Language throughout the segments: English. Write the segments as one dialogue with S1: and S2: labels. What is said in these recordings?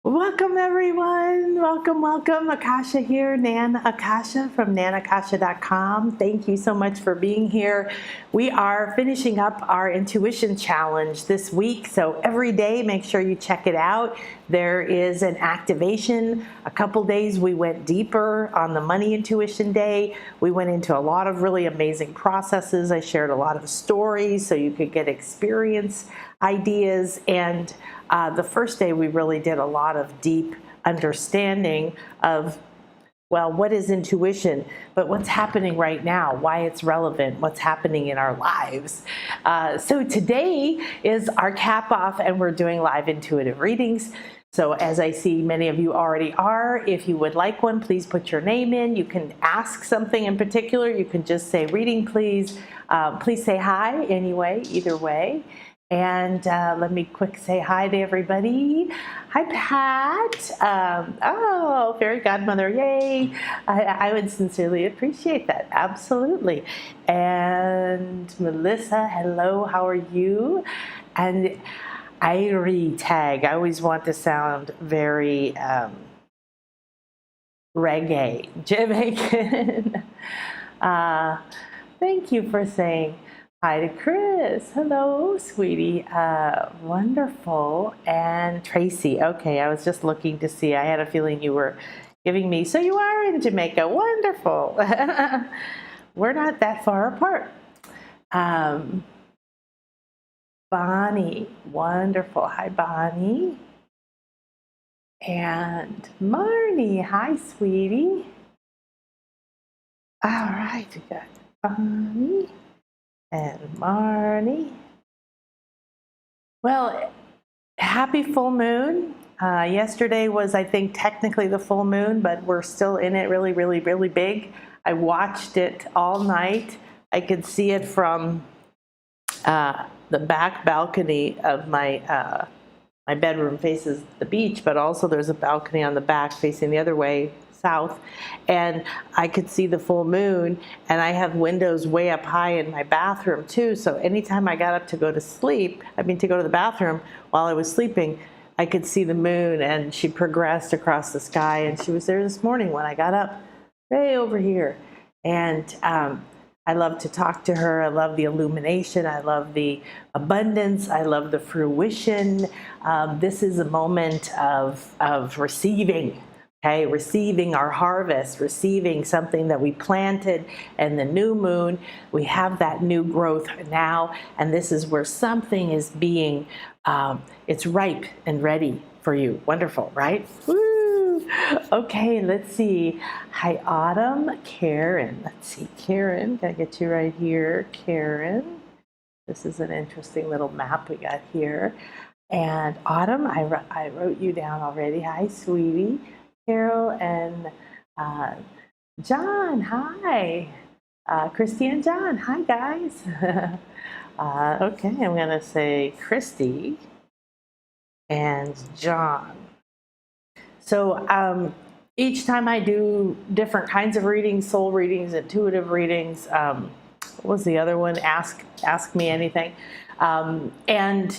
S1: Welcome everyone. Welcome. Akasha here, Nan Akasha from nanakasha.com. Thank you so much for being here. We are finishing up our intuition challenge this week. So every day, make sure you check it out. There is an activation. A couple days we went deeper on the money intuition day. We went into a lot of really amazing processes. I shared a lot of stories so you could get experience ideas, and the first day we really did a lot of deep understanding of, well, what is intuition, but what's happening right now, why it's relevant, what's happening in our lives. So today is our cap off, and we're doing live intuitive readings. So as I see many of you already are, if you would like one, please put your name in. You can ask something in particular. You can just say reading, please. Please say hi anyway, either way. And let me quick say hi to everybody. Hi, Pat. Oh, fairy godmother, yay. I would sincerely appreciate that, absolutely. And Melissa, hello, how are you? And Irie tag, I always want to sound very reggae, Jamaican. Thank you for saying hi to Chris. Hello, sweetie. Wonderful. And Tracy. Okay, I was just looking to see. I had a feeling you were giving me. So you are in Jamaica. Wonderful. We're not that far apart. Bonnie. Wonderful. Hi, Bonnie. And Marnie. Hi, sweetie. All right. We got Bonnie and Marnie. Well, happy full moon. Yesterday was, I think, technically the full moon, but we're still in it really, really, really big. I watched it all night. I could see it from the back balcony of my my bedroom faces the beach, but also there's a balcony on the back facing the other way, south, and I could see the full moon, and I have windows way up high in my bathroom too, so anytime I got up to go to sleep, to go to the bathroom while I was sleeping, I could see the moon, and she progressed across the sky, and she was there this morning when I got up, way over here. And I love to talk to her. I love the illumination. I love the abundance. I love the fruition. This is a moment of receiving. Okay, receiving our harvest, receiving something that we planted, and the new moon, we have that new growth now, and this is where something is being, it's ripe and ready for you. Wonderful, right? Woo! Okay, let's see. Hi, Autumn, Karen. Let's see, Karen, gotta get you right here, Karen. This is an interesting little map we got here. And Autumn, I wrote you down already. Hi, sweetie. Carol and John, hi. Christy and John, hi guys. Okay, I'm gonna say Christy and John. So each time I do different kinds of readings, soul readings, intuitive readings, what was the other one? Ask me anything. And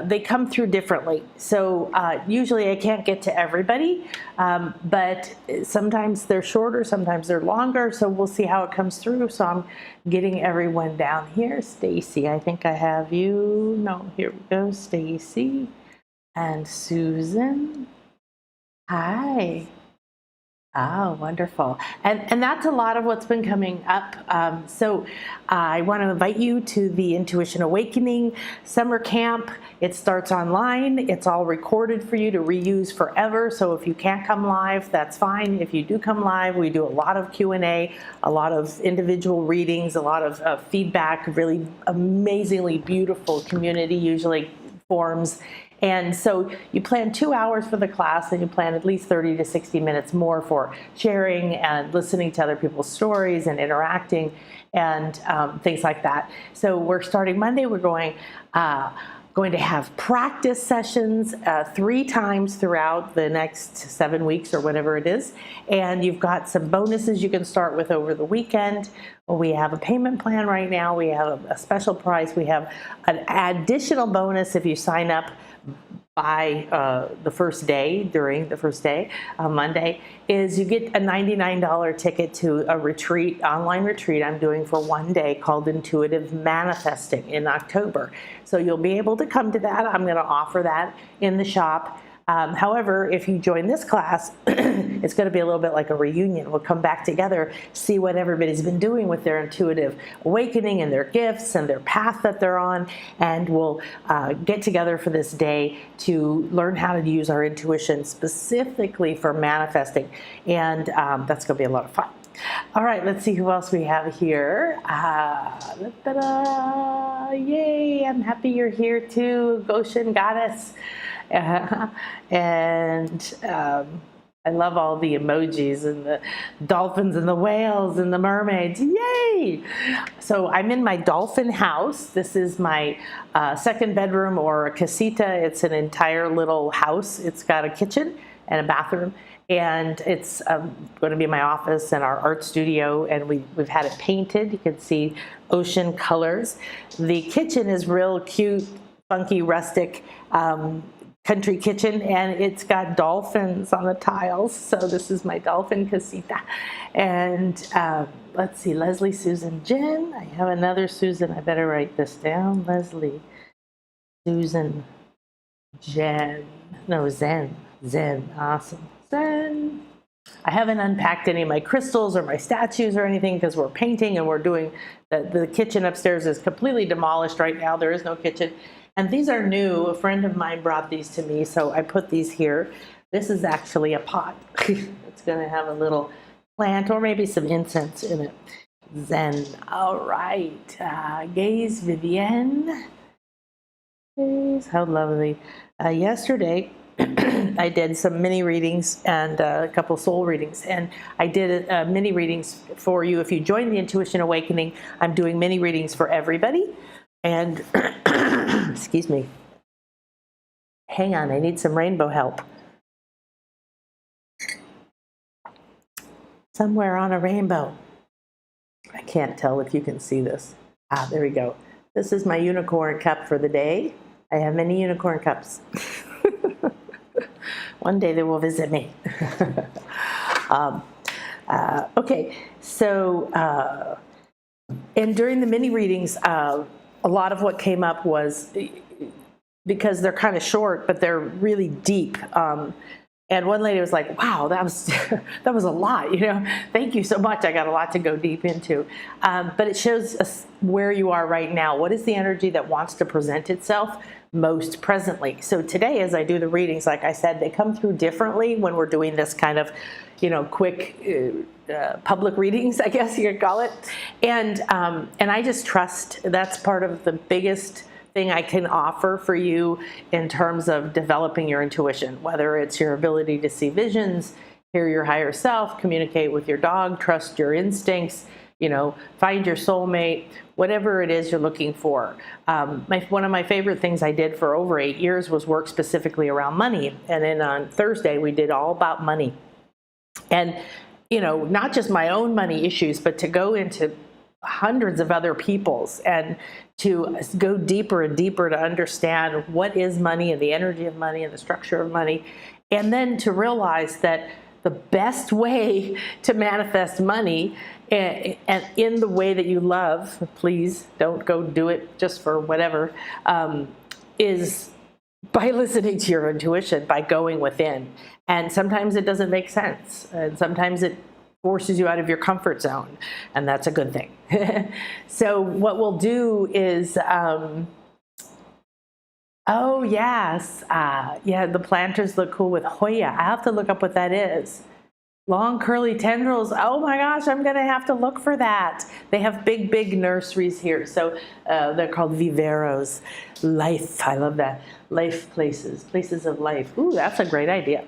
S1: they come through differently. So usually I can't get to everybody, but sometimes they're shorter, sometimes they're longer. So we'll see how it comes through. So I'm getting everyone down here. Stacy, I think I have you. No, here we go. Stacy and Susan. Hi. Oh, wonderful. And that's a lot of what's been coming up. So I want to invite you to the Intuition Awakening Summer Camp. It starts online. It's all recorded for you to reuse forever. So if you can't come live, that's fine. If you do come live, we do a lot of Q&A, a lot of individual readings, a lot of feedback, really amazingly beautiful community usually forms. And so you plan 2 hours for the class, and you plan at least 30 to 60 minutes more for sharing and listening to other people's stories and interacting and things like that. So we're starting Monday. We're going to have practice sessions 3 times throughout the next 7 weeks or whatever it is. And you've got some bonuses you can start with over the weekend. We have a payment plan right now. We have a special price. We have an additional bonus if you sign up by the first day, during the first day, Monday, is you get a $99 ticket to a retreat, online retreat I'm doing for one day called Intuitive Manifesting in October. So you'll be able to come to that. I'm going to offer that in the shop. However, if you join this class, it's going to be a little bit like a reunion. We'll come back together, see what everybody's been doing with their intuitive awakening and their gifts and their path that they're on, and we'll get together for this day to learn how to use our intuition specifically for manifesting, and that's going to be a lot of fun. All right, let's see who else we have here. Yay, I'm happy you're here too, Goshen Goddess. And I love all the emojis and the dolphins and the whales and the mermaids. Yay! So I'm in my dolphin house. This is my second bedroom, or a casita. It's an entire little house. It's got a kitchen and a bathroom. And it's going to be my office and our art studio, and we've had it painted. You can see ocean colors. The kitchen is real cute, funky, rustic country kitchen, and it's got dolphins on the tiles. So this is my dolphin casita. And let's see, Leslie, Susan, Jen. I have another Susan. I better write this down. Leslie, Susan, Jen. No, Zen. Awesome. Zen. I haven't unpacked any of my crystals or my statues or anything because we're painting and we're doing, the kitchen upstairs is completely demolished right now. There is no kitchen. And these are new. A friend of mine brought these to me, so I put these here. This is actually a pot. It's going to have a little plant or maybe some incense in it. Zen. All right. Gaze, Vivienne. Gaze. How lovely. Yesterday, I did some mini readings and a couple soul readings, and I did mini readings for you. If you join the Intuition Awakening, I'm doing mini readings for everybody. And excuse me, hang on, I need some rainbow help. Somewhere on a rainbow. I can't tell if you can see this. There we go. This is my unicorn cup for the day. I have many unicorn cups. One day they will visit me. Okay, so, and during the mini readings, a lot of what came up was, because they're kind of short, but they're really deep. And one lady was like, wow, that was a lot, Thank you so much. I got a lot to go deep into. But it shows us where you are right now. What is the energy that wants to present itself most presently? So today, as I do the readings, like I said, they come through differently when we're doing this kind of, quick public readings, I guess you could call it. And I just trust that's part of the biggest thing I can offer for you in terms of developing your intuition, whether it's your ability to see visions, hear your higher self, communicate with your dog, trust your instincts, find your soulmate, whatever it is you're looking for. One of my favorite things I did for over 8 years was work specifically around money. And then on Thursday, we did all about money. And, not just my own money issues, but to go into hundreds of other people's and to go deeper and deeper to understand what is money and the energy of money and the structure of money. And then to realize that the best way to manifest money, and in the way that you love, please don't go do it just for whatever, is by listening to your intuition, by going within. And sometimes it doesn't make sense. And sometimes it forces you out of your comfort zone. And that's a good thing. So what we'll do is, oh yes, yeah, the planters look cool with Hoya. I have to look up what that is. Long curly tendrils. Oh my gosh, I'm going to have to look for that. They have big nurseries here. So they're called viveros. Life, I love that. Life places of life. Ooh, that's a great idea.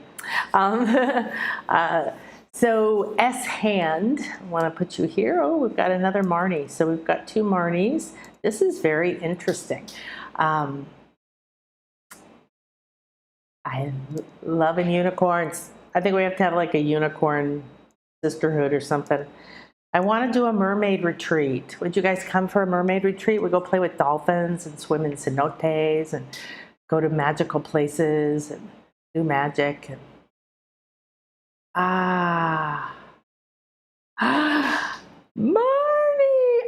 S1: So S hand, I want to put you here. Oh, we've got another Marnie. So we've got 2 Marnies. This is very interesting. I love unicorns. I think we have to have like a unicorn sisterhood or something. I want to do a mermaid retreat. Would you guys come for a mermaid retreat? We go play with dolphins and swim in cenotes and go to magical places and do magic. And Marnie!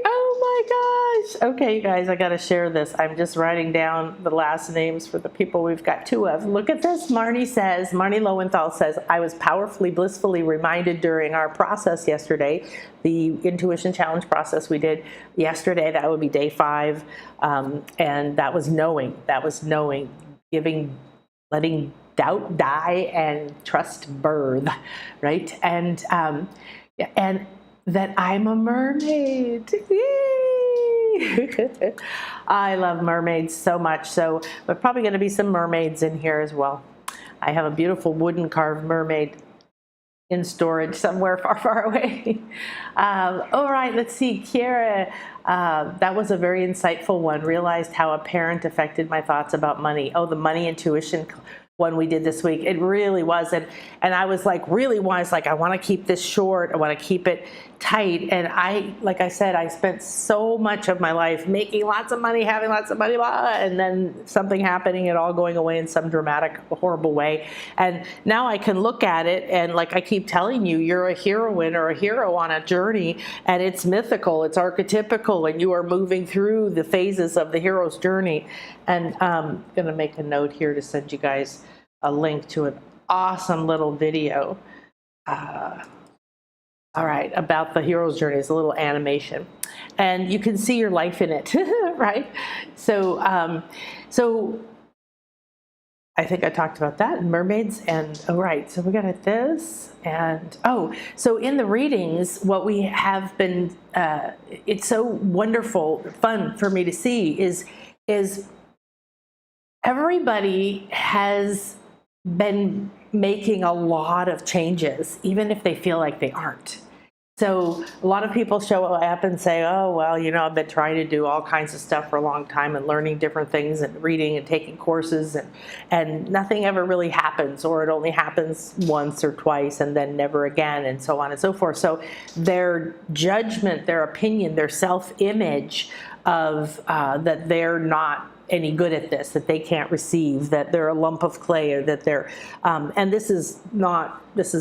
S1: Oh my gosh! Okay, you guys, I gotta share this. I'm just writing down the last names for the people we've got two of. Look at this. Marnie Lowenthal says, I was powerfully, blissfully reminded during our process yesterday, the intuition challenge process we did yesterday. That would be day 5. And that was knowing, letting doubt die and trust birth, right? And that I'm a mermaid. Yay! I love mermaids so much. So there's probably going to be some mermaids in here as well. I have a beautiful wooden carved mermaid in storage somewhere far, far away. All right, let's see. Kiera, that was a very insightful one. Realized how a parent affected my thoughts about money. Oh, the money intuition one we did this week. It really was. And I was like, really wise, like, I want to keep this short. I want to keep it tight. And like I said, I spent so much of my life making lots of money, having lots of money, blah, and then something happening, it all going away in some dramatic, horrible way. And now I can look at it, and like I keep telling you, you're a heroine or a hero on a journey, and it's mythical, it's archetypical, and you are moving through the phases of the hero's journey. And I'm going to make a note here to send you guys a link to an awesome little video. All right, about the hero's journey. It's a little animation, and you can see your life in it, right? So I think I talked about that, and mermaids, and all right, so we got at this, and so in the readings, what we have been, it's so wonderful, fun for me to see is everybody has been making a lot of changes, even if they feel like they aren't. So a lot of people show up and say, oh, well, you know, I've been trying to do all kinds of stuff for a long time and learning different things and reading and taking courses, and nothing ever really happens, or it only happens once or twice and then never again, and so on and so forth. So their judgment, their opinion, their self-image of that they're not any good at this, that they can't receive, that they're a lump of clay, or that they're, and this is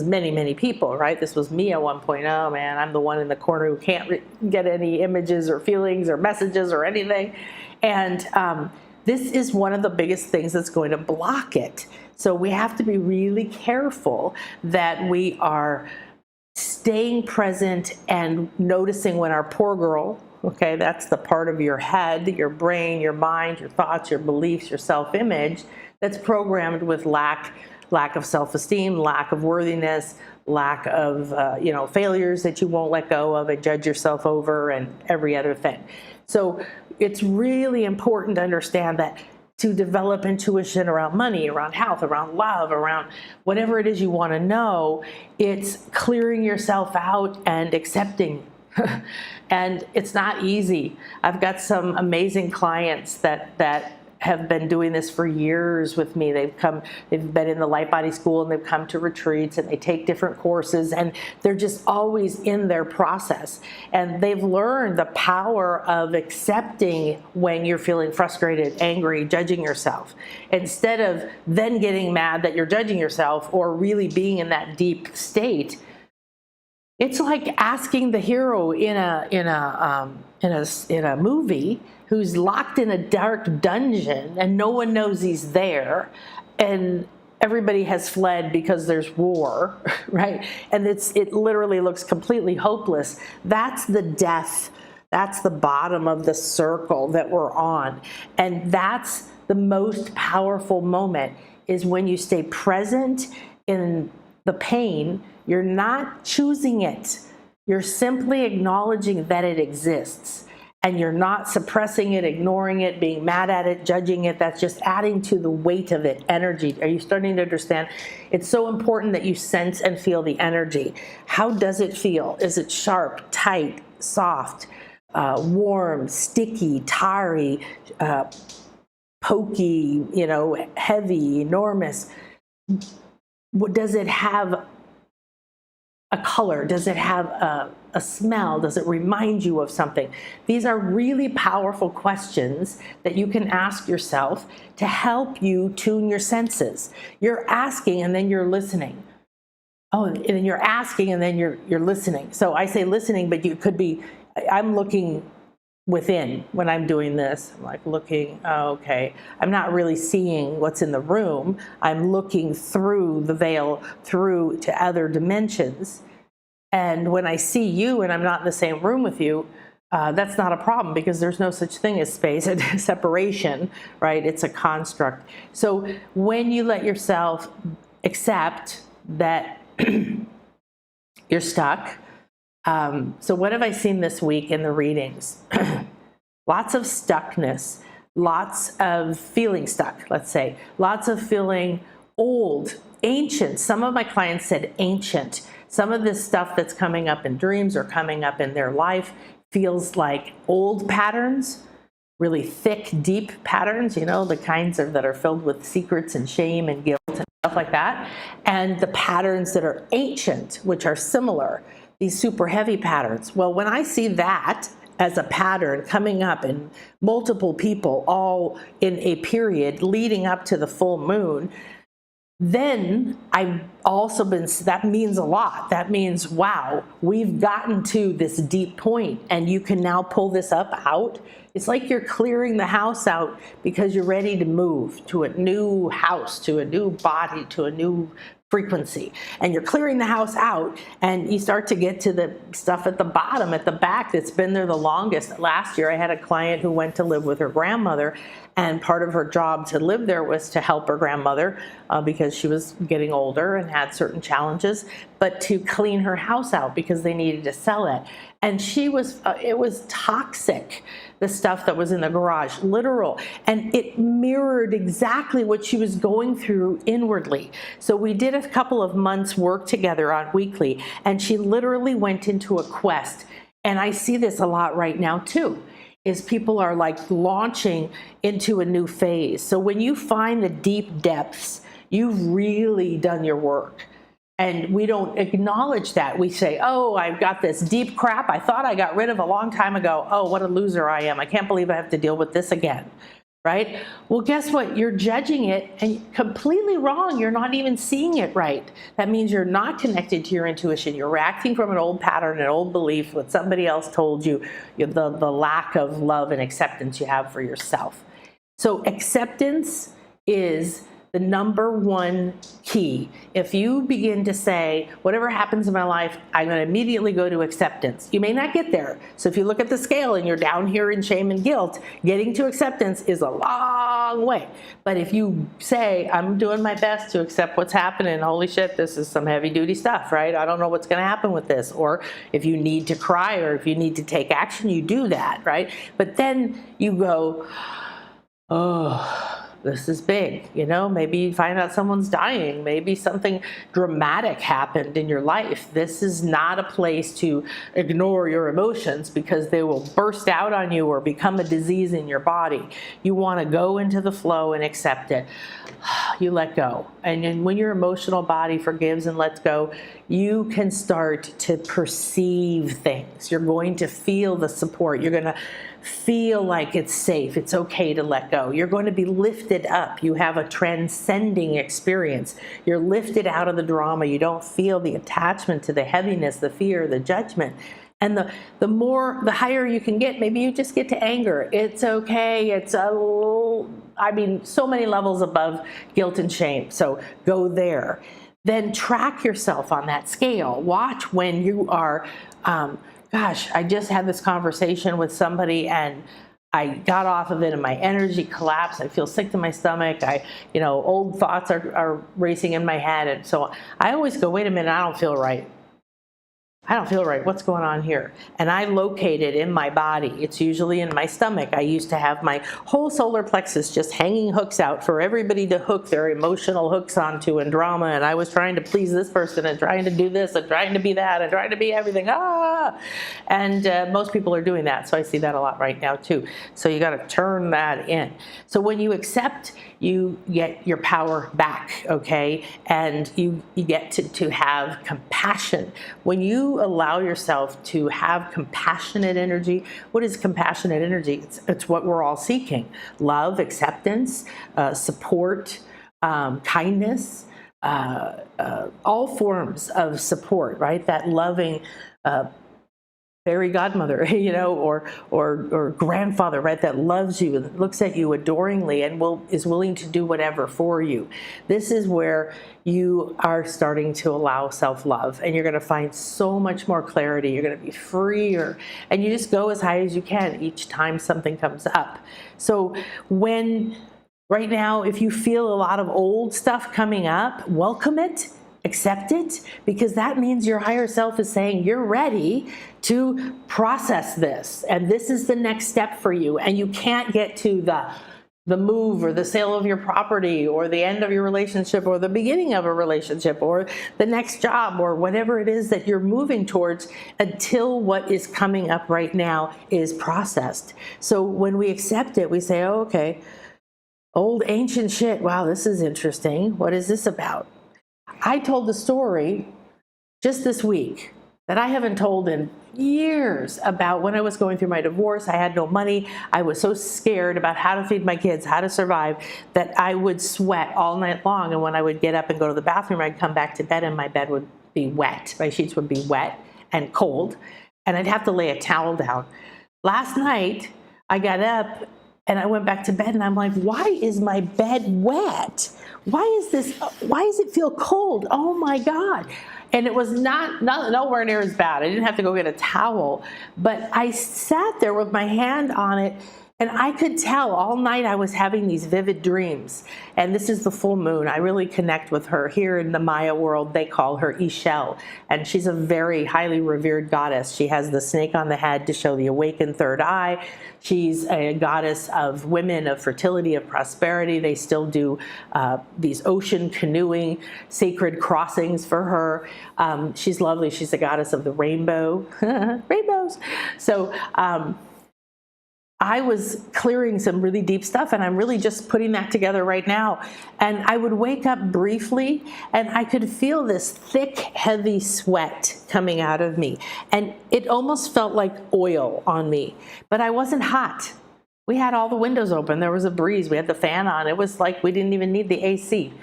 S1: many, many people, right? This was me at one point. Oh man, I'm the one in the corner who can't get any images or feelings or messages or anything. And this is one of the biggest things that's going to block it. So we have to be really careful that we are staying present and noticing when our poor girl, okay, that's the part of your head, your brain, your mind, your thoughts, your beliefs, your self-image that's programmed with lack of self-esteem, lack of worthiness, lack of failures that you won't let go of and judge yourself over, and every other thing. So it's really important to understand that to develop intuition around money, around health, around love, around whatever it is you want to know, it's clearing yourself out and accepting. And it's not easy. I've got some amazing clients that have been doing this for years with me. They've been in the Light Body School, and they've come to retreats, and they take different courses, and they're just always in their process. And they've learned the power of accepting when you're feeling frustrated, angry, judging yourself, instead of then getting mad that you're judging yourself or really being in that deep state. It's like asking the hero in a movie who's locked in a dark dungeon and no one knows he's there, and everybody has fled because there's war, right? And it literally looks completely hopeless. That's the death. That's the bottom of the circle that we're on. And that's the most powerful moment, is when you stay present in the pain. You're not choosing it. You're simply acknowledging that it exists. And you're not suppressing it, ignoring it, being mad at it, judging it. That's just adding to the weight of it, energy. Are you starting to understand? It's so important that you sense and feel the energy. How does it feel? Is it sharp, tight, soft, warm, sticky, tarry, pokey, heavy, enormous? Does it have a color? Does it have a smell? Does it remind you of something? These are really powerful questions that you can ask yourself to help you tune your senses. You're asking and then you're listening. Oh, and then you're asking and then you're listening. So I say listening, but you could be, I'm looking within when I'm doing this. I'm like looking, oh, okay. I'm not really seeing what's in the room. I'm looking through the veil, through to other dimensions. And when I see you and I'm not in the same room with you, that's not a problem, because there's no such thing as space and separation, right? It's a construct. So when you let yourself accept that you're stuck. So what have I seen this week in the readings? Lots of stuckness, lots of feeling stuck, let's say, lots of feeling old, ancient. Some of my clients said ancient. Some of this stuff that's coming up in dreams or coming up in their life feels like old patterns, really thick, deep patterns, you know, the kinds that are filled with secrets and shame and guilt and stuff like that. And the patterns that are ancient, which are similar, these super heavy patterns. Well, when I see that as a pattern coming up in multiple people, all in a period leading up to the full moon, then I've also been, that means a lot. That means, wow, we've gotten to this deep point and you can now pull this up out. It's like you're clearing the house out because you're ready to move to a new house, to a new body, to a new frequency. And you're clearing the house out and you start to get to the stuff at the bottom, at the back, that's been there the longest. Last year I had a client who went to live with her grandmother, and part of her job to live there was to help her grandmother because she was getting older and had certain challenges, but to clean her house out because they needed to sell it. And she was, it was toxic, the stuff that was in the garage, literal. And it mirrored exactly what she was going through inwardly. So we did a couple of months work together on weekly, and she literally went into a quest. And I see this a lot right now too, is people are like launching into a new phase. So when you find the deep depths, you've really done your work. And we don't acknowledge that. We say, oh, I've got this deep crap I thought I got rid of a long time ago. Oh, what a loser I am. I can't believe I have to deal with this again, right? Well, guess what? You're judging it and completely wrong. You're not even seeing it right. That means you're not connected to your intuition. You're reacting from an old pattern, an old belief, what somebody else told you, the lack of love and acceptance you have for yourself. So acceptance is the number one key. If you begin to say, whatever happens in my life, I'm going to immediately go to acceptance. You may not get there. So if you look at the scale and you're down here in shame and guilt, getting to acceptance is a long way. But if you say, I'm doing my best to accept what's happening, holy shit, this is some heavy duty stuff, right? I don't know what's going to happen with this. Or if you need to cry or if you need to take action, you do that, right? But then you go, oh, this is big, you know, maybe you find out someone's dying, maybe something dramatic happened in your life. This is not a place to ignore your emotions because they will burst out on you or become a disease in your body. You want to go into the flow and accept it. You let go. And then when your emotional body forgives and lets go, you can start to perceive things. You're going to feel the support. You're going to feel like it's safe. It's okay to let go. You're going to be lifted up. You have a transcending experience. You're lifted out of the drama. You don't feel the attachment to the heaviness, the fear, the judgment. And the higher you can get, maybe you just get to anger. It's okay. It's so many levels above guilt and shame. So go there. Then track yourself on that scale. Watch when you are, gosh, I just had this conversation with somebody and I got off of it and my energy collapsed. I feel sick to my stomach. Old thoughts are racing in my head. And so I always go, wait a minute, I don't feel right. I don't feel right. What's going on here? And I locate it in my body. It's usually in my stomach. I used to have my whole solar plexus just hanging hooks out for everybody to hook their emotional hooks onto and drama. And I was trying to please this person and trying to do this and trying to be that and trying to be everything. And most people are doing that. So I see that a lot right now too. So you got to turn that in. So when you accept, you get your power back, okay? And you get to have compassion. When you allow yourself to have compassionate energy, what is compassionate energy? It's what we're all seeking. Love, acceptance, support, kindness, all forms of support, right? That loving fairy godmother, or grandfather, right? That loves you and looks at you adoringly and is willing to do whatever for you. This is where you are starting to allow self-love, and you're going to find so much more clarity. You're going to be freer, and you just go as high as you can each time something comes up. So right now, if you feel a lot of old stuff coming up, welcome it. Accept it, because that means your higher self is saying you're ready to process this, and this is the next step for you. And you can't get to the move or the sale of your property or the end of your relationship or the beginning of a relationship or the next job or whatever it is that you're moving towards until what is coming up right now is processed. So when we accept it, we say, oh, okay, old ancient shit. Wow, this is interesting. What is this about? I told the story just this week that I haven't told in years about when I was going through my divorce. I had no money. I was so scared about how to feed my kids, how to survive, that I would sweat all night long. And when I would get up and go to the bathroom, I'd come back to bed and my bed would be wet. My sheets would be wet and cold, and I'd have to lay a towel down. Last night, I got up and I went back to bed and I'm like, why is my bed wet? Why does it feel cold? Oh my God. And it was not nowhere near as bad. I didn't have to go get a towel, but I sat there with my hand on it, and I could tell all night I was having these vivid dreams. And this is the full moon. I really connect with her. Here in the Maya world, they call her Ishel. And she's a very highly revered goddess. She has the snake on the head to show the awakened third eye. She's a goddess of women, of fertility, of prosperity. They still do these ocean canoeing, sacred crossings for her. She's lovely. She's a goddess of the rainbow. Rainbows. So, I was clearing some really deep stuff, and I'm really just putting that together right now. And I would wake up briefly, and I could feel this thick, heavy sweat coming out of me. And it almost felt like oil on me, but I wasn't hot. We had all the windows open. There was a breeze. We had the fan on. It was like we didn't even need the AC.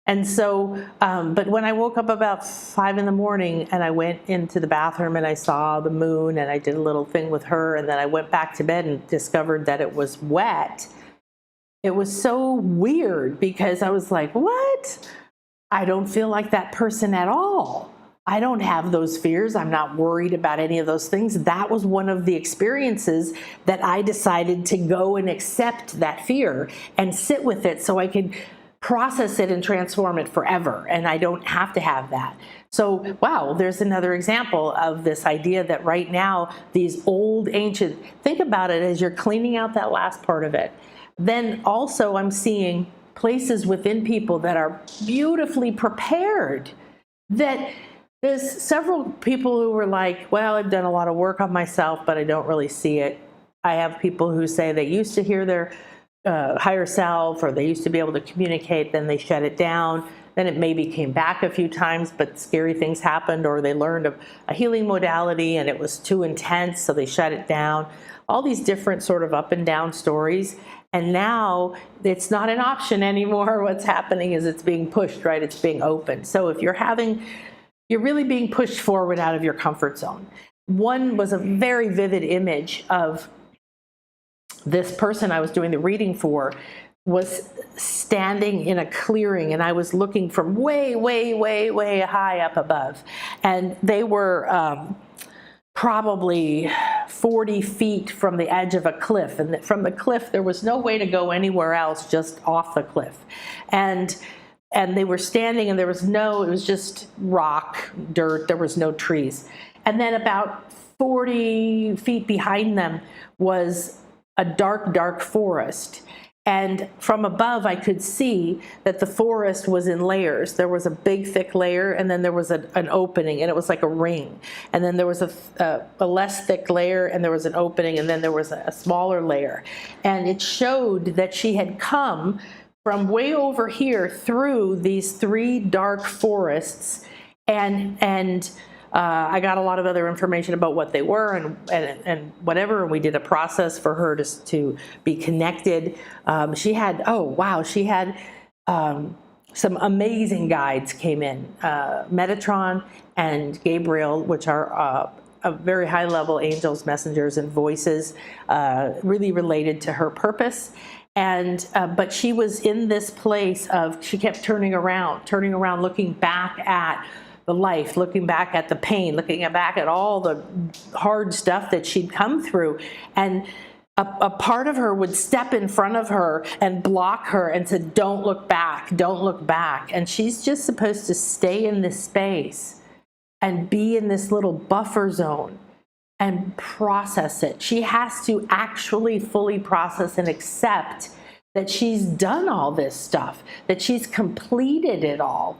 S1: And so, but when I woke up about 5 in the morning and I went into the bathroom and I saw the moon and I did a little thing with her, and then I went back to bed and discovered that it was wet, it was so weird because I was like, what? I don't feel like that person at all. I don't have those fears. I'm not worried about any of those things. That was one of the experiences that I decided to go and accept that fear and sit with it so I could process it and transform it forever. And I don't have to have that. So, wow, there's another example of this idea that right now, these old ancient, think about it as you're cleaning out that last part of it. Then also I'm seeing places within people that are beautifully prepared. That there's several people who were like, well, I've done a lot of work on myself, but I don't really see it. I have people who say they used to hear their higher self, or they used to be able to communicate, then they shut it down. Then it maybe came back a few times, but scary things happened, or they learned of a healing modality and it was too intense, so they shut it down. All these different sort of up and down stories. And now it's not an option anymore. What's happening is it's being pushed, right? It's being opened. So if you're really being pushed forward out of your comfort zone. One was a very vivid image of this person I was doing the reading for was standing in a clearing, and I was looking from way, way, way, way high up above. And they were probably 40 feet from the edge of a cliff. And from the cliff, there was no way to go anywhere else, just off the cliff. And they were standing, and it was just rock, dirt, there was no trees. And then about 40 feet behind them was a dark, dark forest. And from above, I could see that the forest was in layers. There was a big, thick layer, and then there was an opening, and it was like a ring. And then there was a less thick layer, and there was an opening, and then there was a smaller layer. And it showed that she had come from way over here through these 3 dark forests, and I got a lot of other information about what they were and whatever, and we did a process for her to be connected. She had, oh wow, she had some amazing guides came in, Metatron and Gabriel, which are a very high level angels, messengers, and voices, really related to her purpose. And but she was in this place of, she kept turning around, looking back at the life, looking back at the pain, looking back at all the hard stuff that she'd come through. And a part of her would step in front of her and block her and said, don't look back, don't look back. And she's just supposed to stay in this space and be in this little buffer zone and process it. She has to actually fully process and accept that she's done all this stuff, that she's completed it all,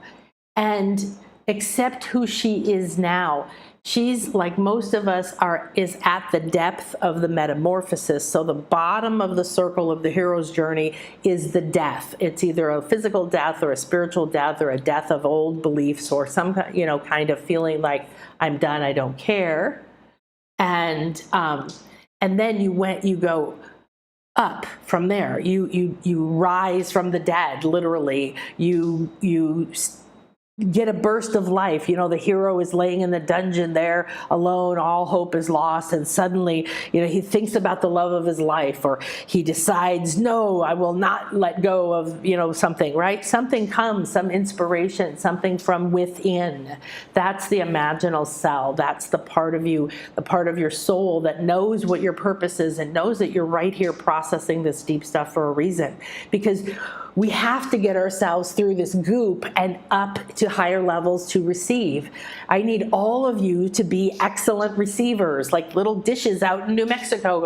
S1: and accept who she is now. She's, like most of us, is at the depth of the metamorphosis. So the bottom of the circle of the hero's journey is the death. It's either a physical death or a spiritual death or a death of old beliefs or some kind of feeling like I'm done, I don't care. And then you go up from there. You rise from the dead, literally. You get a burst of life. The hero is laying in the dungeon there alone, all hope is lost, and suddenly, he thinks about the love of his life, or he decides, no, I will not let go of, something, right? Something comes, some inspiration, something from within. That's the imaginal cell. That's the part of you, the part of your soul that knows what your purpose is and knows that you're right here processing this deep stuff for a reason. Because we have to get ourselves through this goop and up to higher levels to receive. I need all of you to be excellent receivers, like little dishes out in New Mexico,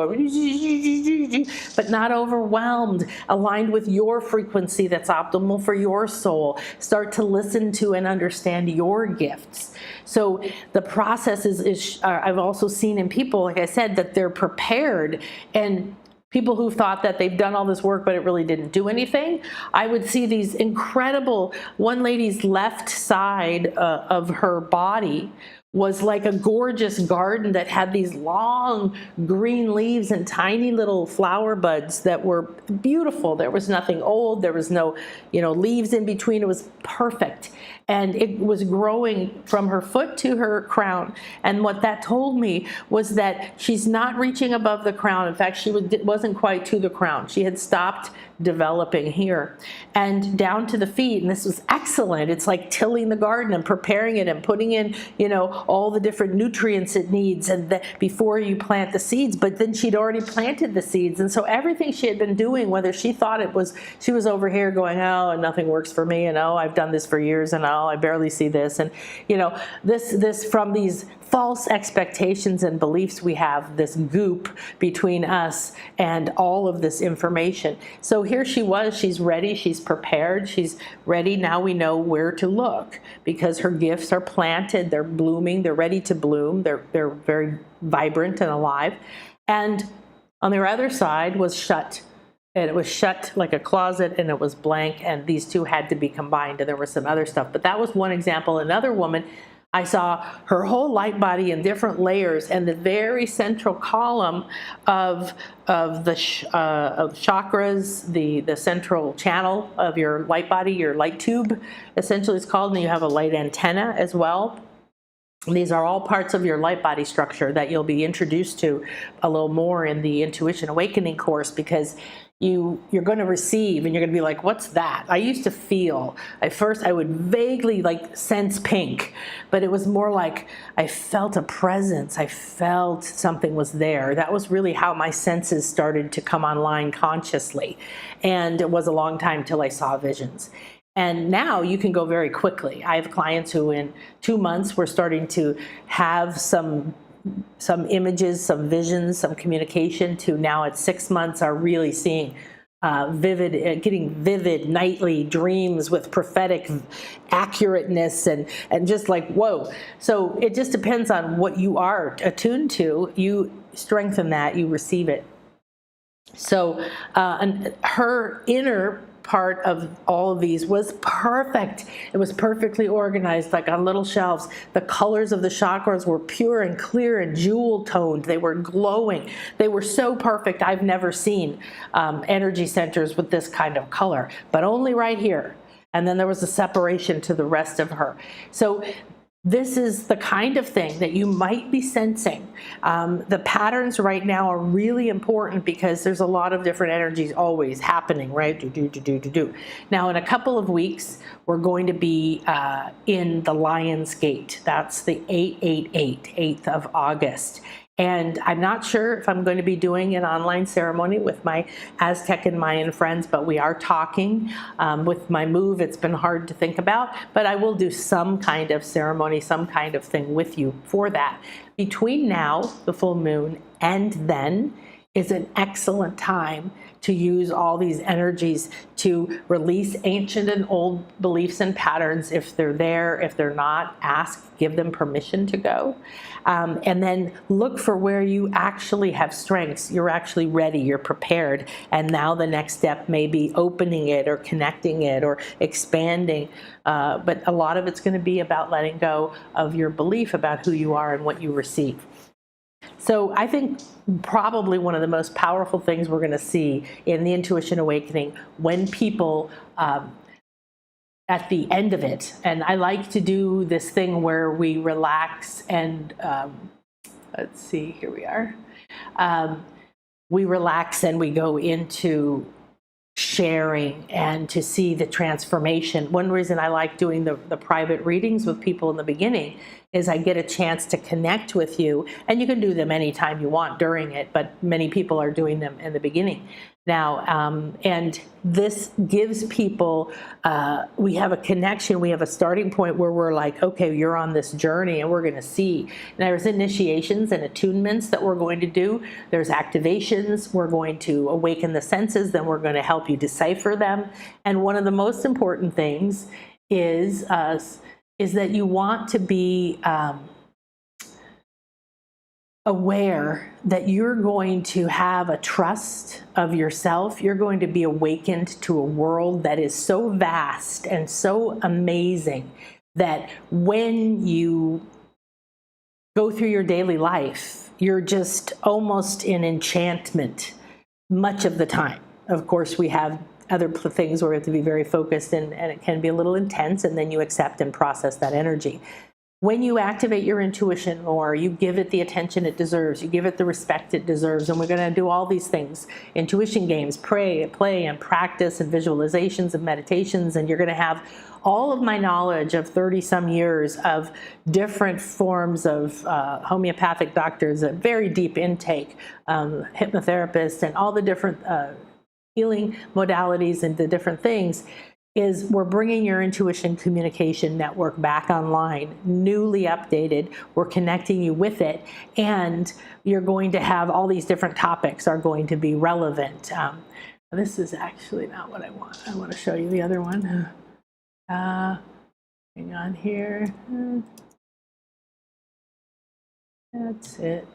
S1: but not overwhelmed, aligned with your frequency that's optimal for your soul. Start to listen to and understand your gifts. So the process is I've also seen in people, like I said, that they're prepared, and people who thought that they've done all this work but it really didn't do anything. I would see these incredible, one lady's left side of her body was like a gorgeous garden that had these long green leaves and tiny little flower buds that were beautiful. There was nothing old. There was no, leaves in between. It was perfect. And it was growing from her foot to her crown. And what that told me was that she's not reaching above the crown. In fact, she wasn't quite to the crown. She had stopped developing here and down to the feet. And this was excellent. It's like tilling the garden and preparing it and putting in, all the different nutrients it needs and before you plant the seeds. But then she'd already planted the seeds. And so everything she had been doing, whether she thought she was over here going, oh, nothing works for me, I've done this for years, and I barely see this. And, this from these false expectations and beliefs we have, this goop between us and all of this information. So here she was, she's ready, she's prepared, she's ready. Now we know where to look because her gifts are planted, they're blooming, they're ready to bloom, they're very vibrant and alive. And on their other side was shut. And it was shut like a closet, and it was blank, and these two had to be combined, and there was some other stuff. But that was one example. Another woman, I saw her whole light body in different layers, and the very central column of the chakras, the central channel of your light body, your light tube, essentially it's called, and you have a light antenna as well. These are all parts of your light body structure that you'll be introduced to a little more in the Intuition Awakening course, because you're going to receive and you're going to be like, what's that? I used to feel, at first I would vaguely sense pink, but it was more like I felt a presence. I felt something was there. That was really how my senses started to come online consciously. And it was a long time till I saw visions. And now you can go very quickly. I have clients who in 2 months were starting to have some images, some visions, some communication, to now at 6 months are really seeing getting vivid nightly dreams with prophetic accurateness and just like, whoa. So it just depends on what you are attuned to. You strengthen that, you receive it. So and her inner part of all of these was perfect. It was perfectly organized, like on little shelves. The colors of the chakras were pure and clear and jewel toned. They were glowing. They were so perfect. I've never seen energy centers with this kind of color, but only right here. And then there was a separation to the rest of her. So this is the kind of thing that you might be sensing. The patterns right now are really important because there's a lot of different energies always happening, right? Now, in a couple of weeks, we're going to be in the Lion's Gate. That's the 888, 8th of August. And I'm not sure if I'm going to be doing an online ceremony with my Aztec and Mayan friends, but we are talking. With my move, it's been hard to think about, but I will do some kind of ceremony, some kind of thing with you for that. Between now, the full moon, and then is an excellent time to use all these energies to release ancient and old beliefs and patterns. If they're there, if they're not, ask, give them permission to go. And then look for where you actually have strengths. You're actually ready, you're prepared. And now the next step may be opening it or connecting it or expanding. But a lot of it's going to be about letting go of your belief about who you are and what you receive. So I think probably one of the most powerful things we're going to see in the Intuition Awakening when people at the end of it, and I like to do this thing where we relax and let's see, here we are. We relax and we go into sharing and to see the transformation. One reason I like doing the private readings with people in the beginning is I get a chance to connect with you, and you can do them anytime you want during it, but many people are doing them in the beginning now. And this gives people, we have a connection, we have a starting point where we're like, okay, you're on this journey and we're going to see. And there's initiations and attunements that we're going to do. There's activations. We're going to awaken the senses. Then we're going to help you decipher them. And one of the most important things is that you want to be aware that you're going to have a trust of yourself. You're going to be awakened to a world that is so vast and so amazing that when you go through your daily life, you're just almost in enchantment much of the time. Of course, we have other things where we have to be very focused and it can be a little intense, and then you accept and process that energy. When you activate your intuition more, you give it the attention it deserves, you give it the respect it deserves, and we're going to do all these things, intuition games, play and practice and visualizations and meditations, and you're going to have all of my knowledge of 30-some years of different forms of homeopathic doctors, a very deep intake, hypnotherapists, and all the different healing modalities and the different things, is we're bringing your intuition communication network back online, newly updated. We're connecting you with it, and you're going to have all these different topics are going to be relevant. This is actually not what I want. I want to show you the other one. Hang on here. That's it.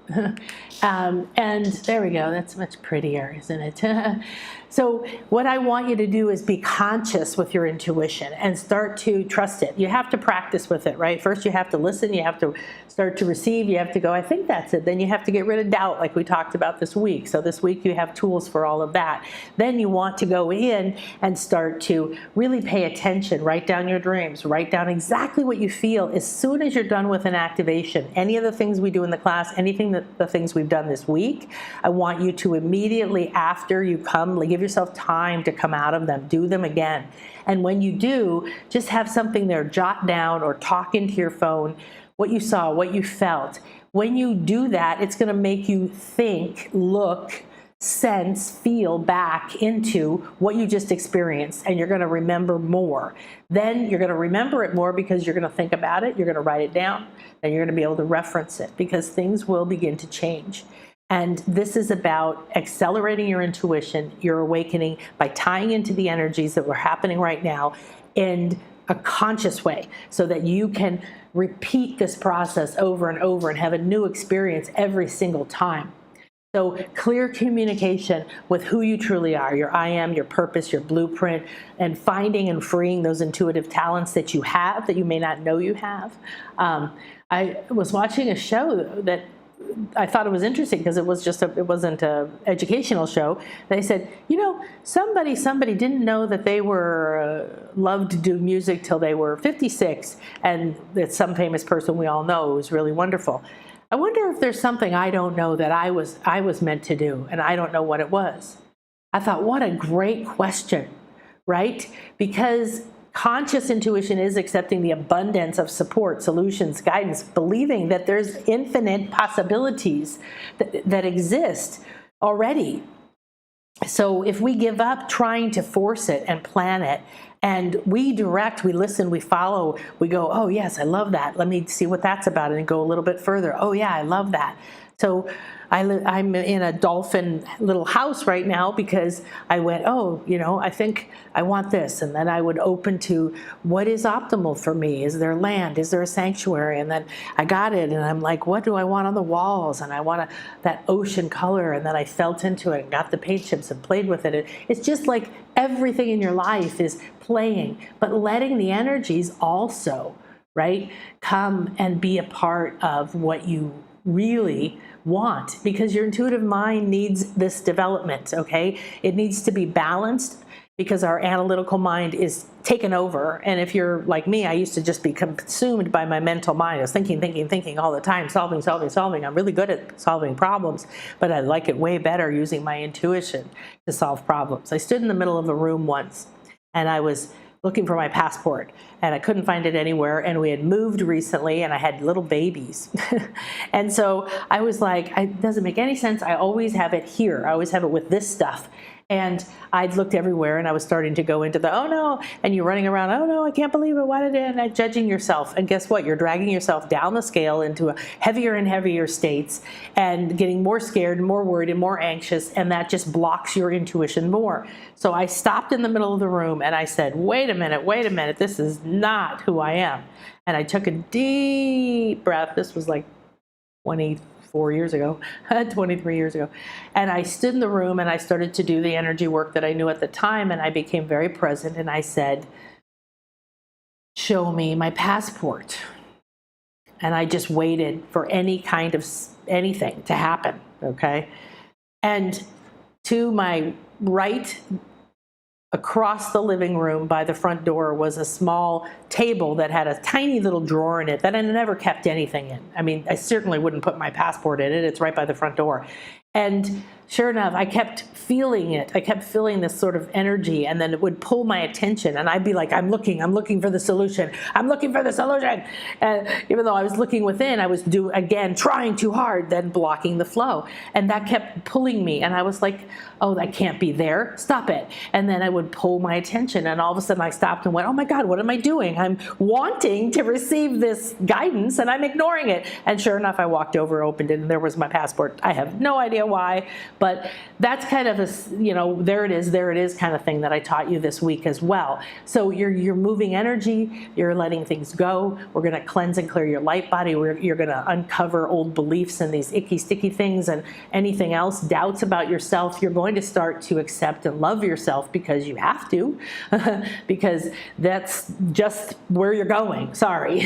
S1: And there we go. That's much prettier, isn't it? So what I want you to do is be conscious with your intuition and start to trust it. You have to practice with it, right? First you have to listen, you have to start to receive, you have to go, I think that's it. Then you have to get rid of doubt like we talked about this week. So this week you have tools for all of that. Then you want to go in and start to really pay attention, write down your dreams, write down exactly what you feel as soon as you're done with an activation. Any of the things we do in the class, anything the things we've done this week, I want you to immediately after you come, give yourself time to come out of them, do them again. And when you do, just have something there, jot down or talk into your phone what you saw, what you felt. When you do that, it's going to make you think, look, sense, feel back into what you just experienced, and you're going to remember more. Then you're going to remember it more because you're going to think about it, you're going to write it down, and you're going to be able to reference it, because things will begin to change. And this is about accelerating your intuition, your awakening, by tying into the energies that were happening right now in a conscious way, so that you can repeat this process over and over and have a new experience every single time. So clear communication with who you truly are, your I am, your purpose, your blueprint, and finding and freeing those intuitive talents that you have that you may not know you have. I was watching a show that I thought it was interesting, because it wasn't an educational show. They said, somebody didn't know that they were loved to do music till they were 56, and it's some famous person we all know who's really wonderful. I wonder if there's something I don't know that I was meant to do, and I don't know what it was. I thought, what a great question, right? Because conscious intuition is accepting the abundance of support, solutions, guidance, believing that there's infinite possibilities that exist already. So if we give up trying to force it and plan it, and we direct, we listen, we follow, we go, oh yes, I love that. Let me see what that's about, and go a little bit further. Oh yeah, I love that. So I'm in a dolphin little house right now, because I went, I think I want this. And then I would open to what is optimal for me. Is there land? Is there a sanctuary? And then I got it, and I'm like, what do I want on the walls? And I want that ocean color. And then I felt into it and got the paint chips and played with it. It's just like everything in your life is playing, but letting the energies also, right, come and be a part of what you really want, because your intuitive mind needs this development, okay? It needs to be balanced, because our analytical mind is taken over. And if you're like me, I used to just be consumed by my mental mind. I was thinking all the time, solving. I'm really good at solving problems, but I like it way better using my intuition to solve problems. I stood in the middle of a room once, and I was looking for my passport, and I couldn't find it anywhere, and we had moved recently, and I had little babies. And so I was like, it doesn't make any sense. I always have it here. I always have it with this stuff. And I'd looked everywhere, and I was starting to go into the, oh no, and you're running around, oh no, I can't believe it, why did it, and judging yourself. And guess what? You're dragging yourself down the scale into a heavier and heavier states, and getting more scared, more worried, and more anxious, and that just blocks your intuition more. So I stopped in the middle of the room, and I said, wait a minute, this is not who I am. And I took a deep breath. This was like 23 years ago. And I stood in the room, and I started to do the energy work that I knew at the time, and I became very present, and I said, show me my passport. And I just waited for any kind of anything to happen, okay? And to my right, across the living room by the front door, was a small table that had a tiny little drawer in it that I never kept anything in. I mean, I certainly wouldn't put my passport in it. It's right by the front door. And sure enough, I kept feeling it. I kept feeling this sort of energy, and then it would pull my attention, and I'd be like, I'm looking for the solution. I'm looking for the solution. And even though I was looking within, I was trying too hard, then blocking the flow. And that kept pulling me, and I was like, oh, that can't be there. Stop it. And then I would pull my attention, and all of a sudden I stopped and went, oh my God, what am I doing? I'm wanting to receive this guidance, and I'm ignoring it. And sure enough, I walked over, opened it, and there was my passport. I have no idea why, but that's kind of a, there it is kind of thing that I taught you this week as well. So you're moving energy, you're letting things go. We're going to cleanse and clear your light body. You're going to uncover old beliefs and these icky, sticky things and anything else, doubts about yourself. You're going to start to accept and love yourself, because you have to, because that's just where you're going. Sorry.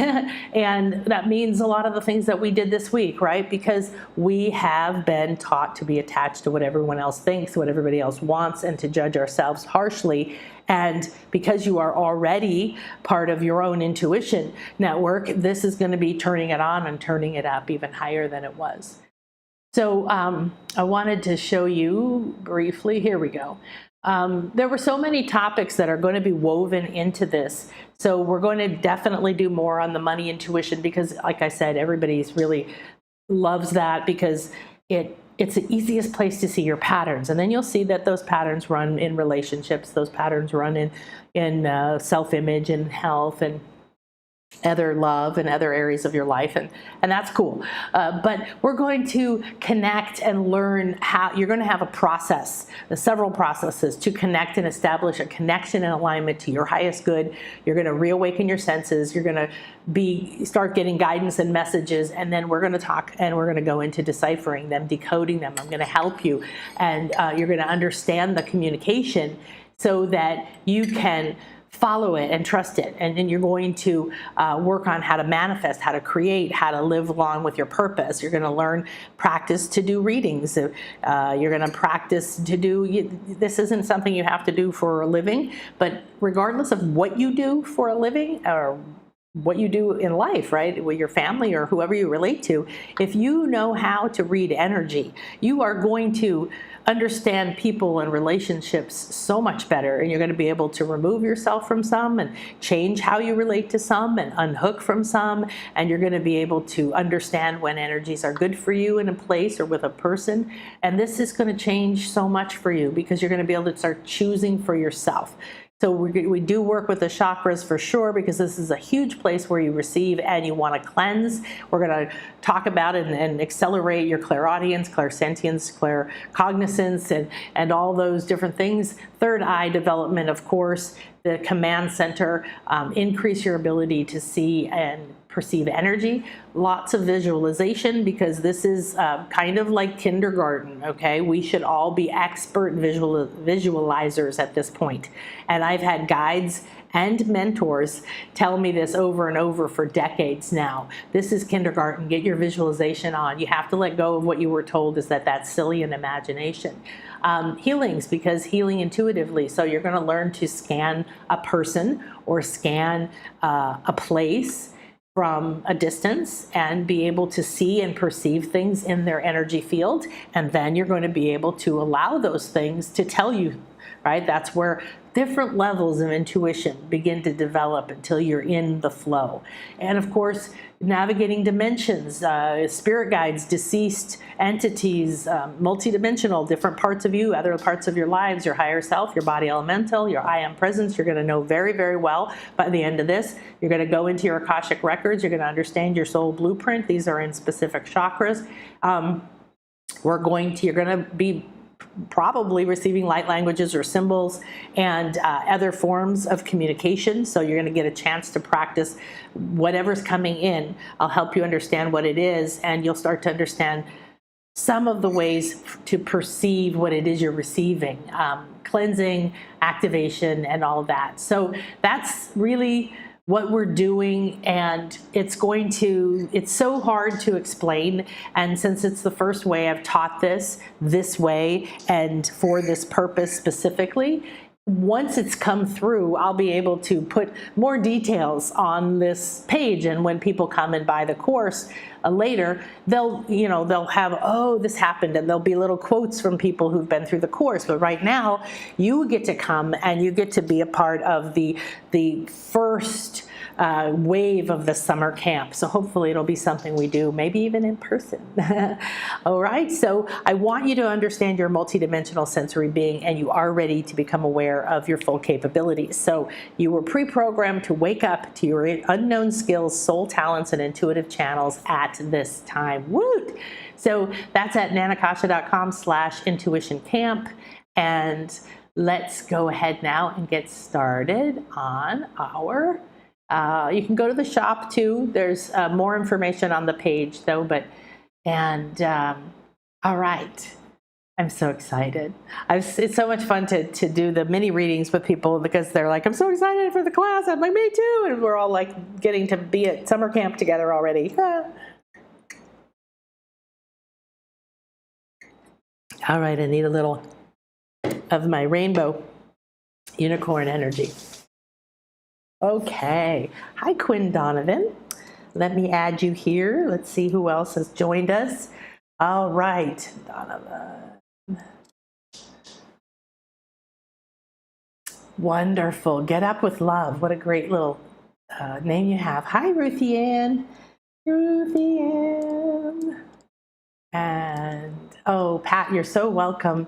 S1: And that means a lot of the things that we did this week, right? Because we have been taught to be attached to what everyone else thinks, what everybody else wants, and to judge ourselves harshly. And because you are already part of your own intuition network, this is going to be turning it on and turning it up even higher than it was. So I wanted to show you briefly. Here we go. There were so many topics that are going to be woven into this. So we're going to definitely do more on the money intuition, because like I said, everybody's really loves that, because it it's the easiest place to see your patterns. And then you'll see that those patterns run in relationships, those patterns run in self-image and health and other love and other areas of your life, and that's cool. But we're going to connect and learn how you're going to have a process, several processes to connect and establish a connection and alignment to your highest good. You're going to reawaken your senses. You're going to start getting guidance and messages, and then we're going to talk and we're going to go into deciphering them, decoding them. I'm going to help you, and you're going to understand the communication so that you can follow it and trust it. And then you're going to work on how to manifest, how to create, how to live along with your purpose. You're going to learn, practice to do readings. You're going to practice to do, this isn't something you have to do for a living, but regardless of what you do for a living or what you do in life, right, with your family or whoever you relate to, if you know how to read energy, you are going to understand people and relationships so much better, and you're going to be able to remove yourself from some and change how you relate to some and unhook from some, and you're going to be able to understand when energies are good for you in a place or with a person. And this is going to change so much for you because you're going to be able to start choosing for yourself. So we do work with the chakras for sure, because this is a huge place where you receive and you want to cleanse. We're going to talk about it and accelerate your clairaudience, clairsentience, claircognizance, and all those different things. Third eye development, of course, the command center, increase your ability to see and perceive energy. Lots of visualization, because this is kind of like kindergarten, okay? We should all be expert visualizers at this point. And I've had guides and mentors tell me this over and over for decades now. This is kindergarten. Get your visualization on. You have to let go of what you were told is that that's silly and imagination. Healings, because healing intuitively. So you're going to learn to scan a person or scan a place from a distance and be able to see and perceive things in their energy field. And then you're going to be able to allow those things to tell you, right? That's where different levels of intuition begin to develop until you're in the flow. And of course, navigating dimensions, spirit guides, deceased entities, multidimensional, different parts of you, other parts of your lives, your higher self, your body elemental, your I am presence, you're going to know very, very well by the end of this. You're going to go into your Akashic records. You're going to understand your soul blueprint. These are in specific chakras. You're going to be probably receiving light languages or symbols and other forms of communication. So you're going to get a chance to practice whatever's coming in. I'll help you understand what it is, and you'll start to understand some of the ways to perceive what it is you're receiving, cleansing, activation, and all of that. So that's really what we're doing, and it's so hard to explain. And since it's the first way I've taught this way and for this purpose specifically, once it's come through, I'll be able to put more details on this page. And when people come and buy the course later, they'll have, oh, this happened, and there'll be little quotes from people who've been through the course. But right now, you get to come and you get to be a part of the first wave of the summer camp. So hopefully it'll be something we do, maybe even in person. All right, so I want you to understand your multidimensional sensory being, and you are ready to become aware of your full capabilities. So you were pre-programmed to wake up to your unknown skills, soul talents, and intuitive channels at this time. Woot! So that's at nanakasha.com/intuition camp. And let's go ahead now and get started on our you can go to the shop too. There's more information on the page though, all right. I'm so excited. It's so much fun to do the mini readings with people, because they're like, I'm so excited for the class. I'm like, me too. And we're all like getting to be at summer camp together already. All right, I need a little of my rainbow unicorn energy. Okay. Hi, Quinn Donovan. Let me add you here. Let's see who else has joined us. All right, Donovan. Wonderful. Get up with love. What a great little name you have. Hi, Ruthie Ann. Ruthie Ann. And Oh, Pat, you're so welcome.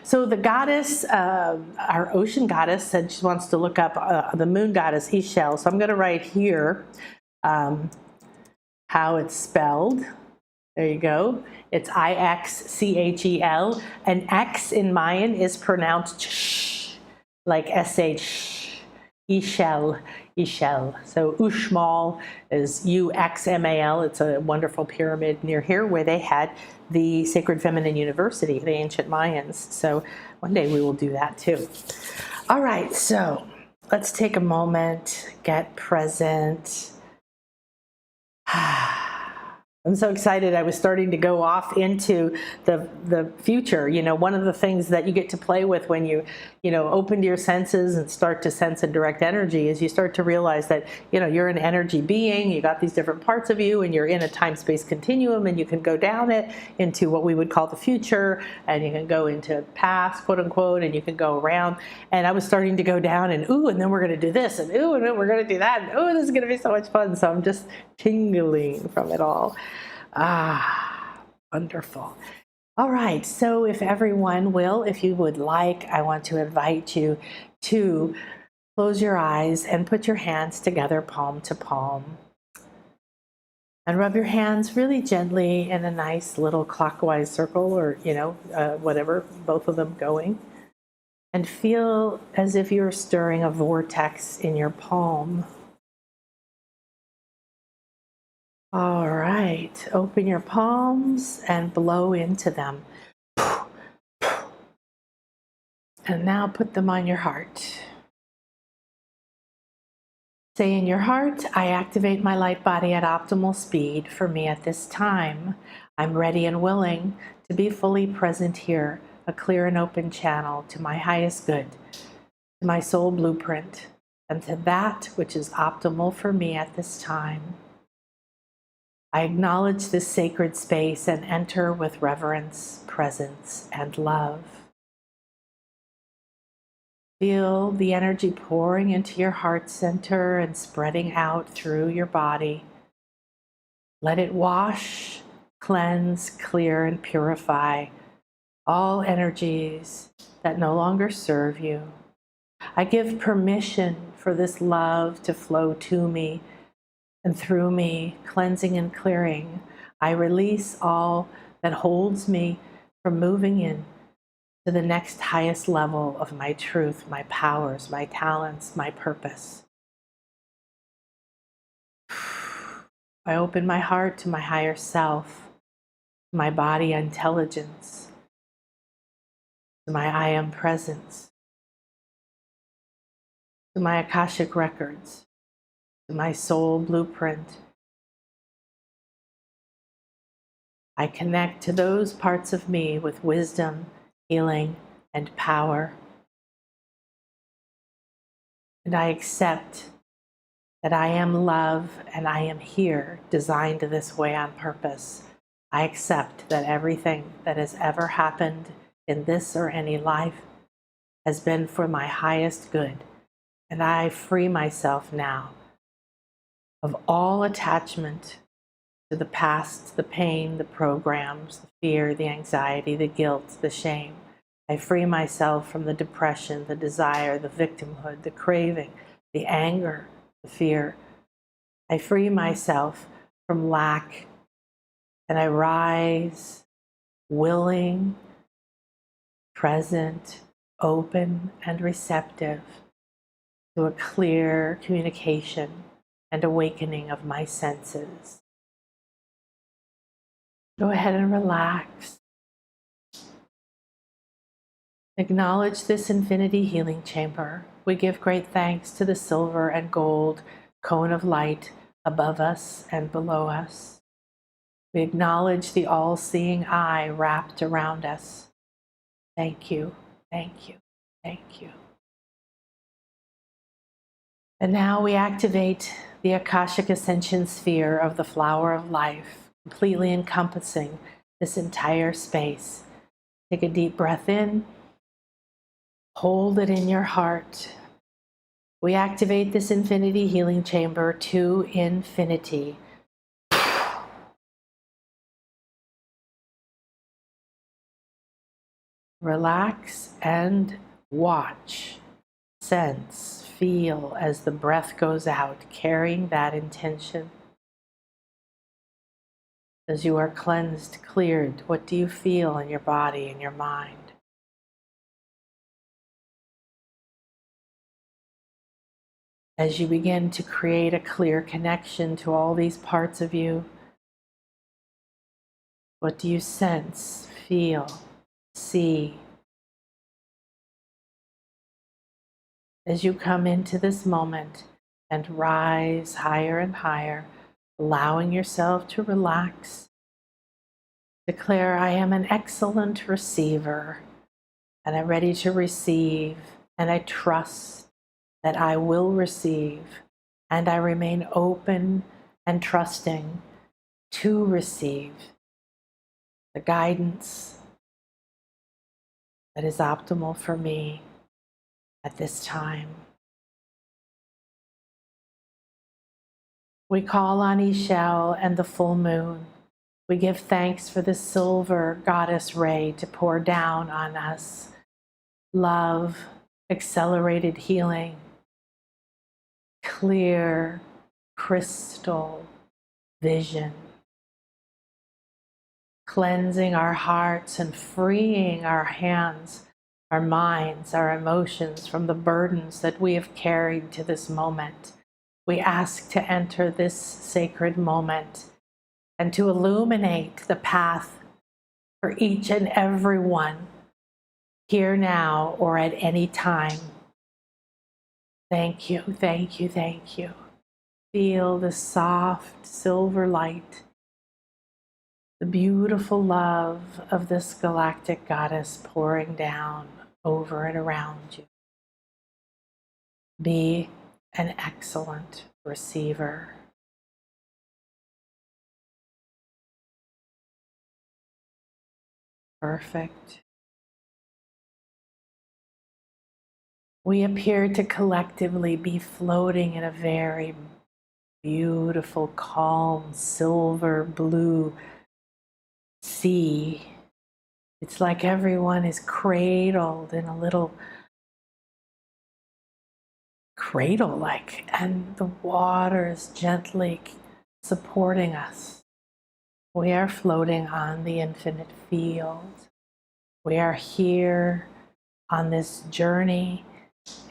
S1: So the goddess, our ocean goddess, said she wants to look up the moon goddess Ishel. So I'm going to write here um, how it's spelled. There you go. It's Ixchel. And X in Mayan is pronounced sh, like sh. Ishel, Ishel. So Uxmal is Uxmal. It's a wonderful pyramid near here where they had the Sacred Feminine University, the ancient Mayans. So one day we will do that too. All right, so let's take a moment, get present. I'm so excited. I was starting to go off into the future. You know, one of the things that you get to play with when you open your senses and start to sense and direct energy is you start to realize that, you're an energy being. You got these different parts of you and you're in a time-space continuum, and you can go down it into what we would call the future, and you can go into past, quote unquote, and you can go around. And I was starting to go down and then we're going to do this, and and then we're going to do that, and this is going to be so much fun. So I'm just tingling from it all. Wonderful. All right, so if everyone will, if you would like, I want to invite you to close your eyes and put your hands together, palm to palm. And rub your hands really gently in a nice little clockwise circle, or, whatever, both of them going. And feel as if you're stirring a vortex in your palm. All right, open your palms and blow into them. And now put them on your heart. Say in your heart, I activate my light body at optimal speed for me at this time. I'm ready and willing to be fully present here, a clear and open channel to my highest good, to my soul blueprint, and to that which is optimal for me at this time. I acknowledge this sacred space and enter with reverence, presence, and love. Feel the energy pouring into your heart center and spreading out through your body. Let it wash, cleanse, clear, and purify all energies that no longer serve you. I give permission for this love to flow to me and through me, cleansing and clearing. I release all that holds me from moving in to the next highest level of my truth, my powers, my talents, my purpose. I open my heart to my higher self, my body intelligence, to my I am presence, to my Akashic records, to my soul blueprint. I connect to those parts of me with wisdom, healing, and power. And I accept that I am love and I am here, designed this way on purpose. I accept that everything that has ever happened in this or any life has been for my highest good. And I free myself now of all attachment to the past, the pain, the programs, the fear, the anxiety, the guilt, the shame. I free myself from the depression, the desire, the victimhood, the craving, the anger, the fear. I free myself from lack, and I rise willing, present, open, and receptive to a clear communication and awakening of my senses. Go ahead and relax. Acknowledge this infinity healing chamber. We give great thanks to the silver and gold cone of light above us and below us. We acknowledge the all-seeing eye wrapped around us. Thank you, thank you, thank you. And now we activate the Akashic Ascension sphere of the flower of life, completely encompassing this entire space. Take a deep breath in. Hold it in your heart. We activate this infinity healing chamber to infinity. Relax and watch, sense, feel as the breath goes out, carrying that intention. As you are cleansed, cleared, what do you feel in your body and your mind? As you begin to create a clear connection to all these parts of you, what do you sense, feel, see? As you come into this moment and rise higher and higher, allowing yourself to relax, declare, I am an excellent receiver, and I'm ready to receive, and I trust that I will receive, and I remain open and trusting to receive the guidance that is optimal for me at this time. We call on Ishel and the full moon. We give thanks for the silver goddess ray to pour down on us. Love, accelerated healing, clear crystal vision, cleansing our hearts and freeing our hands, our minds, our emotions from the burdens that we have carried to this moment. We ask to enter this sacred moment and to illuminate the path for each and every one, here now or at any time. Thank you, thank you, thank you. Feel the soft silver light, the beautiful love of this galactic goddess pouring down over and around you. Be an excellent receiver. Perfect. We appear to collectively be floating in a very beautiful, calm, silver blue sea. It's like everyone is cradled in a little cradle-like, and the water is gently supporting us. We are floating on the infinite field. We are here on this journey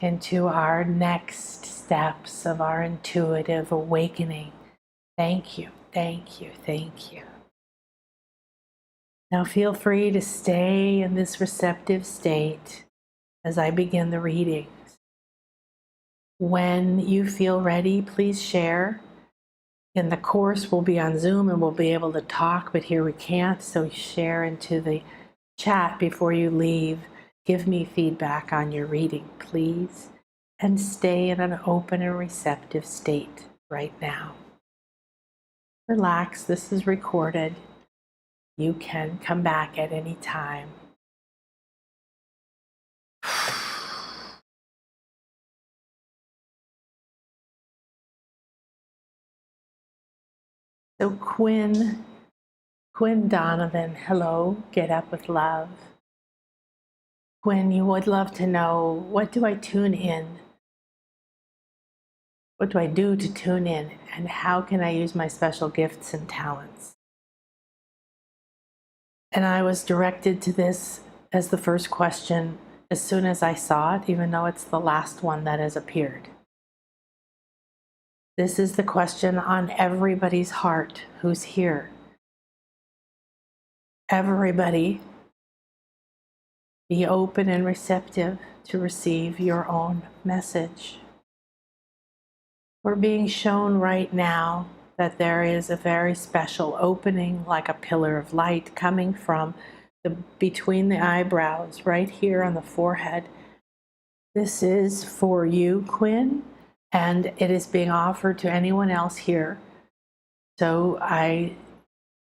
S1: into our next steps of our intuitive awakening. Thank you, thank you, thank you. Now feel free to stay in this receptive state as I begin the readings. When you feel ready, please share. In the course, we'll be on Zoom and we'll be able to talk, but here we can't, so share into the chat before you leave. Give me feedback on your reading, please, and stay in an open and receptive state right now. Relax, this is recorded. You can come back at any time. So Quinn Donovan, hello, get up with love. Quinn, you would love to know, what do I tune in? What do I do to tune in? And how can I use my special gifts and talents? And I was directed to this as the first question as soon as I saw it, even though it's the last one that has appeared. This is the question on everybody's heart who's here. Everybody, be open and receptive to receive your own message. We're being shown right now that there is a very special opening, like a pillar of light coming from between the eyebrows, right here on the forehead. This is for you, Quinn, and it is being offered to anyone else here. So I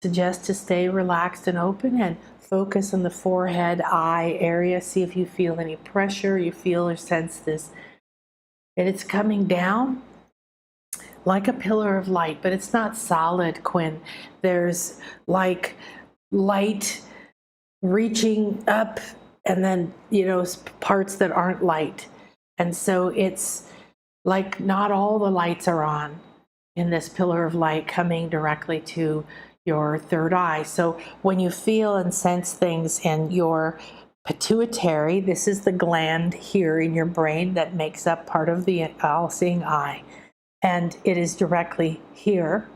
S1: suggest to stay relaxed and open and focus on the forehead, eye area. See if you feel any pressure, you feel or sense this. And it's coming down like a pillar of light, but it's not solid, Quinn. There's like light reaching up and then, parts that aren't light. And so it's like not all the lights are on in this pillar of light coming directly to your third eye. So when you feel and sense things in your pituitary, this is the gland here in your brain that makes up part of the all-seeing eye, and it is directly here.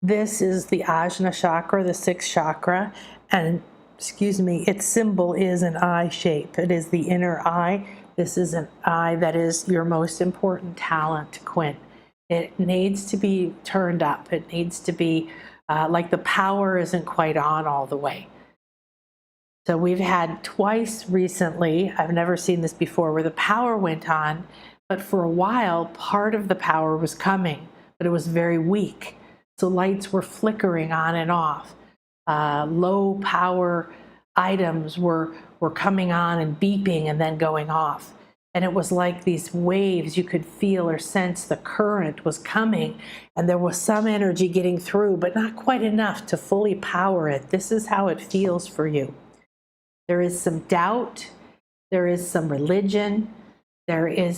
S1: This is the Ajna chakra, the sixth chakra, and its symbol is an eye shape. It is the inner eye. This is an eye that is your most important talent, Quinn. It needs to be turned up. It needs to be like the power isn't quite on all the way. So we've had twice recently, I've never seen this before, where the power went on, but for a while, part of the power was coming, but it was very weak. So lights were flickering on and off. Low power items were coming on and beeping and then going off. And it was like these waves. You could feel or sense the current was coming, and there was some energy getting through, but not quite enough to fully power it. This is how it feels for you. There is some doubt. There is some religion. There is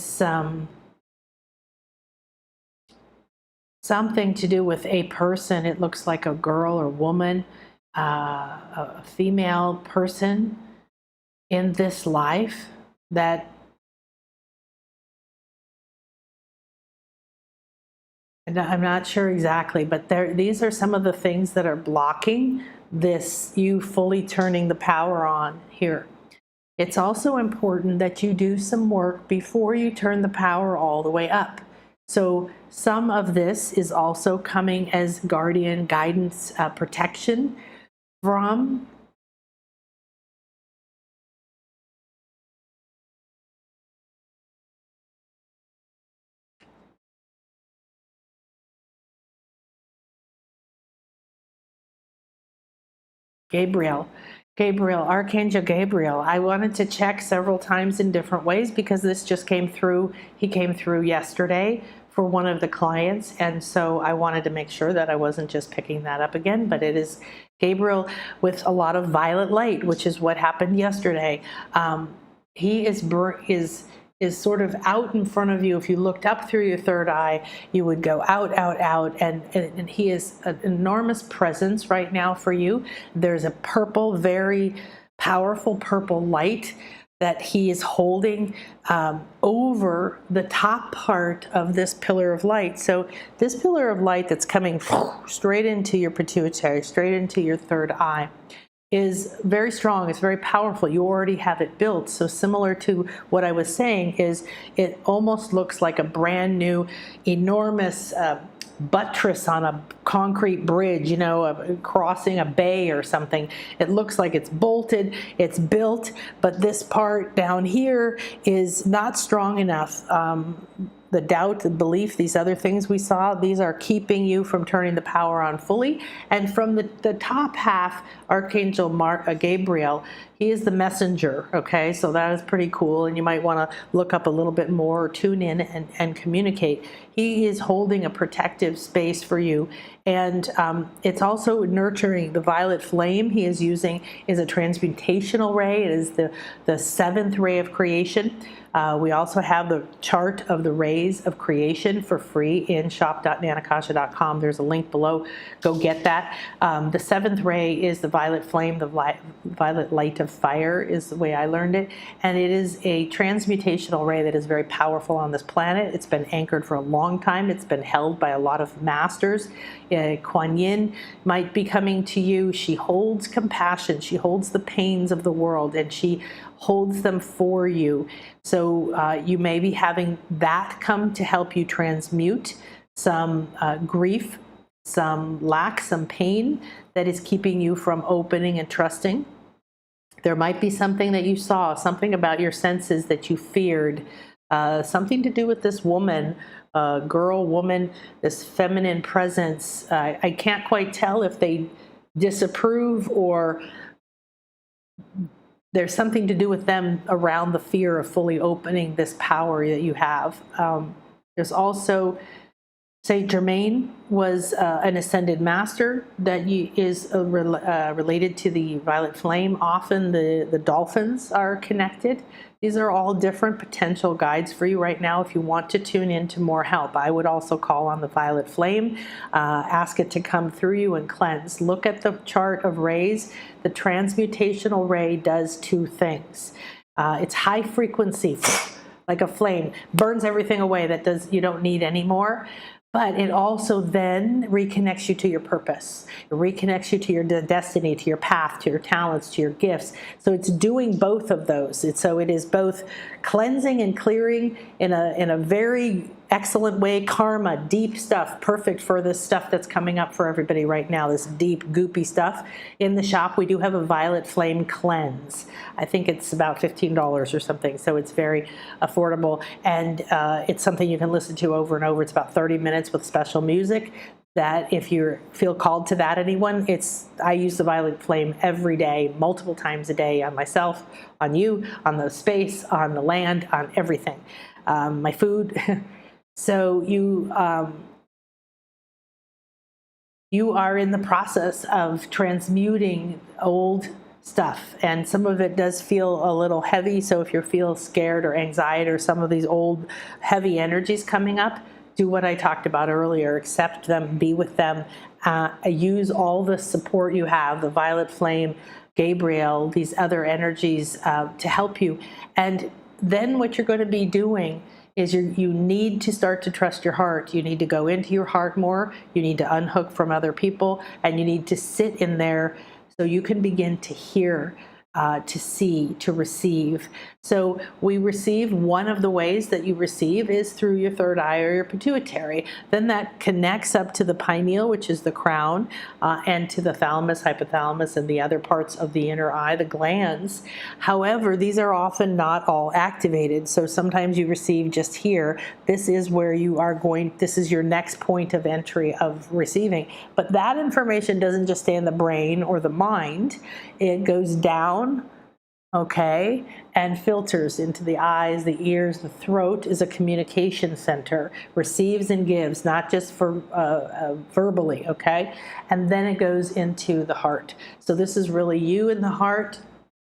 S1: something to do with a person. It looks like a girl or woman, a female person in this life that, and I'm not sure exactly, but these are some of the things that are blocking this, you fully turning the power on here. It's also important that you do some work before you turn the power all the way up. So some of this is also coming as guardian guidance, protection from Gabriel, Archangel Gabriel. I wanted to check several times in different ways because this just came through. He came through yesterday for one of the clients, and so I wanted to make sure that I wasn't just picking that up again, but it is Gabriel with a lot of violet light, which is what happened yesterday. He is sort of out in front of you. If you looked up through your third eye, you would go out, out, out, and he is an enormous presence right now for you. There's a purple, very powerful purple light that he is holding over the top part of this pillar of light. So this pillar of light that's coming straight into your pituitary, straight into your third eye, is very strong. It's very powerful. You already have it built. So similar to what I was saying, is it almost looks like a brand new, enormous buttress on a concrete bridge, crossing a bay or something. It looks like it's bolted, it's built, but this part down here is not strong enough. The doubt, the belief, these other things we saw, these are keeping you from turning the power on fully. And from the top half, Archangel Gabriel, he is the messenger, okay? So that is pretty cool, and you might want to look up a little bit more or tune in and communicate. He is holding a protective space for you, and it's also nurturing. The violet flame he is using is a transmutational ray. It is the seventh ray of creation. We also have the chart of the rays of creation for free in shop.nanakasha.com. There's a link below. Go get that. The seventh ray is the violet flame, the violet light of fire is the way I learned it. And it is a transmutational ray that is very powerful on this planet. It's been anchored for a long time. It's been held by a lot of masters. Kuan Yin might be coming to you. She holds compassion. She holds the pains of the world, and she holds them for you. So you may be having that come to help you transmute some grief, some lack, some pain that is keeping you from opening and trusting. There might be something that you saw, something about your senses that you feared, something to do with this woman, girl, woman, this feminine presence. I can't quite tell if they disapprove or there's something to do with them around the fear of fully opening this power that you have. There's also Saint Germain was an ascended master that is related to the violet flame. Often the dolphins are connected. These are all different potential guides for you right now if you want to tune into more help. I would also call on the violet flame, ask it to come through you and cleanse. Look at the chart of rays. The transmutational ray does two things. It's high frequency, like a flame, burns everything away that you don't need anymore. But it also then reconnects you to your purpose. It reconnects you to your destiny, to your path, to your talents, to your gifts. So it's doing both of those. So it is both cleansing and clearing in a very excellent way. Karma, deep stuff, perfect for this stuff that's coming up for everybody right now, this deep, goopy stuff. In the shop, we do have a violet flame cleanse. I think it's about $15 or something, so it's very affordable. And it's something you can listen to over and over. It's about 30 minutes with special music. That if you feel called to that, anyone, I use the violet flame every day, multiple times a day, on myself, on you, on the space, on the land, on everything. My food. So you are in the process of transmuting old stuff, and some of it does feel a little heavy. So if you feel scared or anxiety or some of these old heavy energies coming up, do what I talked about earlier. Accept them, be with them, use all the support you have, the violet flame, Gabriel, these other energies to help you. And then what you're going to be doing is you need to start to trust your heart. You need to go into your heart more. You need to unhook from other people, and you need to sit in there so you can begin to hear, to see, to receive. So we receive, one of the ways that you receive is through your third eye or your pituitary. Then that connects up to the pineal, which is the crown, and to the thalamus, hypothalamus, and the other parts of the inner eye, the glands. However, these are often not all activated. So sometimes you receive just here. This is where you are going, this is your next point of entry of receiving. But that information doesn't just stay in the brain or the mind. It goes down, okay, and filters into the eyes, the ears. The throat is a communication center, receives and gives, not just for verbally, okay, and then it goes into the heart. So this is really you in the heart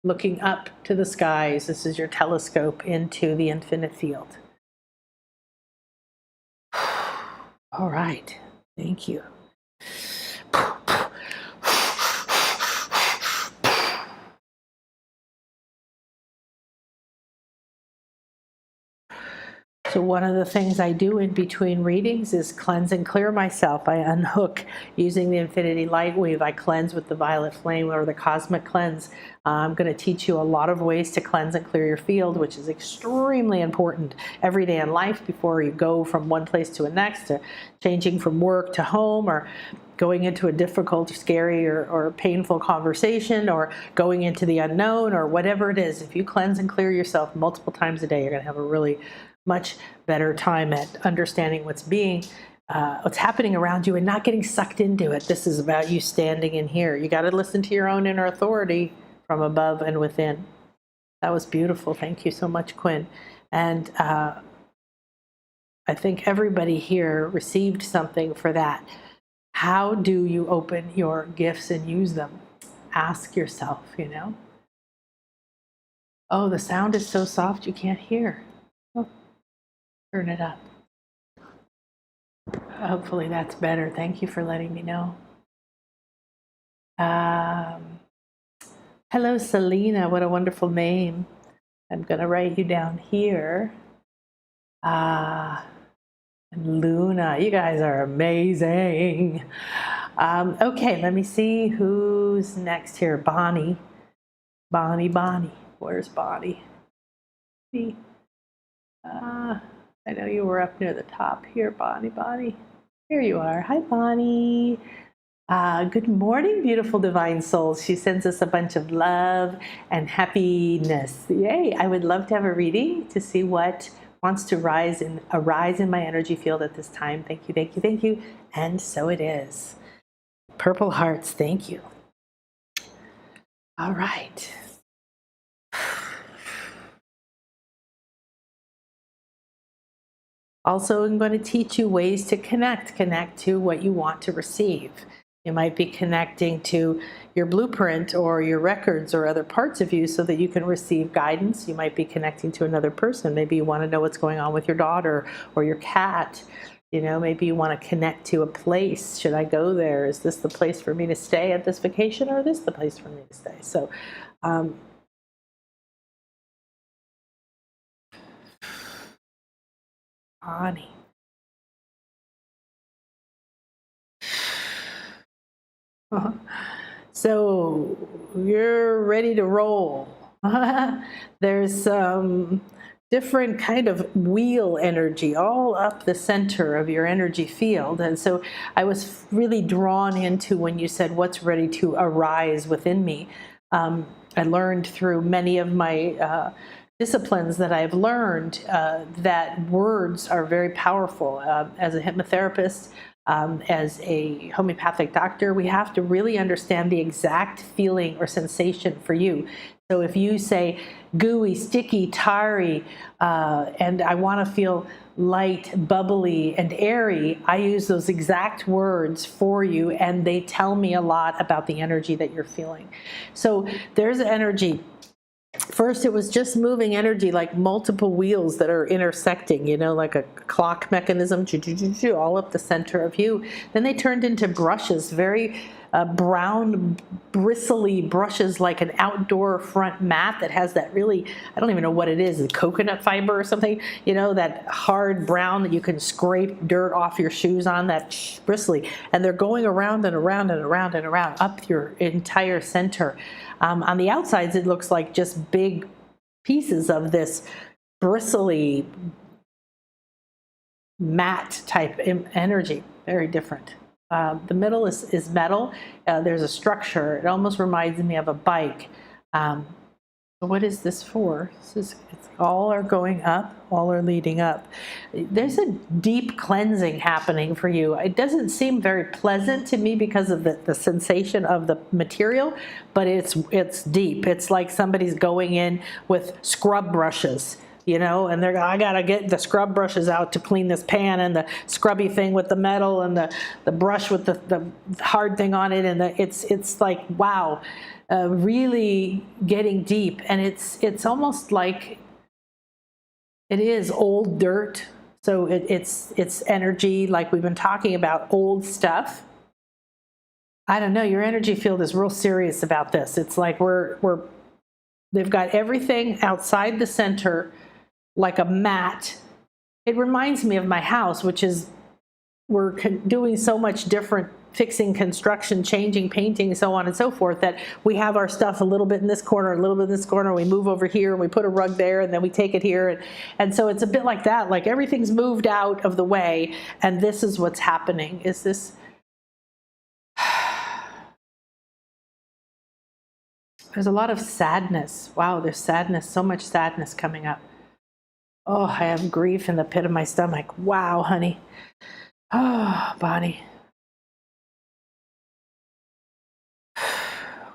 S1: looking up to the skies. This is your telescope into the infinite field. All right, thank you. So one of the things I do in between readings is cleanse and clear myself. I unhook using the infinity light weave. I cleanse with the violet flame or the cosmic cleanse. I'm going to teach you a lot of ways to cleanse and clear your field, which is extremely important every day in life before you go from one place to the next, to changing from work to home, or going into a difficult, scary, or painful conversation, or going into the unknown, or whatever it is. If you cleanse and clear yourself multiple times a day, you're going to have a really much better time at understanding what's happening around you and not getting sucked into it. This is about you standing in here. You got to listen to your own inner authority from above and within. That was beautiful. Thank you so much, Quinn. And I think everybody here received something for that. How do you open your gifts and use them? Ask yourself, Oh, the sound is so soft you can't hear. Oh, turn it up. Hopefully that's better. Thank you for letting me know. Hello, Selena. What a wonderful name. I'm going to write you down here. And Luna, you guys are amazing. Okay, let me see who's next here. Bonnie. Bonnie. Where's Bonnie? I know you were up near the top here, Bonnie. Here you are. Hi, Bonnie. Good morning, beautiful divine souls. She sends us a bunch of love and happiness. Yay! I would love to have a reading to see what wants to arise in my energy field at this time. Thank you. And so it is. Purple hearts, thank you. All right. Also, I'm going to teach you ways to connect to what you want to receive. You might be connecting to your blueprint or your records or other parts of you so that you can receive guidance. You might be connecting to another person. Maybe you want to know what's going on with your daughter or your cat. Maybe you want to connect to a place. Should I go there? Is this the place for me to stay at this vacation, or is this the place for me to stay? So, Bonnie. So you're ready to roll. There's some different kind of wheel energy all up the center of your energy field. And so I was really drawn into when you said, what's ready to arise within me? I learned through many of my disciplines that I've learned that words are very powerful. As a hypnotherapist, as a homeopathic doctor, we have to really understand the exact feeling or sensation for you. So if you say gooey, sticky, tarry, and I want to feel light, bubbly, and airy, I use those exact words for you, and they tell me a lot about the energy that you're feeling. So there's energy. First, it was just moving energy, like multiple wheels that are intersecting, like a clock mechanism, all up the center of you. Then they turned into brushes, very brown, bristly brushes, like an outdoor front mat that has that really, I don't even know what it is, coconut fiber or something, that hard brown that you can scrape dirt off your shoes on, that bristly. And they're going around and around and around and around up your entire center. On the outsides, it looks like just big pieces of this bristly mat type energy, very different. The middle is metal. There's a structure. It almost reminds me of a bike. What is this for? It's all are going up, all are leading up. There's a deep cleansing happening for you. It doesn't seem very pleasant to me because of the sensation of the material, but it's deep. It's like somebody's going in with scrub brushes, and I gotta get the scrub brushes out to clean this pan, and the scrubby thing with the metal, and the brush with the hard thing on it, and it's like, wow. Really getting deep, and it's almost like it is old dirt. So it's energy, like we've been talking about, old stuff. I don't know. Your energy field is real serious about this. It's like they've got everything outside the center, like a mat. It reminds me of my house, which is we're doing so much different. Fixing, construction, changing, painting, so on and so forth, that we have our stuff a little bit in this corner, a little bit in this corner, we move over here, and we put a rug there, and then we take it here. And so it's a bit like that, like everything's moved out of the way, and this is what's happening. Is this... There's a lot of sadness. Wow, there's sadness, so much sadness coming up. Oh, I have grief in the pit of my stomach. Wow, honey. Oh, Bonnie.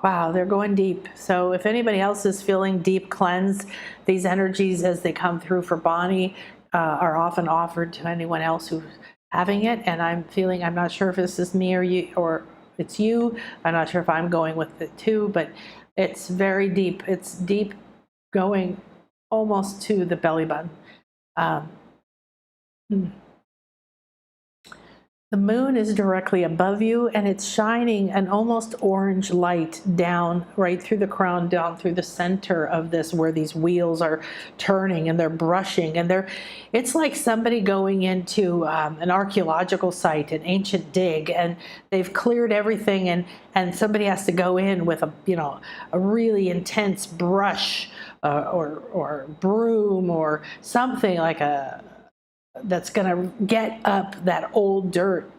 S1: Wow, they're going deep. So if anybody else is feeling deep cleanse, these energies as they come through for Bonnie are often offered to anyone else who's having it. And I'm not sure if this is me or you, or it's you. I'm not sure if I'm going with it too, but it's very deep. It's deep, going almost to the belly button. The moon is directly above you, and it's shining an almost orange light down right through the crown, down through the center of this, where these wheels are turning and they're brushing, and it's like somebody going into an archaeological site, an ancient dig, and they've cleared everything, and somebody has to go in with a really intense brush or broom or something like that's going to get up that old dirt,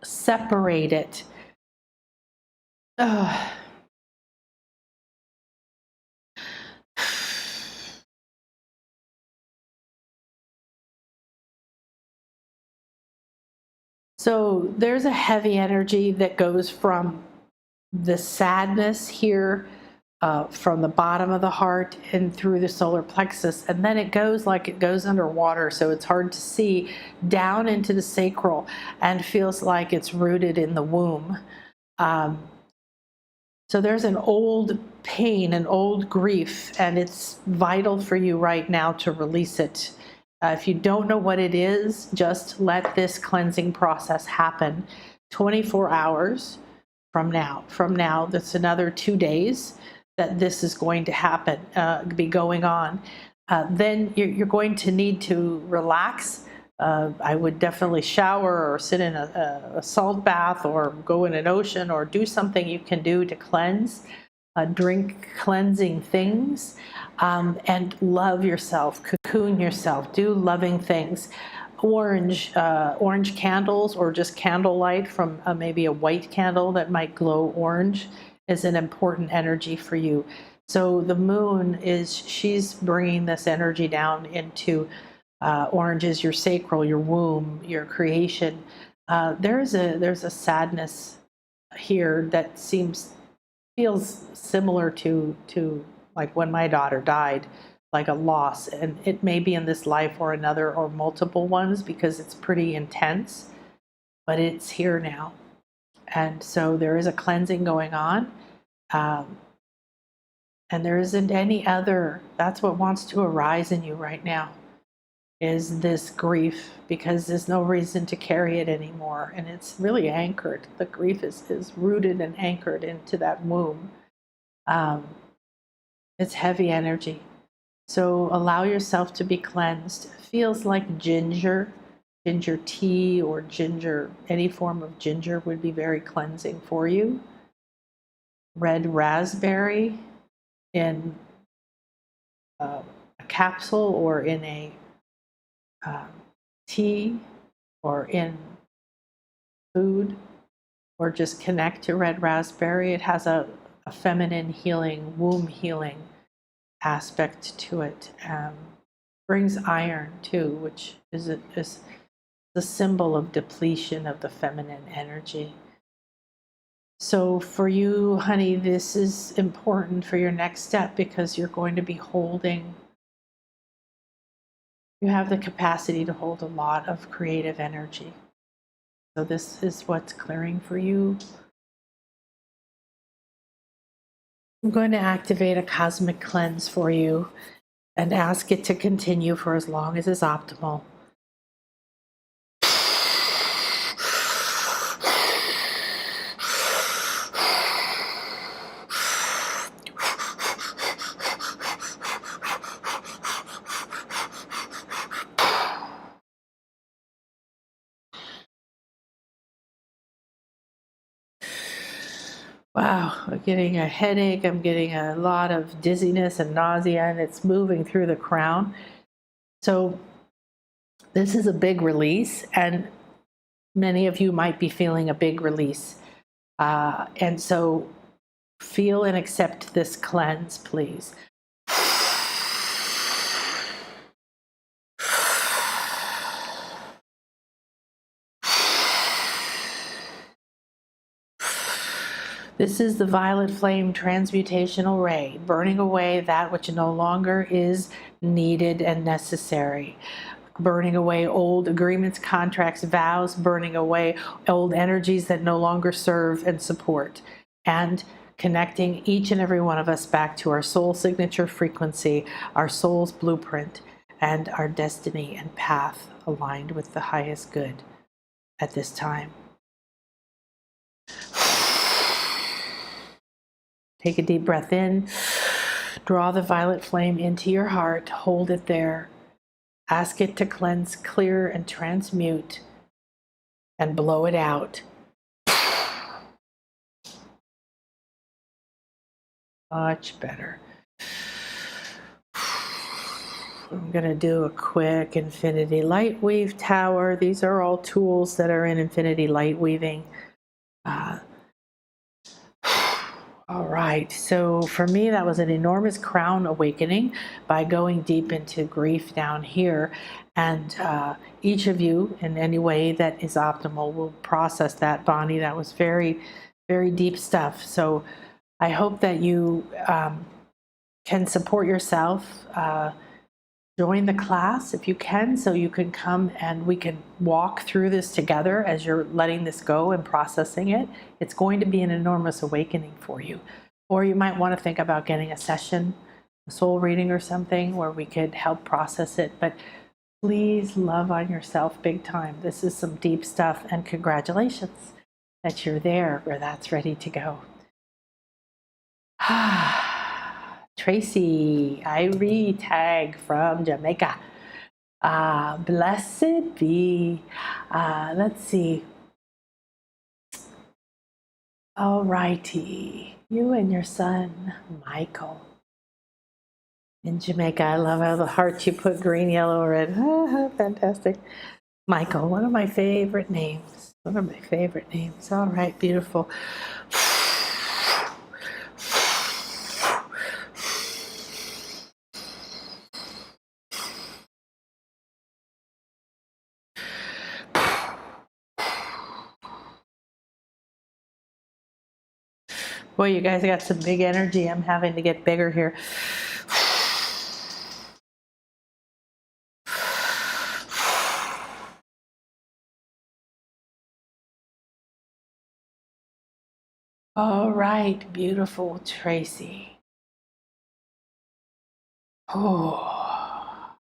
S1: separate it. Ugh. So there's a heavy energy that goes from the sadness here from the bottom of the heart and through the solar plexus, and then it goes like it goes underwater, so it's hard to see, down into the sacral, and feels like it's rooted in the womb. So there's an old pain, an old grief, and it's vital for you right now to release it. If you don't know what it is, just let this cleansing process happen. 24 hours from now. That's another 2 days that this is going to happen, be going on. Then you're going to need to relax. I would definitely shower or sit in a salt bath or go in an ocean or do something you can do to cleanse. Drink cleansing things, and love yourself, cocoon yourself, do loving things. Orange candles, or just candlelight from maybe a white candle that might glow orange, is an important energy for you. So the moon she's bringing this energy down into orange is your sacral, your womb, your creation. There's a sadness here that feels similar to like when my daughter died, like a loss, and it may be in this life or another or multiple ones, because it's pretty intense, but it's here now. And so there is a cleansing going on, and there isn't any other. That's what wants to arise in you right now, is this grief, because there's no reason to carry it anymore, and it's really anchored. The grief is rooted and anchored into that womb. It's heavy energy. So allow yourself to be cleansed. It feels like ginger tea, or ginger, any form of ginger would be very cleansing for you. Red raspberry in a capsule, or in a tea, or in food, or just connect to red raspberry. It has a feminine healing, womb healing aspect to it. Brings iron too, which is the symbol of depletion of the feminine energy. So for you, honey, this is important for your next step, because you're going to be holding, you have the capacity to hold a lot of creative energy. So this is what's clearing for you. I'm going to activate a cosmic cleanse for you and ask it to continue for as long as is optimal. Wow, I'm getting a headache. I'm getting a lot of dizziness and nausea, and it's moving through the crown. So this is a big release, and many of you might be feeling a big release. And so feel and accept this cleanse, please. This is the violet flame transmutational ray, burning away that which no longer is needed and necessary. Burning away old agreements, contracts, vows, burning away old energies that no longer serve and support, and connecting each and every one of us back to our soul signature frequency, our soul's blueprint, and our destiny and path aligned with the highest good at this time. Take a deep breath in, draw the violet flame into your heart, hold it there, ask it to cleanse, clear, and transmute, and blow it out. Much better. I'm going to do a quick infinity light weave tower. These are all tools that are in infinity light weaving. All right, so for me, that was an enormous crown awakening by going deep into grief down here. And each of you, in any way that is optimal, will process that, Bonnie. That was very, very deep stuff. So I hope that you can support yourself. Join the class if you can, so you can come and we can walk through this together as you're letting this go and processing it. It's going to be an enormous awakening for you. Or you might want to think about getting a session, a soul reading or something where we could help process it. But please love on yourself big time. This is some deep stuff, and congratulations that you're there where that's ready to go. Tracy, Irie Tag from Jamaica. Blessed be. Let's see. All righty. You and your son, Michael. In Jamaica, I love how the heart you put green, yellow, red. Fantastic. Michael, one of my favorite names. One of my favorite names. All right, beautiful. Boy, you guys got some big energy. I'm having to get bigger here. All right, beautiful Tracy. Oh.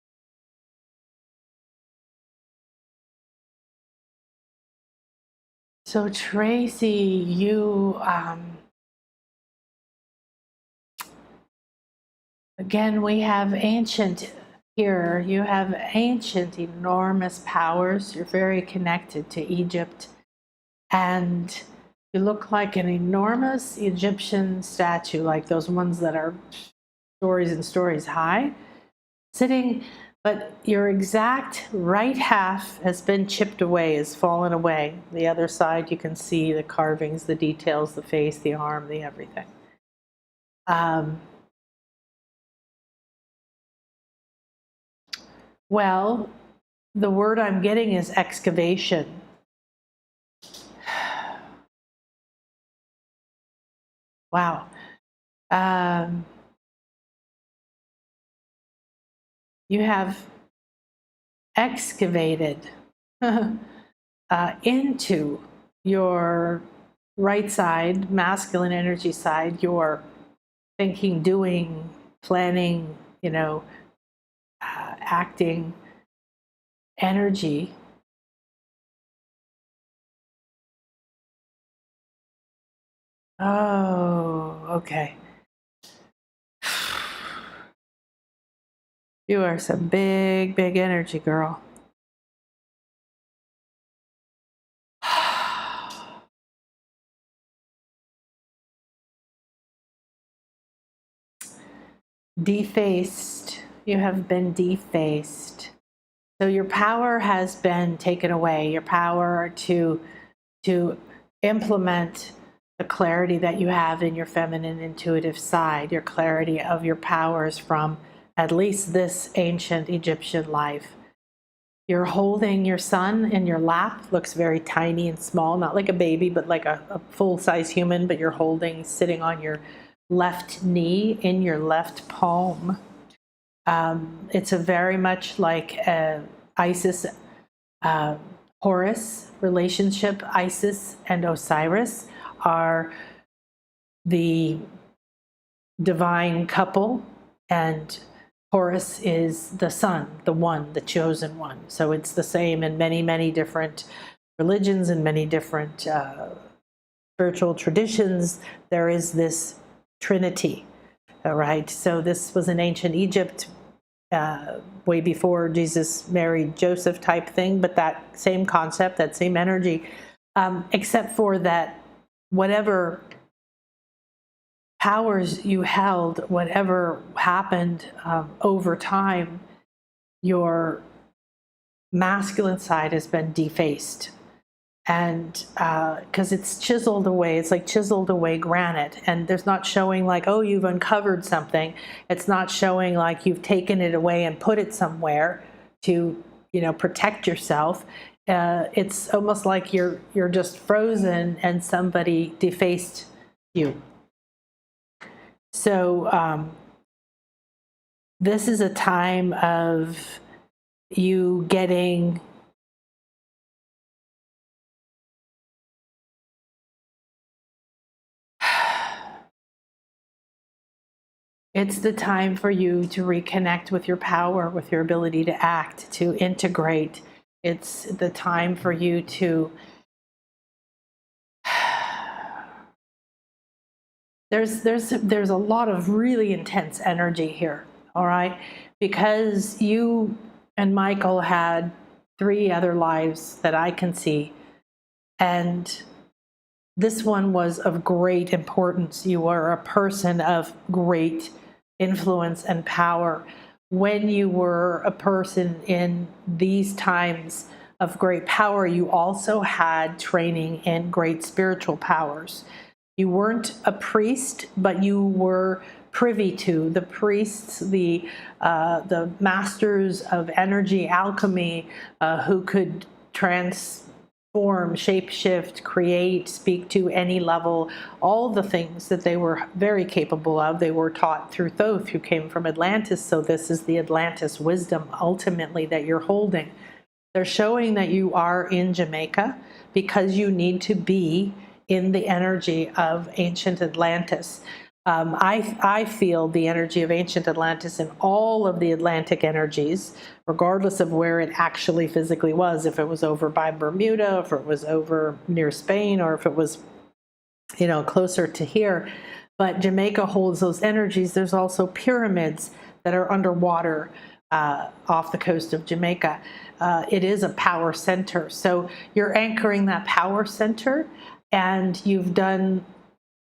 S1: So Tracy, you, again, we have ancient here. You have ancient, enormous powers. You're very connected to Egypt. And you look like an enormous Egyptian statue, like those ones that are stories and stories high, sitting, but your exact right half has been chipped away, has fallen away. The other side, you can see the carvings, the details, the face, the arm, the everything. Well, the word I'm getting is excavation. Wow. You have excavated into your right side, masculine energy side, your thinking, doing, planning, acting energy. Oh, okay. You are some big, big energy, girl. Defaced. You have been defaced. So your power has been taken away. Your power to implement the clarity that you have in your feminine intuitive side, your clarity of your powers from at least this ancient Egyptian life. You're holding your son in your lap, looks very tiny and small, not like a baby, but like a full-size human, but you're holding, sitting on your left knee in your left palm. It's a very much like Isis, Horus relationship. Isis and Osiris are the divine couple, and Horus is the son, the one, the chosen one. So it's the same in many, many different religions and many different spiritual traditions. There is this trinity, all right? So this was in ancient Egypt, way before Jesus married Joseph type thing, but that same concept, that same energy, except for that whatever powers you held, whatever happened over time, your masculine side has been defaced. And because it's chiseled away, it's like chiseled away granite, and there's not showing like, oh, you've uncovered something. It's not showing like you've taken it away and put it somewhere to, protect yourself. It's almost like you're just frozen and somebody defaced you. So this is a time of you getting it's the time for you to reconnect with your power, with your ability to act, to integrate. It's the time for you to there's a lot of really intense energy here, all right? Because you and Michael had 3 other lives that I can see, and this one was of great importance. You were a person of great influence and power. When you were a person in these times of great power, you also had training in great spiritual powers. You weren't a priest, but you were privy to the priests, the masters of energy alchemy, who could transform, shapeshift, create, speak to any level, all the things that they were very capable of. They were taught through Thoth, who came from Atlantis. So this is the Atlantis wisdom ultimately that you're holding. They're showing that you are in Jamaica because you need to be in the energy of ancient Atlantis. I feel the energy of ancient Atlantis in all of the Atlantic energies, regardless of where it actually physically was, if it was over by Bermuda, if it was over near Spain, or if it was, closer to here. But Jamaica holds those energies. There's also pyramids that are underwater off the coast of Jamaica. It is a power center. So you're anchoring that power center, and you've done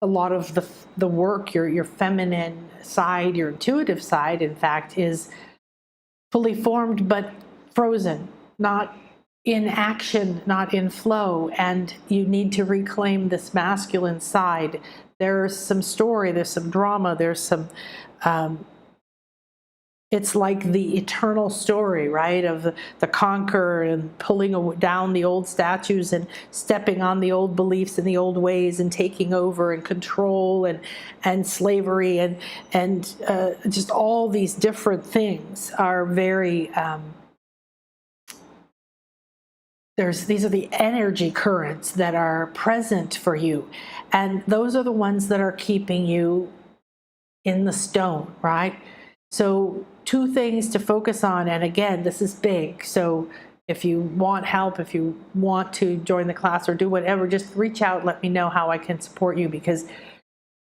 S1: a lot of the work. Your feminine side, your intuitive side, in fact, is fully formed but frozen, not in action, not in flow. And you need to reclaim this masculine side. There's some story, there's some drama, there's some it's like the eternal story, right, of the conqueror and pulling down the old statues and stepping on the old beliefs and the old ways and taking over, and control and slavery and just all these different things are very these are the energy currents that are present for you, and those are the ones that are keeping you in the stone, right? So 2 things to focus on. And again, this is big. So if you want help, if you want to join the class or do whatever, just reach out, let me know how I can support you, because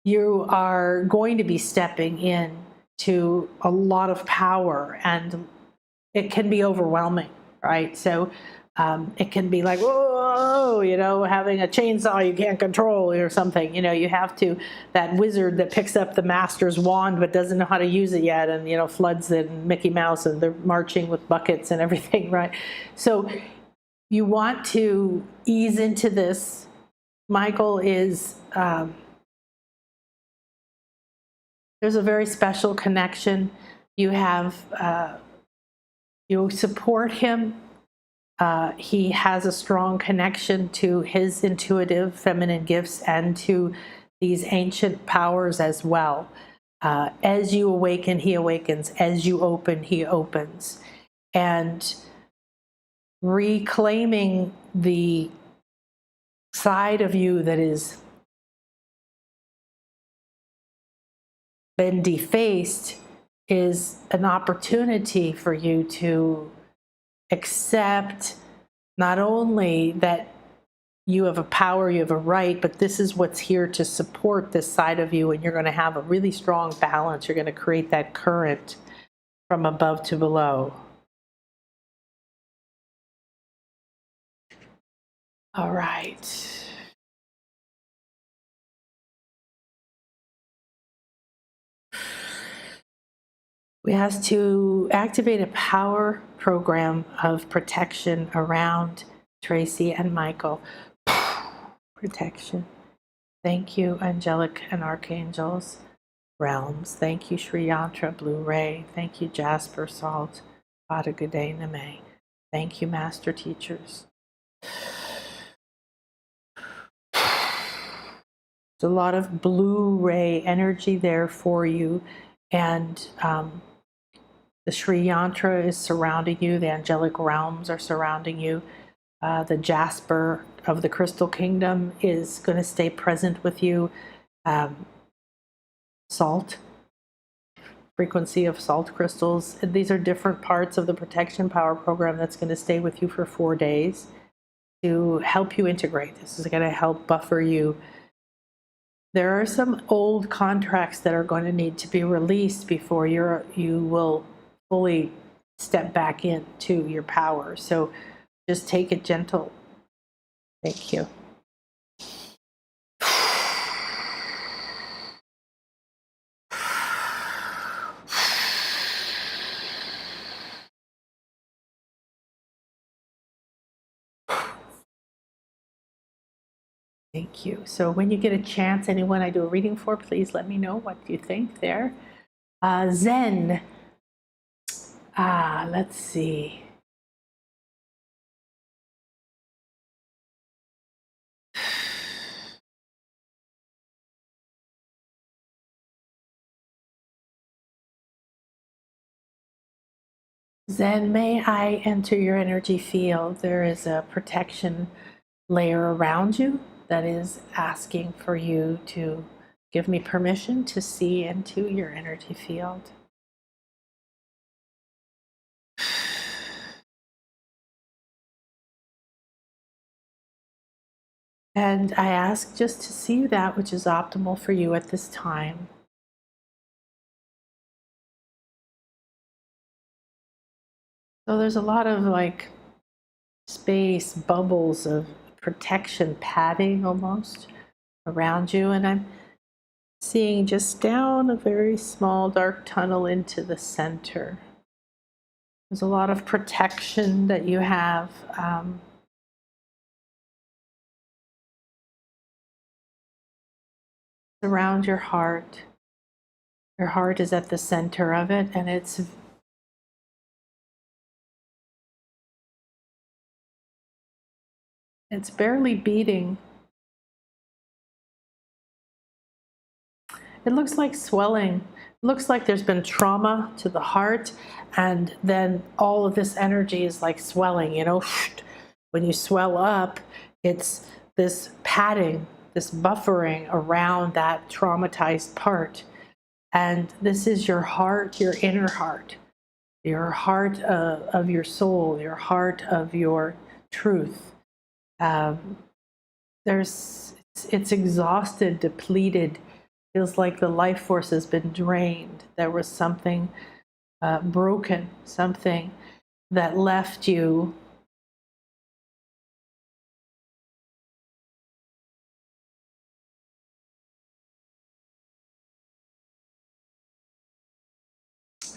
S1: you are going to be stepping in to a lot of power, and it can be overwhelming, right? So it can be like, whoa, having a chainsaw you can't control or something. You have to, that wizard that picks up the master's wand but doesn't know how to use it yet, and, floods it, and Mickey Mouse, and they're marching with buckets and everything, right? So you want to ease into this. Michael is, there's a very special connection. You have, you support him. He has a strong connection to his intuitive feminine gifts and to these ancient powers as well. As you awaken, he awakens. As you open, he opens. And reclaiming the side of you that has been defaced is an opportunity for you to accept not only that you have a power, you have a right, but this is what's here to support this side of you, and you're going to have a really strong balance. You're going to create that current from above to below. All right. We have to activate a power program of protection around Tracy and Michael. Protection. Thank you, angelic and archangels, realms. Thank you, Sri Yantra, Blue Ray. Thank you, Jasper, Salt, Padagade Name. Thank you, master teachers. There's a lot of blue ray energy there for you, and the Sri Yantra is surrounding you. The angelic realms are surrounding you. The jasper of the crystal kingdom is going to stay present with you. Salt, frequency of salt crystals. These are different parts of the protection power program that's going to stay with you for 4 days to help you integrate. This is going to help buffer you. There are some old contracts that are going to need to be released before you will fully step back into your power. So just take it gentle. Thank you. Thank you. So when you get a chance, anyone I do a reading for, please let me know what you think there. Zen. Let's see. Zen, may I enter your energy field? There is a protection layer around you that is asking for you to give me permission to see into your energy field. And I ask just to see that which is optimal for you at this time. So there's a lot of like space, bubbles of protection, padding almost around you. And I'm seeing just down a very small dark tunnel into the center. There's a lot of protection that you have. Around your heart. Your heart is at the center of it, and it's barely beating. It looks like swelling. It looks like there's been trauma to the heart, and then all of this energy is like swelling, you know. When you swell up, it's this padding, this buffering around that traumatized part. And this is your heart, your inner heart, your heart of your soul, your heart of your truth. It's exhausted, depleted. Feels like the life force has been drained. There was something broken, something that left you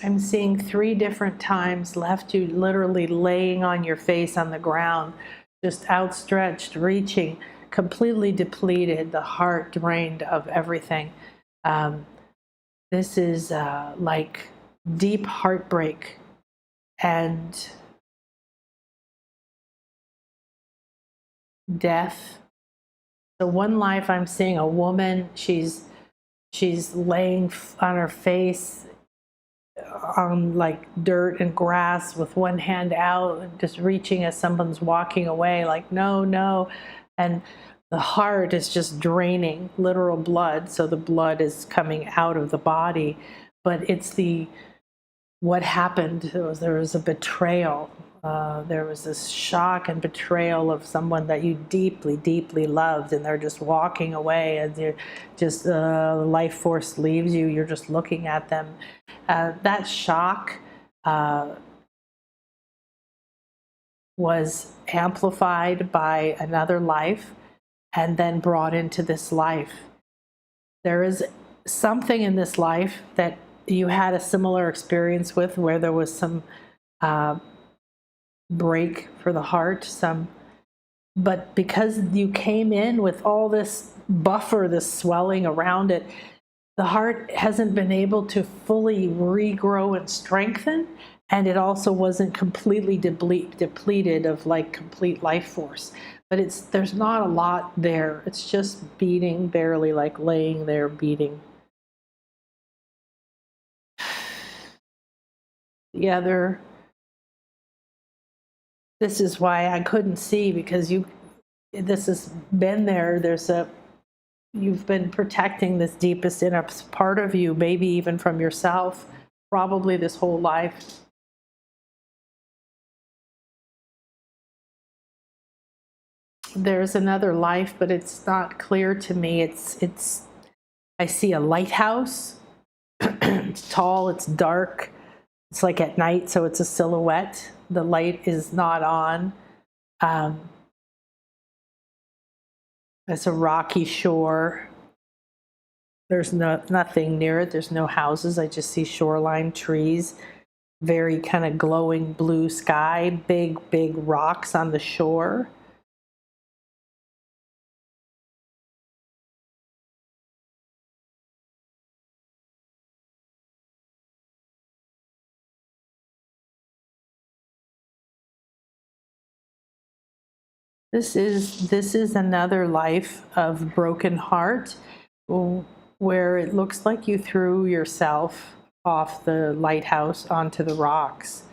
S1: I'm seeing 3 different times left you literally laying on your face on the ground, just outstretched, reaching, completely depleted, the heart drained of everything. This is like deep heartbreak and death. So one life I'm seeing a woman, she's laying on her face on like dirt and grass with one hand out, just reaching as someone's walking away, like no, no. And the heart is just draining literal blood. So the blood is coming out of the body, but it's what happened. There was a betrayal. There was this shock and betrayal of someone that you deeply, deeply loved, and they're just walking away, and you're just life force leaves you. You're just looking at them. That shock was amplified by another life and then brought into this life. There is something in this life that you had a similar experience with, where there was some break for the heart, but because you came in with all this buffer, this swelling around it, the heart hasn't been able to fully regrow and strengthen, And it also wasn't completely depleted of like complete life force. But there's not a lot there. It's just beating, barely, like laying there beating. The other, this is why I couldn't see, because this has been there. You've been protecting this deepest inner part of you, maybe even from yourself, probably this whole life. There's another life, but it's not clear to me. I see a lighthouse. It's tall, it's dark. It's like at night, so it's a silhouette. The light is not on. It's a rocky shore. There's nothing near it. There's no houses. I just see shoreline, trees, very kind of glowing blue sky, big rocks on the shore. This is another life of broken heart, where it looks like you threw yourself off the lighthouse onto the rocks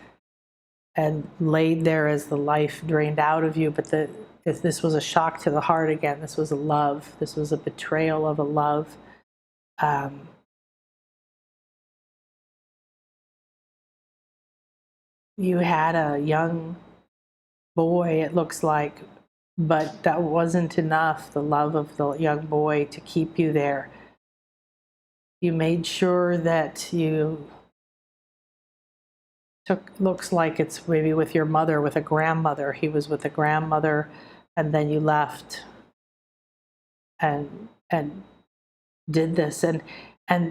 S1: and laid there as the life drained out of you. But if this was a shock to the heart again, this was a love. This was a betrayal of a love. You had a young boy, it looks like, but that wasn't enough, the love of the young boy, to keep you there. You made sure that you looks like it's maybe with your mother, with a grandmother. He was with a grandmother, and then you left and did this. And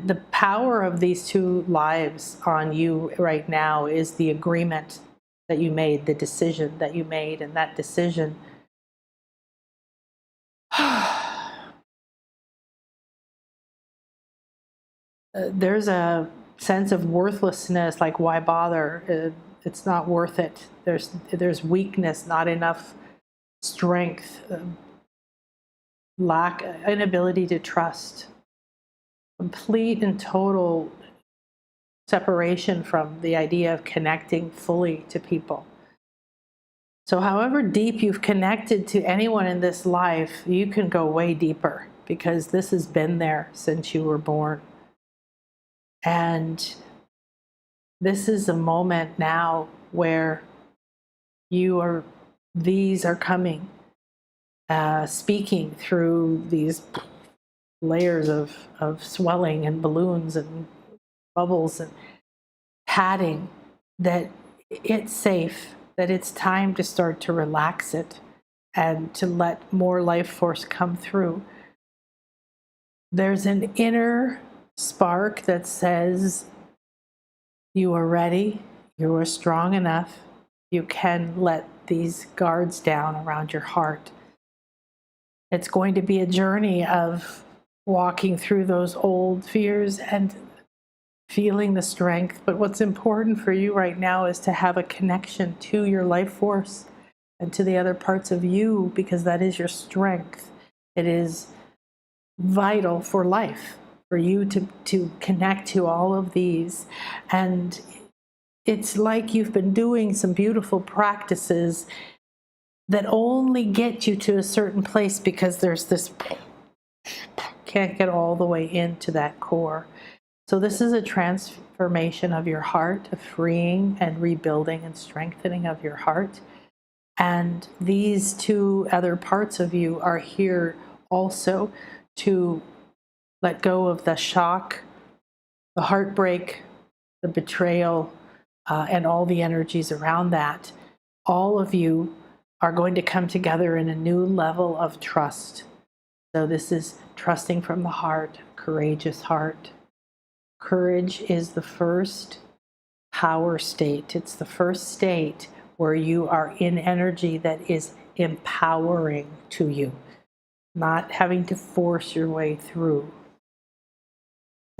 S1: the power of these two lives on you right now is the agreement that you made, the decision that you made, and that decision there's a sense of worthlessness, like why bother? It's not worth it. There's weakness, not enough strength, lack, inability to trust, complete and total separation from the idea of connecting fully to people. So however deep you've connected to anyone in this life, you can go way deeper, because this has been there since you were born. And this is a moment now where these are coming, speaking through these layers of swelling and balloons and bubbles and padding, that it's safe, that it's time to start to relax it and to let more life force come through. There's an inner spark that says you are ready, you are strong enough, you can let these guards down around your heart. It's going to be a journey of walking through those old fears and feeling the strength. But what's important for you right now is to have a connection to your life force and to the other parts of you, because that is your strength. It is vital for life, for you to connect to all of these. And it's like you've been doing some beautiful practices that only get you to a certain place, because there's this, can't get all the way into that core. So this is a transformation of your heart, a freeing and rebuilding and strengthening of your heart. And these two other parts of you are here also to let go of the shock, the heartbreak, the betrayal, and all the energies around that. All of you are going to come together in a new level of trust. So this is trusting from the heart, courageous heart. Courage is the first power state. It's the first state where you are in energy that is empowering to you, not having to force your way through.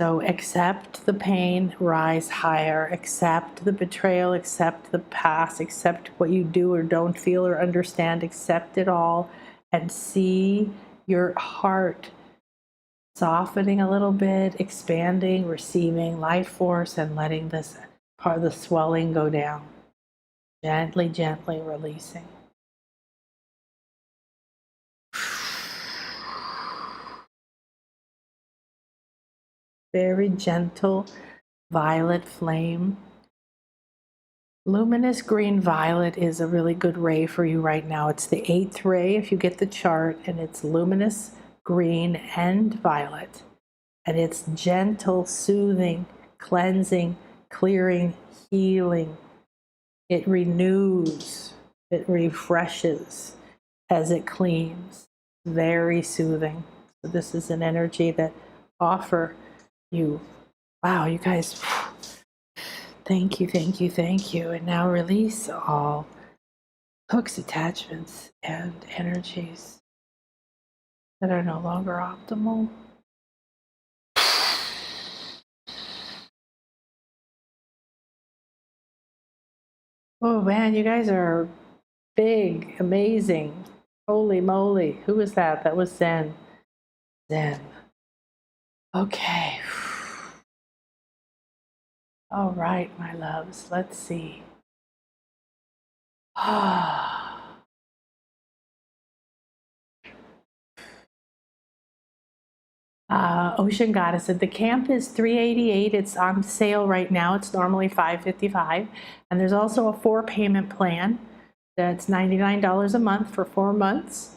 S1: So accept the pain, rise higher, accept the betrayal, accept the past, accept what you do or don't feel or understand, accept it all, and see your heart softening a little bit, expanding, receiving life force, and letting this part of the swelling go down. Gently, gently releasing. Very gentle violet flame. Luminous green violet is a really good ray for you right now. It's the 8th ray if you get the chart, and it's luminous green and violet. And it's gentle, soothing, cleansing, clearing, healing. It renews, it refreshes as it cleans. Very soothing. So this is an energy that offer you. Wow, you guys, thank you, thank you, thank you. And now release all hooks, attachments, and energies that are no longer optimal. Oh man, you guys are big, amazing. Holy moly. Who was that? That was Zen. Zen. Okay. All right, my loves. Let's see. Ocean Goddess said the camp is $388. It's on sale right now. It's normally $555. And there's also a 4-payment plan that's $99 a month for 4 months.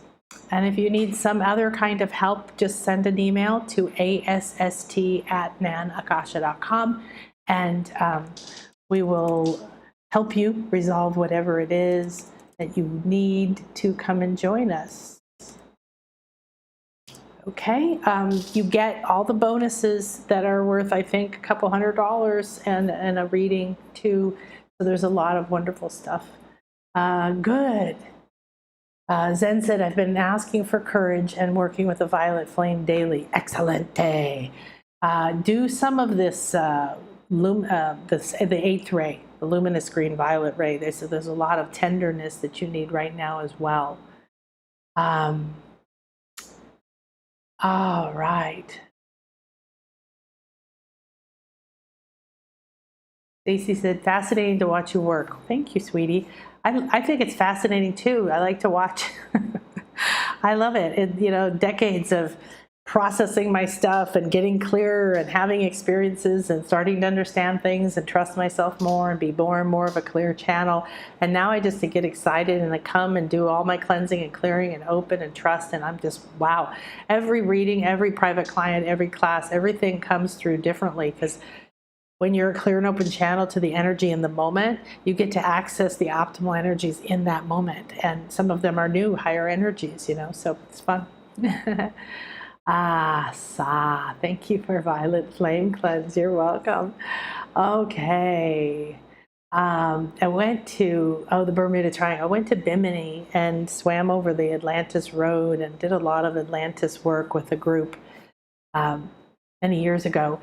S1: And if you need some other kind of help, just send an email to ASST@nanakasha.com, and we will help you resolve whatever it is that you need to come and join us. Okay, you get all the bonuses that are worth, I think, a couple $100 and a reading too. So there's a lot of wonderful stuff. Good. Zen said, I've been asking for courage and working with the violet flame daily. Excelente. Do some of this, the 8th ray, the luminous green violet ray. They said there's a lot of tenderness that you need right now as well. All right. Stacy said, fascinating to watch you work. Thank you, sweetie. I think it's fascinating too. I like to watch. I love it. Decades of processing my stuff and getting clearer and having experiences and starting to understand things and trust myself more and be more and more of a clear channel. And now I just get excited and I come and do all my cleansing and clearing and open and trust. And I'm just, wow. Every reading, every private client, every class, everything comes through differently, because when you're a clear and open channel to the energy in the moment, you get to access the optimal energies in that moment. And some of them are new, higher energies, so it's fun. Thank you for Violet Flame Cleanse. You're welcome. Okay. I went to, the Bermuda Triangle. I went to Bimini and swam over the Atlantis Road and did a lot of Atlantis work with a group many years ago.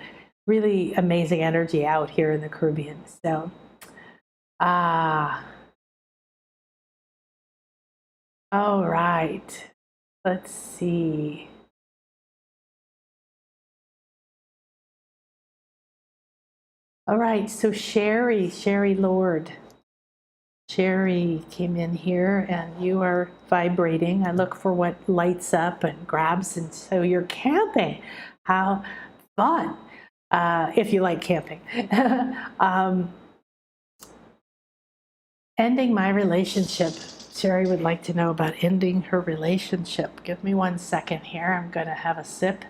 S1: Really amazing energy out here in the Caribbean. So, all right. Let's see. All right. So Sherry Lord. Sherry came in here and you are vibrating. I look for what lights up and grabs. And so you're camping. How fun. If you like camping. Ending my relationship. Sherry would like to know about ending her relationship. Give me 1 second here. I'm going to have a sip.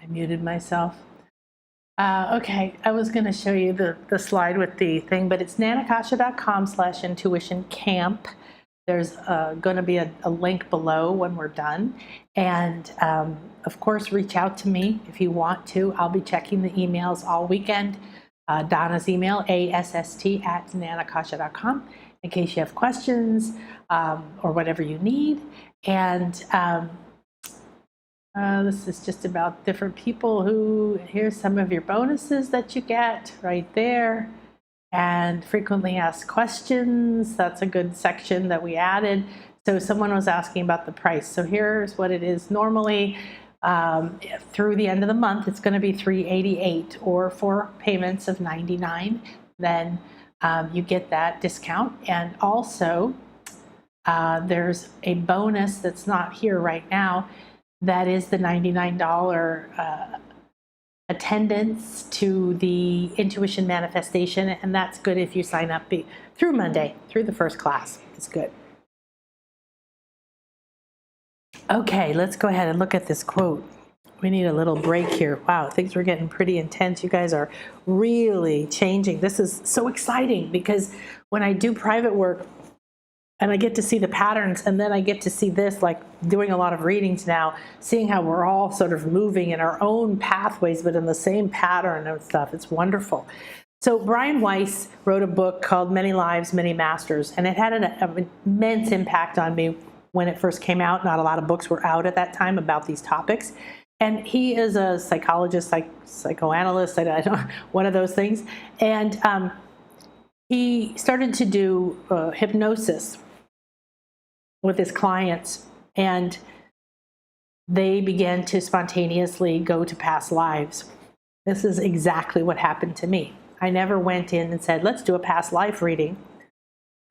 S1: I muted myself. Okay, I was going to show you the slide with the thing, but it's nanakasha.com/intuition camp. There's going to be a link below when we're done. And of course, reach out to me if you want to. I'll be checking the emails all weekend. Donna's email, ASST@nanakasha.com, in case you have questions or whatever you need. And this is just about different people here's some of your bonuses that you get right there. And frequently asked questions, that's a good section that we added. So someone was asking about the price. So here's what it is normally. Through the end of the month, it's going to be $388, or 4 payments of $99. Then you get that discount. And also, there's a bonus that's not here right now. That is the $99 attendance to the intuition manifestation, and that's good if you sign up through Monday, through the first class. It's good. Okay, let's go ahead and look at this quote. We need a little break here. Wow, things were getting pretty intense. You guys are really changing. This is so exciting because when I do private work and I get to see the patterns, and then I get to see this, like doing a lot of readings now, seeing how we're all sort of moving in our own pathways, but in the same pattern and stuff. It's wonderful. So Brian Weiss wrote a book called Many Lives, Many Masters, and it had an immense impact on me when it first came out. Not a lot of books were out at that time about these topics. And he is a psychologist, psychoanalyst, I don't know, one of those things. And he started to do hypnosis with his clients, and they began to spontaneously go to past lives. This is exactly what happened to me. I never went in and said, let's do a past life reading.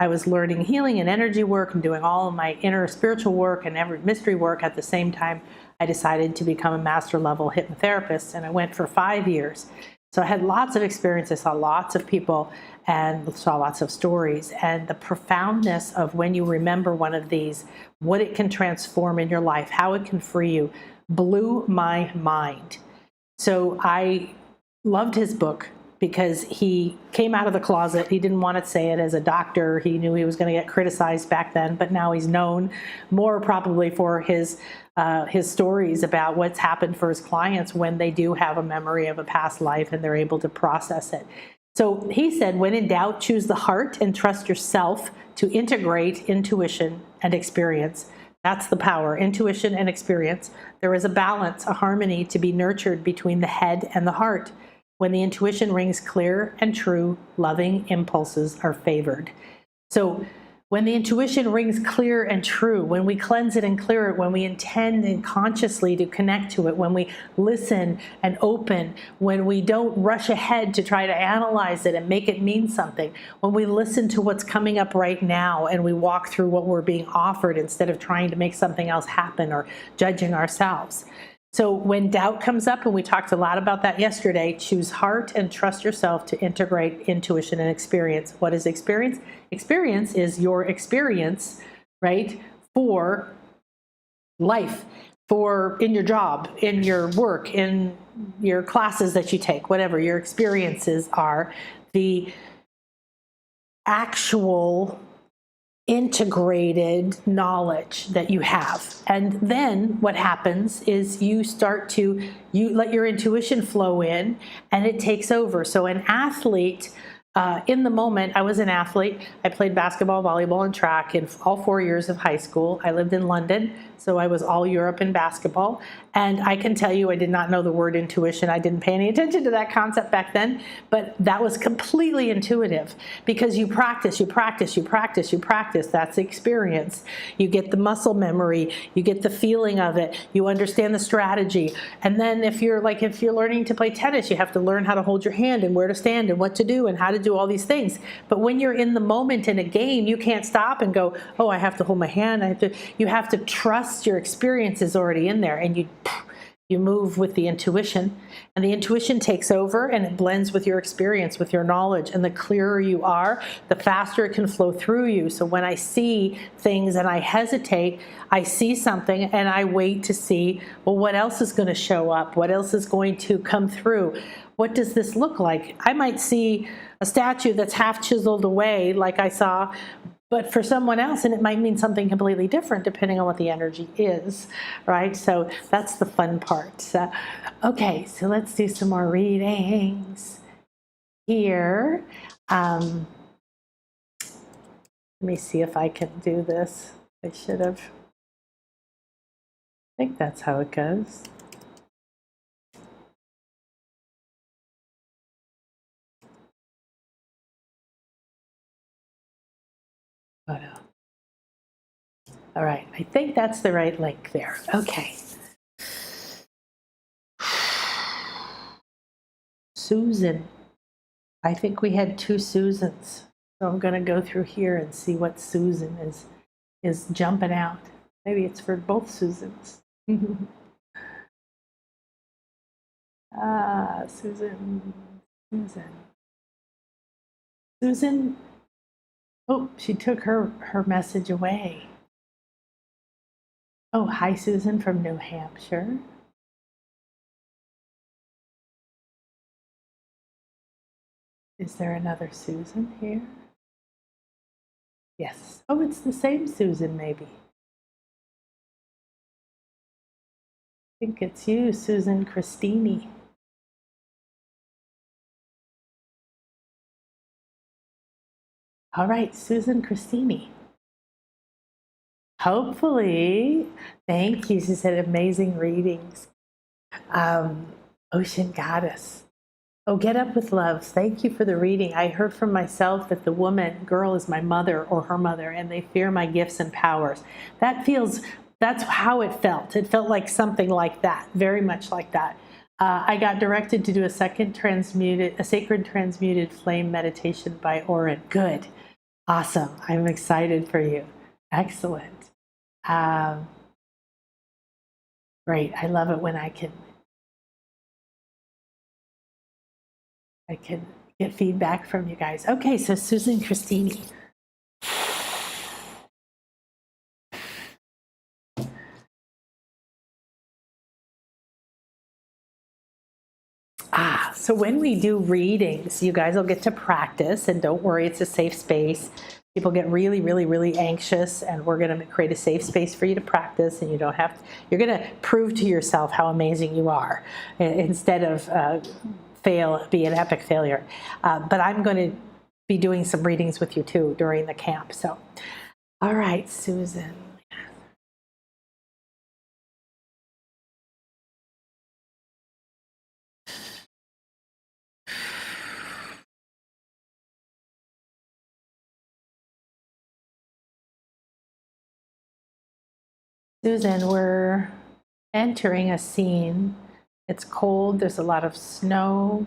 S1: I was learning healing and energy work and doing all of my inner spiritual work and every mystery work at the same time. I decided to become a master level hypnotherapist, and I went for 5 years. So I had lots of experiences, saw lots of people, and saw lots of stories. And the profoundness of when you remember one of these, what it can transform in your life, how it can free you, blew my mind. So I loved his book because he came out of the closet. He didn't want to say it as a doctor. He knew he was going to get criticized back then, but now he's known more probably for his stories about what's happened for his clients when they do have a memory of a past life and they're able to process it. So he said, when in doubt, choose the heart and trust yourself to integrate intuition and experience. That's the power, intuition and experience. There is a balance, a harmony to be nurtured between the head and the heart. When the intuition rings clear and true, loving impulses are favored. So when the intuition rings clear and true, when we cleanse it and clear it, when we intend and consciously to connect to it, when we listen and open, when we don't rush ahead to try to analyze it and make it mean something, when we listen to what's coming up right now and we walk through what we're being offered instead of trying to make something else happen or judging ourselves. So when doubt comes up, and we talked a lot about that yesterday, choose heart and trust yourself to integrate intuition and experience. What is experience? Experience is your experience, right, for life, for in your job, in your work, in your classes that you take, whatever your experiences are, the actual integrated knowledge that you have. And then what happens is you let your intuition flow in and it takes over. So an athlete, in the moment, I was an athlete. I played basketball, volleyball, and track in all 4 years of high school. I lived in London, so I was all Europe in basketball. And I can tell you, I did not know the word intuition. I didn't pay any attention to that concept back then, but that was completely intuitive because you practice, you practice, you practice, you practice. That's experience. You get the muscle memory, you get the feeling of it, you understand the strategy. And then if you're learning to play tennis, you have to learn how to hold your hand and where to stand and what to do and how to do all these things. But when you're in the moment in a game, you can't stop and go, oh, I have to hold my hand. You have to trust your experience is already in there, and you move with the intuition, and the intuition takes over and it blends with your experience, with your knowledge. And the clearer you are, the faster it can flow through you. So when I see things and I hesitate, I see something and I wait to see, well, what else is going to show up? What else is going to come through? what does this look like? I might see a statue that's half chiseled away like I saw, but for someone else, and it might mean something completely different depending on what the energy is, right? So that's the fun part. Okay, so let's do some more readings here. Let me see if I can do this. I should have. I think that's how it goes. Oh no. All right, I think that's the right link there. Okay. Susan. I think we had 2 Susans. So I'm going to go through here and see what Susan is jumping out. Maybe it's for both Susans. Susan. Susan. Oh, she took her message away. Oh, hi, Susan from New Hampshire. Is there another Susan here? Yes. Oh, it's the same Susan, maybe. I think it's you, Susan Christini. All right, Susan Christini. Hopefully. Thank you. She said amazing readings. Ocean Goddess. Oh, Get Up with Love. Thank you for the reading. I heard from myself that the girl is my mother or her mother, and they fear my gifts and powers. That's how it felt. It felt like something like that, very much like that. I got directed to do a sacred transmuted flame meditation by Oren. Good. Awesome. I'm excited for you. Excellent. Great. I love it when I can get feedback from you guys. Okay, so Susan Christini. So when we do readings, you guys will get to practice, and don't worry, it's a safe space. People get really, really, really anxious, and we're going to create a safe space for you to practice, and you're going to prove to yourself how amazing you are instead of be an epic failure. But I'm going to be doing some readings with you too during the camp. So, all right, Susan. Susan, we're entering a scene. It's cold, there's a lot of snow.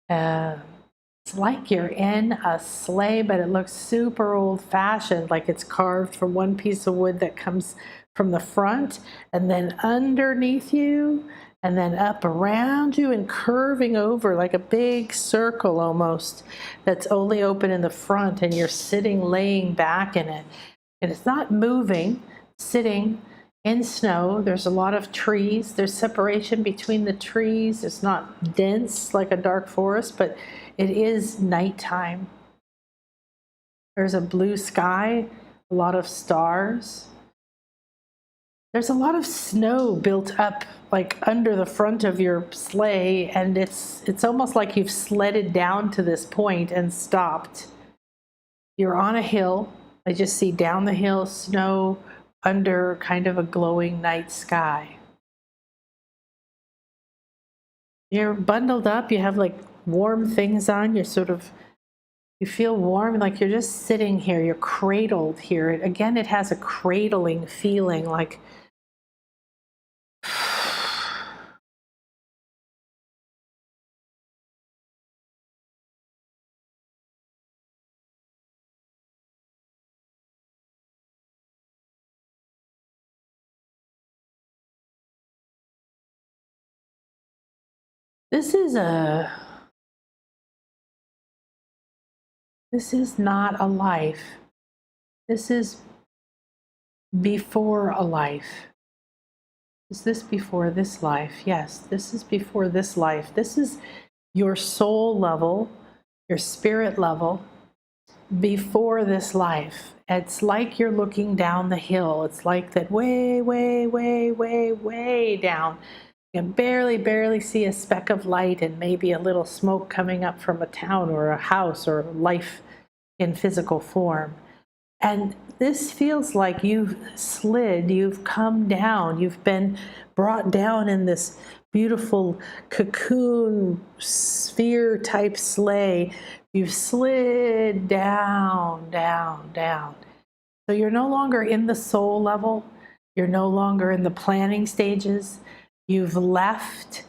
S1: It's like you're in a sleigh, but it looks super old-fashioned, like it's carved from one piece of wood that comes from the front, and then underneath you, and then up around you, and curving over like a big circle almost that's only open in the front, and you're sitting, laying back in it. And it's not moving, sitting in snow. There's a lot of trees. There's separation between the trees. It's not dense like a dark forest, but it is nighttime. There's a blue sky, a lot of stars. There's a lot of snow built up like under the front of your sleigh, and it's almost like you've sledded down to this point and stopped. You're on a hill. I just see down the hill snow under kind of a glowing night sky. You're bundled up, you have like warm things on, you feel warm, like you're just sitting here, you're cradled here. Again, it has a cradling feeling, like this is not a life. This is before a life. Is this before this life? Yes, this is before this life. This is your soul level, your spirit level before this life. It's like you're looking down the hill. It's like that way, way, way, way, way down. You can barely see a speck of light and maybe a little smoke coming up from a town or a house or life in physical form. And this feels like you've slid, you've come down, you've been brought down in this beautiful cocoon sphere type sleigh. You've slid down, down, down. So you're no longer in the soul level. You're no longer in the planning stages. You've left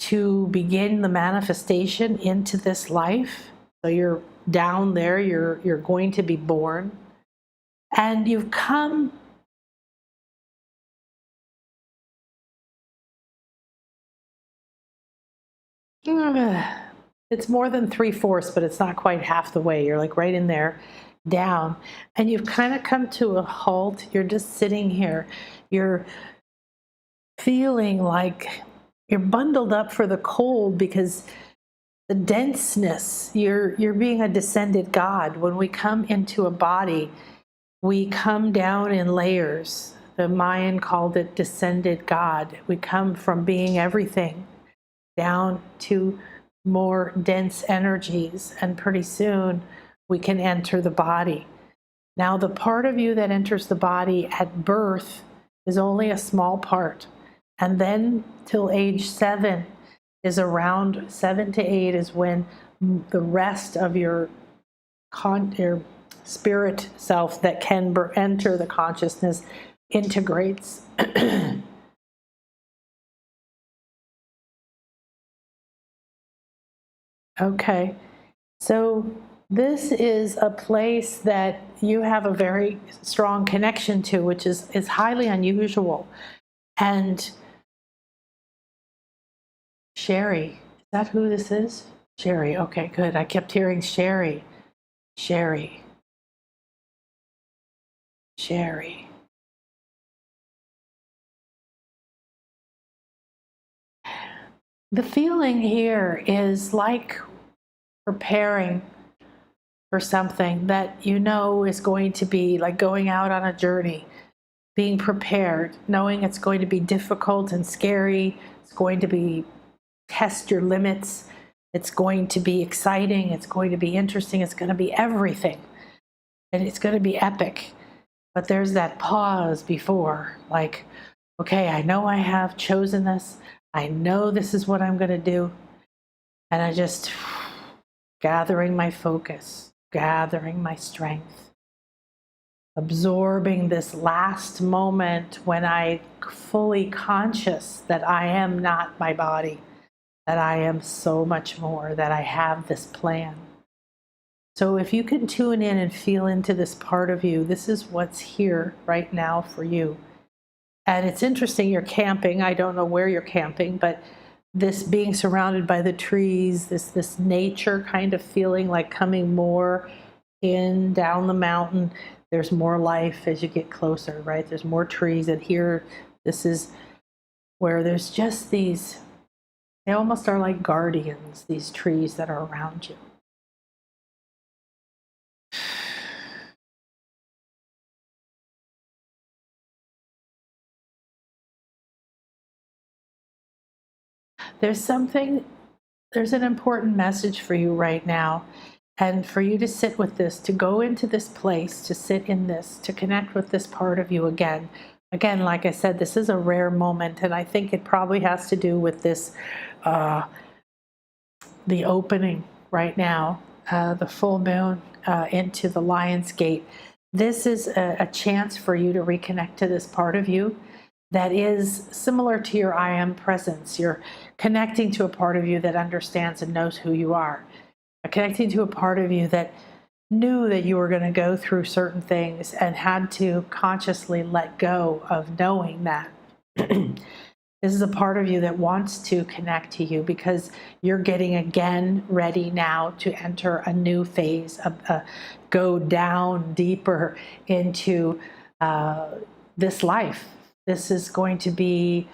S1: to begin the manifestation into this life. So you're down there, you're going to be born. And you've come it's more than 3/4, but it's not quite half the way. You're like right in there, down. And you've kind of come to a halt. You're just sitting here. You're feeling like you're bundled up for the cold because the denseness, you're being a descended God. When we come into a body, we come down in layers. The Mayan called it descended God. We come from being everything down to more dense energies, and pretty soon we can enter the body. Now, the part of you that enters the body at birth is only a small part, and then till age 7 is around 7 to 8 is when the rest of your spirit self that can enter the consciousness integrates. Okay, so this is a place that you have a very strong connection to, which is highly unusual. And Sherry, is that who this is? Sherry, okay, good. I kept hearing Sherry, Sherry, Sherry. The feeling here is like preparing for something that you know is going to be like going out on a journey, being prepared, knowing it's going to be difficult and scary. It's going to be test your limits. It's going to be exciting. It's going to be interesting. It's going to be everything. And it's going to be epic. But there's that pause before, like, okay, I know I have chosen this. I know this is what I'm going to do. And I just gathering my focus, gathering my strength, absorbing this last moment when I fully conscious that I am not my body, that I am so much more, that I have this plan. So if you can tune in and feel into this part of you, this is what's here right now for you. And it's interesting, you're camping. I don't know where you're camping, but this being surrounded by the trees, this nature kind of feeling, like coming more in down the mountain. There's more life as you get closer, right? There's more trees, and here, this is where there's just these, they almost are like guardians, these trees that are around you. There's an important message for you right now. And for you to sit with this, to go into this place, to sit in this, to connect with this part of you again. Again, like I said, this is a rare moment, and I think it probably has to do with this, the opening right now, the full moon into the Lion's Gate. This is a chance for you to reconnect to this part of you that is similar to your I am presence. You're connecting to a part of you that understands and knows who you are. Connecting to a part of you that knew that you were going to go through certain things and had to consciously let go of knowing that. This is a part of you that wants to connect to you because you're getting again ready now to enter a new phase, go down deeper into this life. This is going to be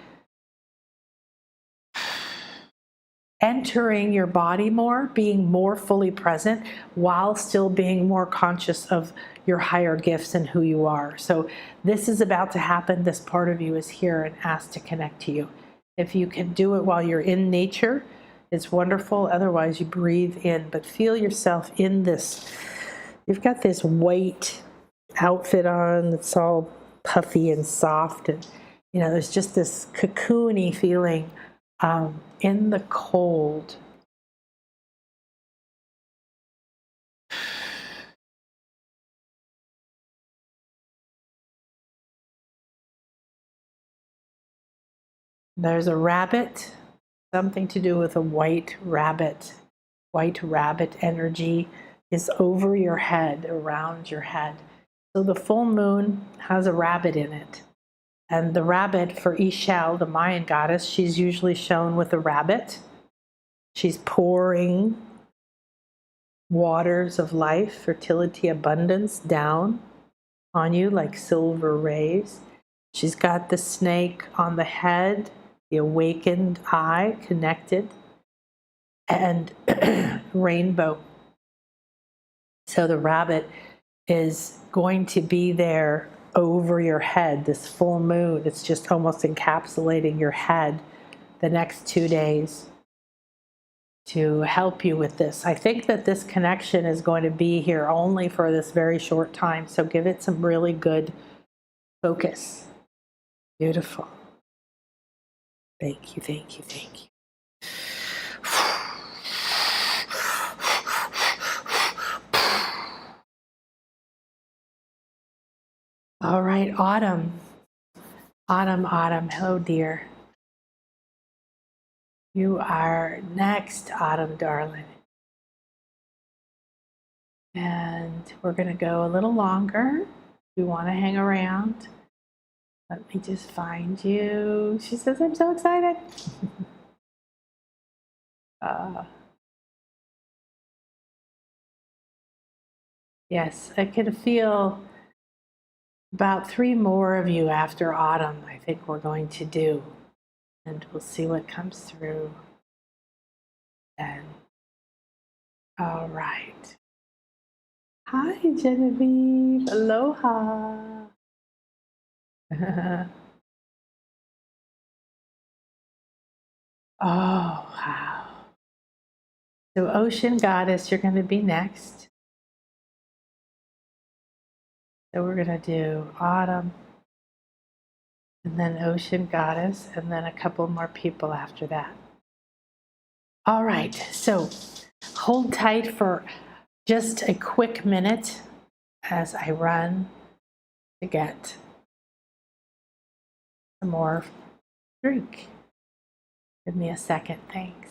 S1: entering your body more, being more fully present while still being more conscious of your higher gifts and who you are. So this is about to happen. This part of you is here and asked to connect to you. If you can do it while you're in nature, it's wonderful. Otherwise, you breathe in, but feel yourself in this. You've got this white outfit on that's all puffy and soft, and there's just this cocoony feeling in the cold. There's a rabbit, something to do with a white rabbit. White rabbit energy is over your head, around your head. So the full moon has a rabbit in it. And the rabbit, for Ishal, the Mayan goddess, she's usually shown with a rabbit. She's pouring waters of life, fertility, abundance down on you like silver rays. She's got the snake on the head, the awakened eye connected, and rainbow. So the rabbit is going to be there over your head, this full moon. It's just almost encapsulating your head the next 2 days to help you with this. I think that this connection is going to be here only for this very short time, so give it some really good focus. Beautiful. Thank you, thank you, thank you. All right, Autumn. Autumn. Hello, dear. You are next, Autumn, darling. And we're going to go a little longer. You want to hang around? Let me just find you. She says, I'm so excited. Yes, I can feel about 3 more of you after Autumn, I think we're going to do. And we'll see what comes through. And all right. Hi, Genevieve. Aloha. Oh, wow. So, Ocean Goddess, you're going to be next. So, we're going to do Autumn, and then Ocean Goddess, and then a couple more people after that. All right. So, hold tight for just a quick minute as I run to get some more drink. Give me a second. Thanks.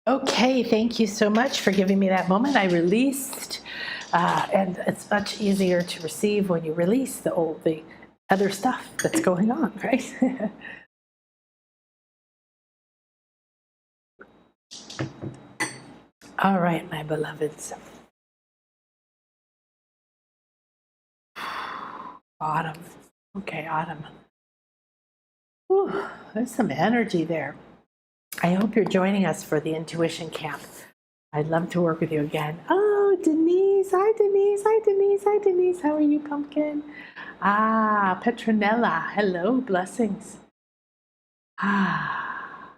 S1: Okay, thank you so much for giving me that moment. I released, and it's much easier to receive when you release the other stuff that's going on, right? All right, my beloveds. Autumn. Okay, autumn. Whew, there's some energy there. I hope you're joining us for the intuition camp. I'd love to work with you again. Oh, Denise. Hi, Denise. Hi, Denise. Hi, Denise. How are you, pumpkin? Ah, Petronella. Hello. Blessings. Ah.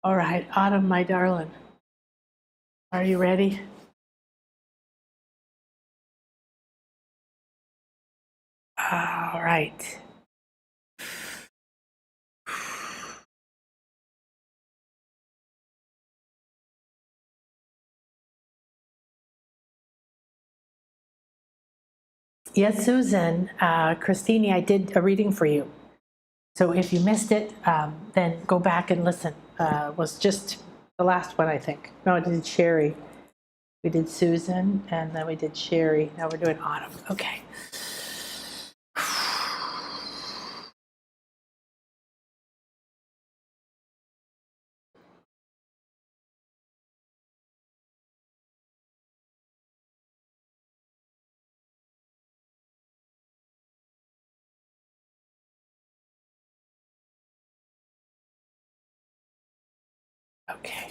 S1: All right, Autumn, my darling. Are you ready? All right. Yes, Susan, Christine, I did a reading for you. So if you missed it, then go back and listen. It was just the last one, I think. No, I did Sherry. We did Susan, and then we did Sherry. Now we're doing Autumn. Okay. Okay.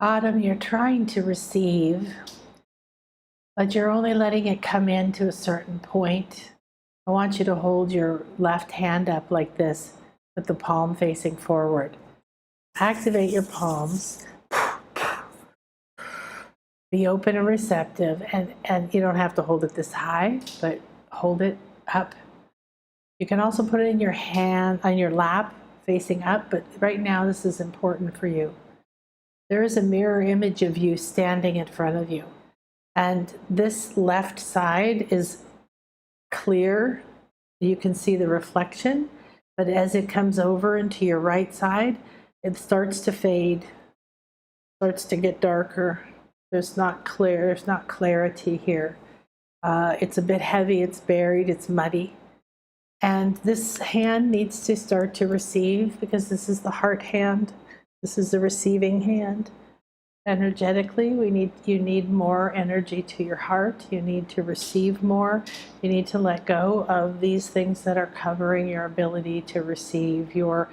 S1: Autumn, you're trying to receive, but you're only letting it come in to a certain point. I want you to hold your left hand up like this with the palm facing forward. Activate your palms. Be open and receptive, and you don't have to hold it this high, but hold it up. You can also put it in your hand, on your lap, facing up, but right now this is important for you. There is a mirror image of you standing in front of you, and this left side is clear. You can see the reflection, but as it comes over into your right side, it starts to fade, starts to get darker. There's not clarity here. It's a bit heavy, it's buried, it's muddy. And this hand needs to start to receive, because this is the heart hand. This is the receiving hand. Energetically, you need more energy to your heart. You need to receive more. You need to let go of these things that are covering your ability to receive, your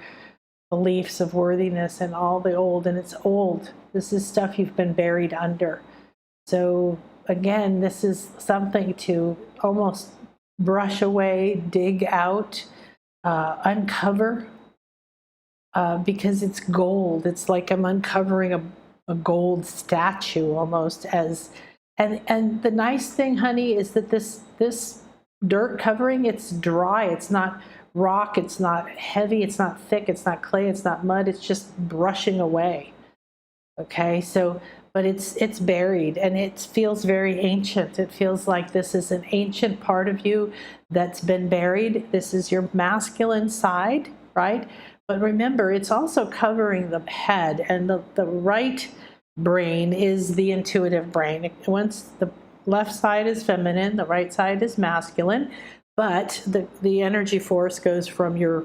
S1: beliefs of worthiness and all the old. And it's old. This is stuff you've been buried under. So again, this is something to almost brush away, dig out, uncover, because it's gold. It's like I'm uncovering a gold statue almost. And the nice thing, honey, is that this dirt covering, it's dry. It's not rock. It's not heavy. It's not thick. It's not clay. It's not mud. It's just brushing away. Okay, so but it's buried, and it feels very ancient. It feels like this is an ancient part of you that's been buried. This is your masculine side, right? But remember, it's also covering the head, and the right brain is the intuitive brain. Once the left side is feminine, the right side is masculine, but the energy force goes from your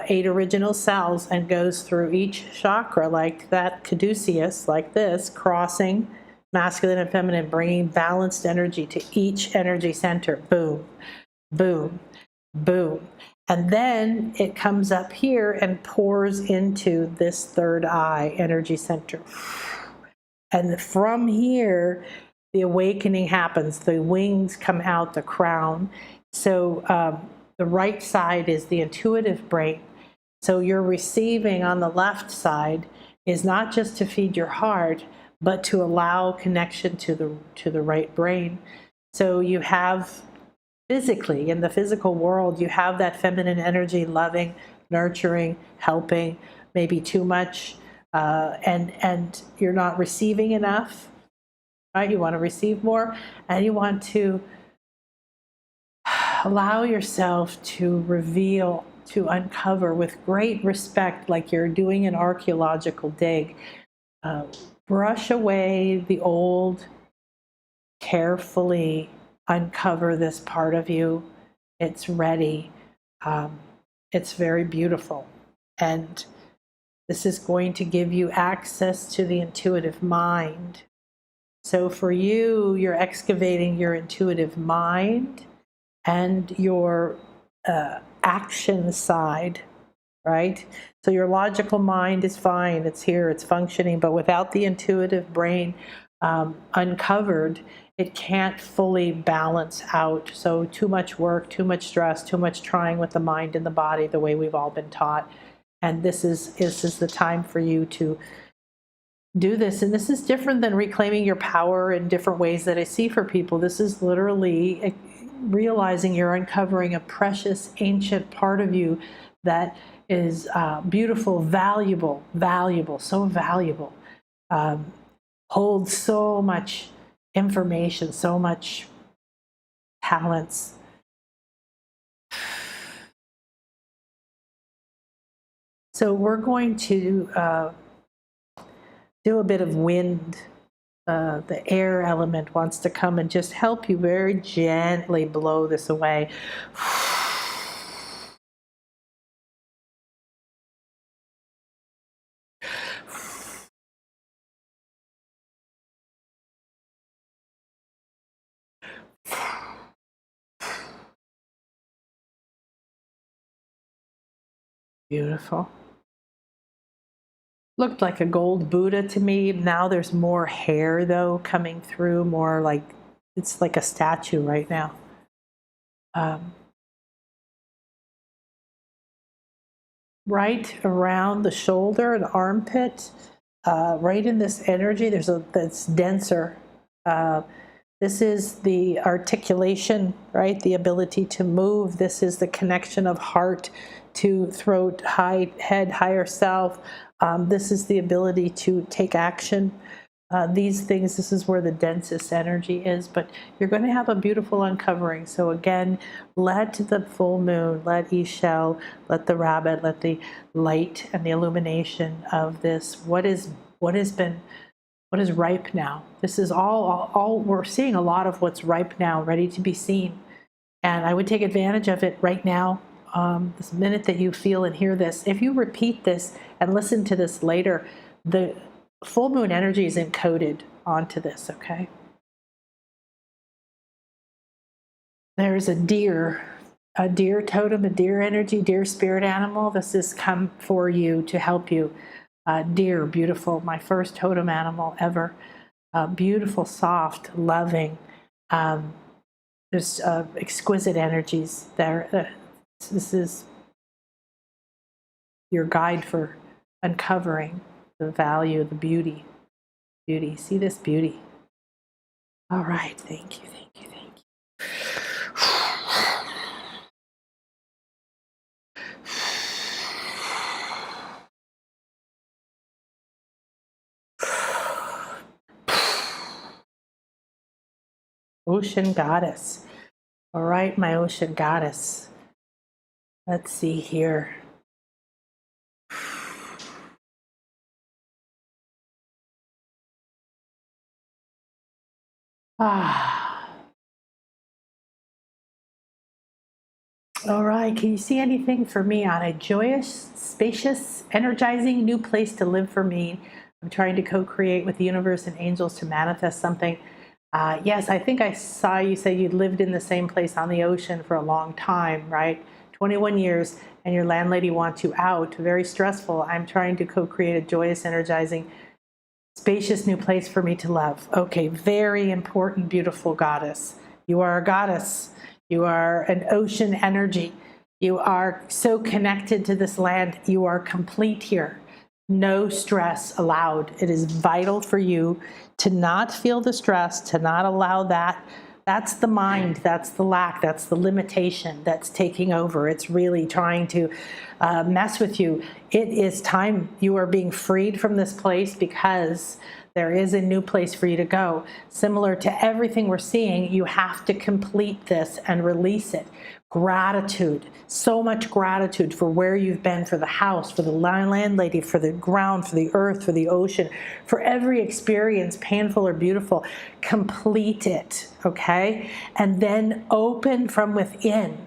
S1: 8 original cells and goes through each chakra like that caduceus, like this, crossing masculine and feminine, bringing balanced energy to each energy center. Boom, boom, boom. And then it comes up here and pours into this third eye energy center. And from here, the awakening happens. The wings come out, the crown. So the right side is the intuitive brain. So you're receiving on the left side is not just to feed your heart, but to allow connection to the right brain. So you have physically, in the physical world, you have that feminine energy, loving, nurturing, helping, maybe too much, and you're not receiving enough, right? You want to receive more, and you want to allow yourself to reveal, to uncover with great respect, like you're doing an archaeological dig. Brush away the old, carefully uncover this part of you. It's ready. It's very beautiful. And this is going to give you access to the intuitive mind. So for you, you're excavating your intuitive mind and your action side, right? So your logical mind is fine, it's here, it's functioning, but without the intuitive brain uncovered, it can't fully balance out. So too much work, too much stress, too much trying with the mind and the body, the way we've all been taught. And this is the time for you to do this. And this is different than reclaiming your power in different ways that I see for people. This is literally realizing you're uncovering a precious, ancient part of you that is beautiful, valuable, so valuable, holds so much information, so much talents. So we're going to do a bit of wind. The air element wants to come and just help you very gently blow this away. Beautiful. Looked like a gold Buddha to me. Now there's more hair though coming through, more like it's like a statue right now. Right around the shoulder and armpit, right in this energy, that's denser. This is the articulation, right? The ability to move. This is the connection of heart to throat, head, higher self. This is the ability to take action. These things, this is where the densest energy is, but you're going to have a beautiful uncovering. So again, let the full moon, let Ishel, let the rabbit, let the light and the illumination of this, what is ripe now. This is all we're seeing, a lot of what's ripe now, ready to be seen. And I would take advantage of it right now, this minute that you feel and hear this. If you repeat this and listen to this later, the full moon energy is encoded onto this, okay? There's a deer totem, a deer energy, deer spirit animal. This has come for you to help you. Deer, beautiful, my first totem animal ever. Beautiful, soft, loving. There's exquisite energies there. This is your guide for uncovering the value, the beauty. See this beauty. All right, thank you. Ocean goddess. All right, my ocean goddess. Let's see here. All right, can you see anything for me on a joyous, spacious, energizing new place to live for me? I'm trying to co-create with the universe and angels to manifest something. Yes, I think I saw you say you lived in the same place on the ocean for a long time, right? 21 years, and your landlady wants you out. Very stressful. I'm trying to co-create a joyous, energizing, spacious new place for me to love. Okay, very important, beautiful goddess. You are a goddess. You are an ocean energy. You are so connected to this land. You are complete here. No stress allowed. It is vital for you to not feel the stress, to not allow that That's the mind, that's the lack, that's the limitation that's taking over. It's really trying to mess with you. It is time. You are being freed from this place because there is a new place for you to go. Similar to everything we're seeing, you have to complete this and release it. Gratitude, so much gratitude for where you've been, for the house, for the landlady, for the ground, for the earth, for the ocean, for every experience, painful or beautiful. Complete it, okay? And then open from within.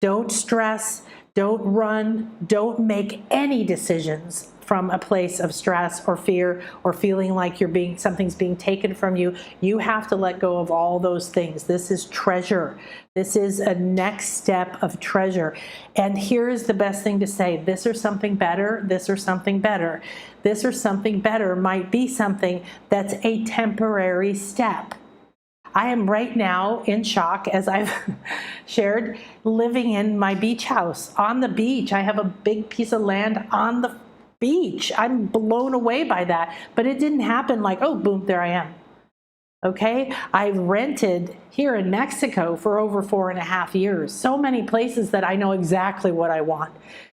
S1: Don't stress, don't run, don't make any decisions from a place of stress or fear or feeling like something's being taken from you. You have to let go of all those things. This is treasure. This is a next step of treasure. And here's the best thing to say: this or something better, this or something better. This or something better might be something that's a temporary step. I am right now in shock, as I've shared, living in my beach house on the beach. I have a big piece of land on the beach. I'm blown away by that. But it didn't happen like, oh, boom, there I am. Okay, I rented here in Mexico for over 4.5 years. So many places that I know exactly what I want.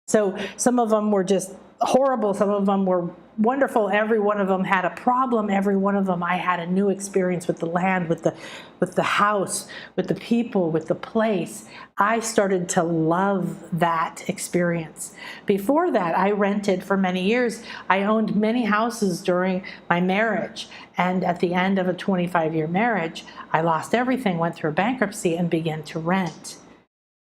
S1: So some of them were just horrible. Some of them were wonderful. Every one of them had a problem. Every one of them, I had a new experience with the land, with the house, with the people, with the place. I started to love that experience. Before that, I rented for many years. I owned many houses during my marriage. And at the end of a 25-year marriage, I lost everything, went through bankruptcy, and began to rent.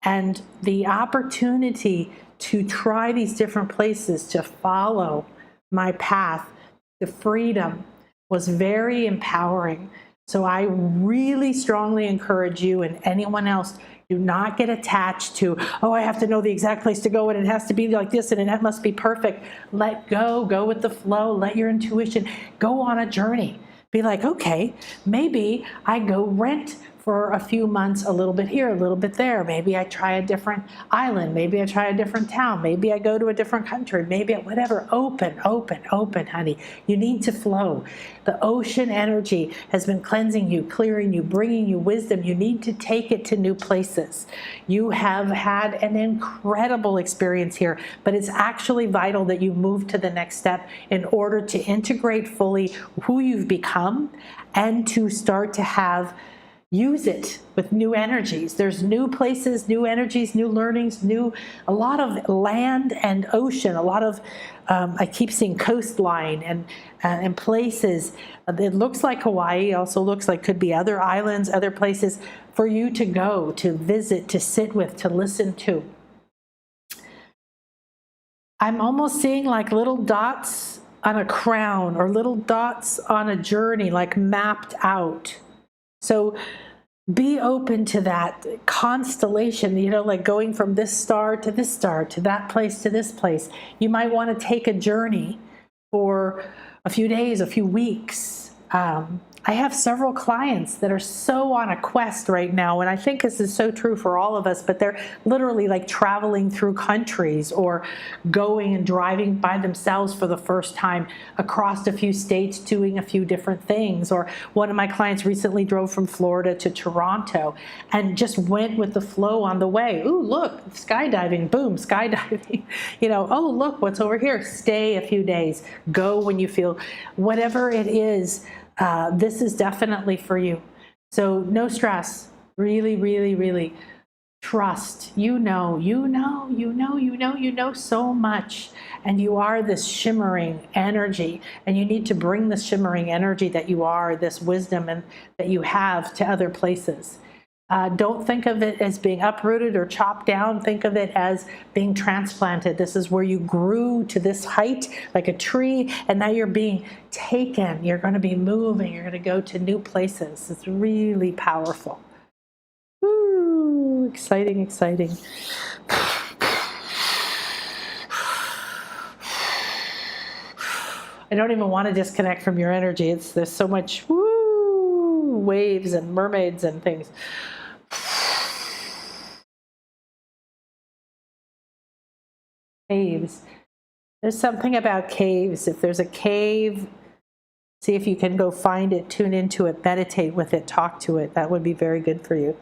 S1: And the opportunity to try these different places, to follow my path, the freedom, was very empowering. So I really strongly encourage you and anyone else, do not get attached to, oh, I have to know the exact place to go and it has to be like this and it must be perfect. Let go with the flow, let your intuition go on a journey. Be like, okay, maybe I go rent for a few months, a little bit here, a little bit there. Maybe I try a different island. Maybe I try a different town. Maybe I go to a different country. Maybe whatever. Open, honey. You need to flow. The ocean energy has been cleansing you, clearing you, bringing you wisdom. You need to take it to new places. You have had an incredible experience here, but it's actually vital that you move to the next step in order to integrate fully who you've become and to start to use it with new energies. There's new places, new energies, new learnings, a lot of land and ocean, a lot of, I keep seeing coastline and places. It looks like Hawaii, also looks like could be other islands, other places for you to go, to visit, to sit with, to listen to. I'm almost seeing like little dots on a crown or little dots on a journey, like mapped out. So be open to that constellation, like going from this star, to that place, to this place. You might want to take a journey for a few days, a few weeks. I have several clients that are so on a quest right now, and I think this is so true for all of us, but they're literally like traveling through countries or going and driving by themselves for the first time across a few states, doing a few different things. Or one of my clients recently drove from Florida to Toronto and just went with the flow on the way. Ooh, look, skydiving, boom, skydiving. Oh, look, what's over here? Stay a few days. Go when you feel, whatever it is. This is definitely for you. So no stress. Really, really, really trust. You know so much. And you are this shimmering energy. And you need to bring this shimmering energy that you are, this wisdom and that you have, to other places. Don't think of it as being uprooted or chopped down. Think of it as being transplanted. This is where you grew to this height like a tree, and now you're being taken. You're going to be moving. You're going to go to new places. It's really powerful. Woo, exciting, exciting. I don't even want to disconnect from your energy. There's so much waves and mermaids and things. Caves. There's something about caves. If there's a cave, See if you can go find it, tune into it, meditate with it, talk to it. That would be very good for you.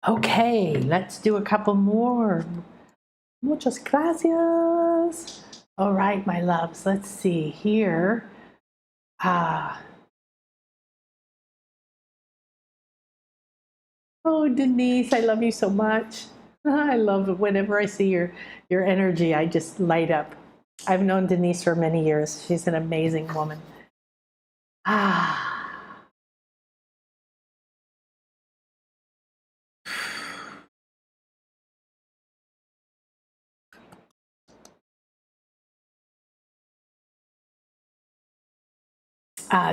S1: Okay, let's do a couple more. Muchas gracias. All right, my loves, let's see here. Oh, Denise, I love you so much. I love it. Whenever I see your energy, I just light up. I've known Denise for many years. She's an amazing woman.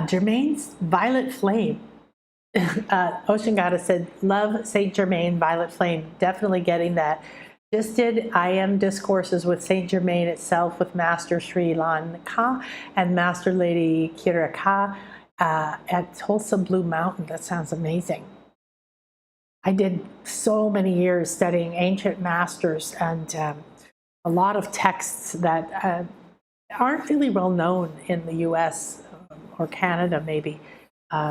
S1: Germain's Violet Flame. Ocean Goddess said, love Saint Germain, Violet Flame. Definitely getting that. Just did I Am Discourses with Saint Germain itself with Master Sri Lan Ka and Master Lady Kira Ka at Tulsa Blue Mountain. That sounds amazing. I did so many years studying ancient masters and a lot of texts that aren't really well known in the US or Canada maybe.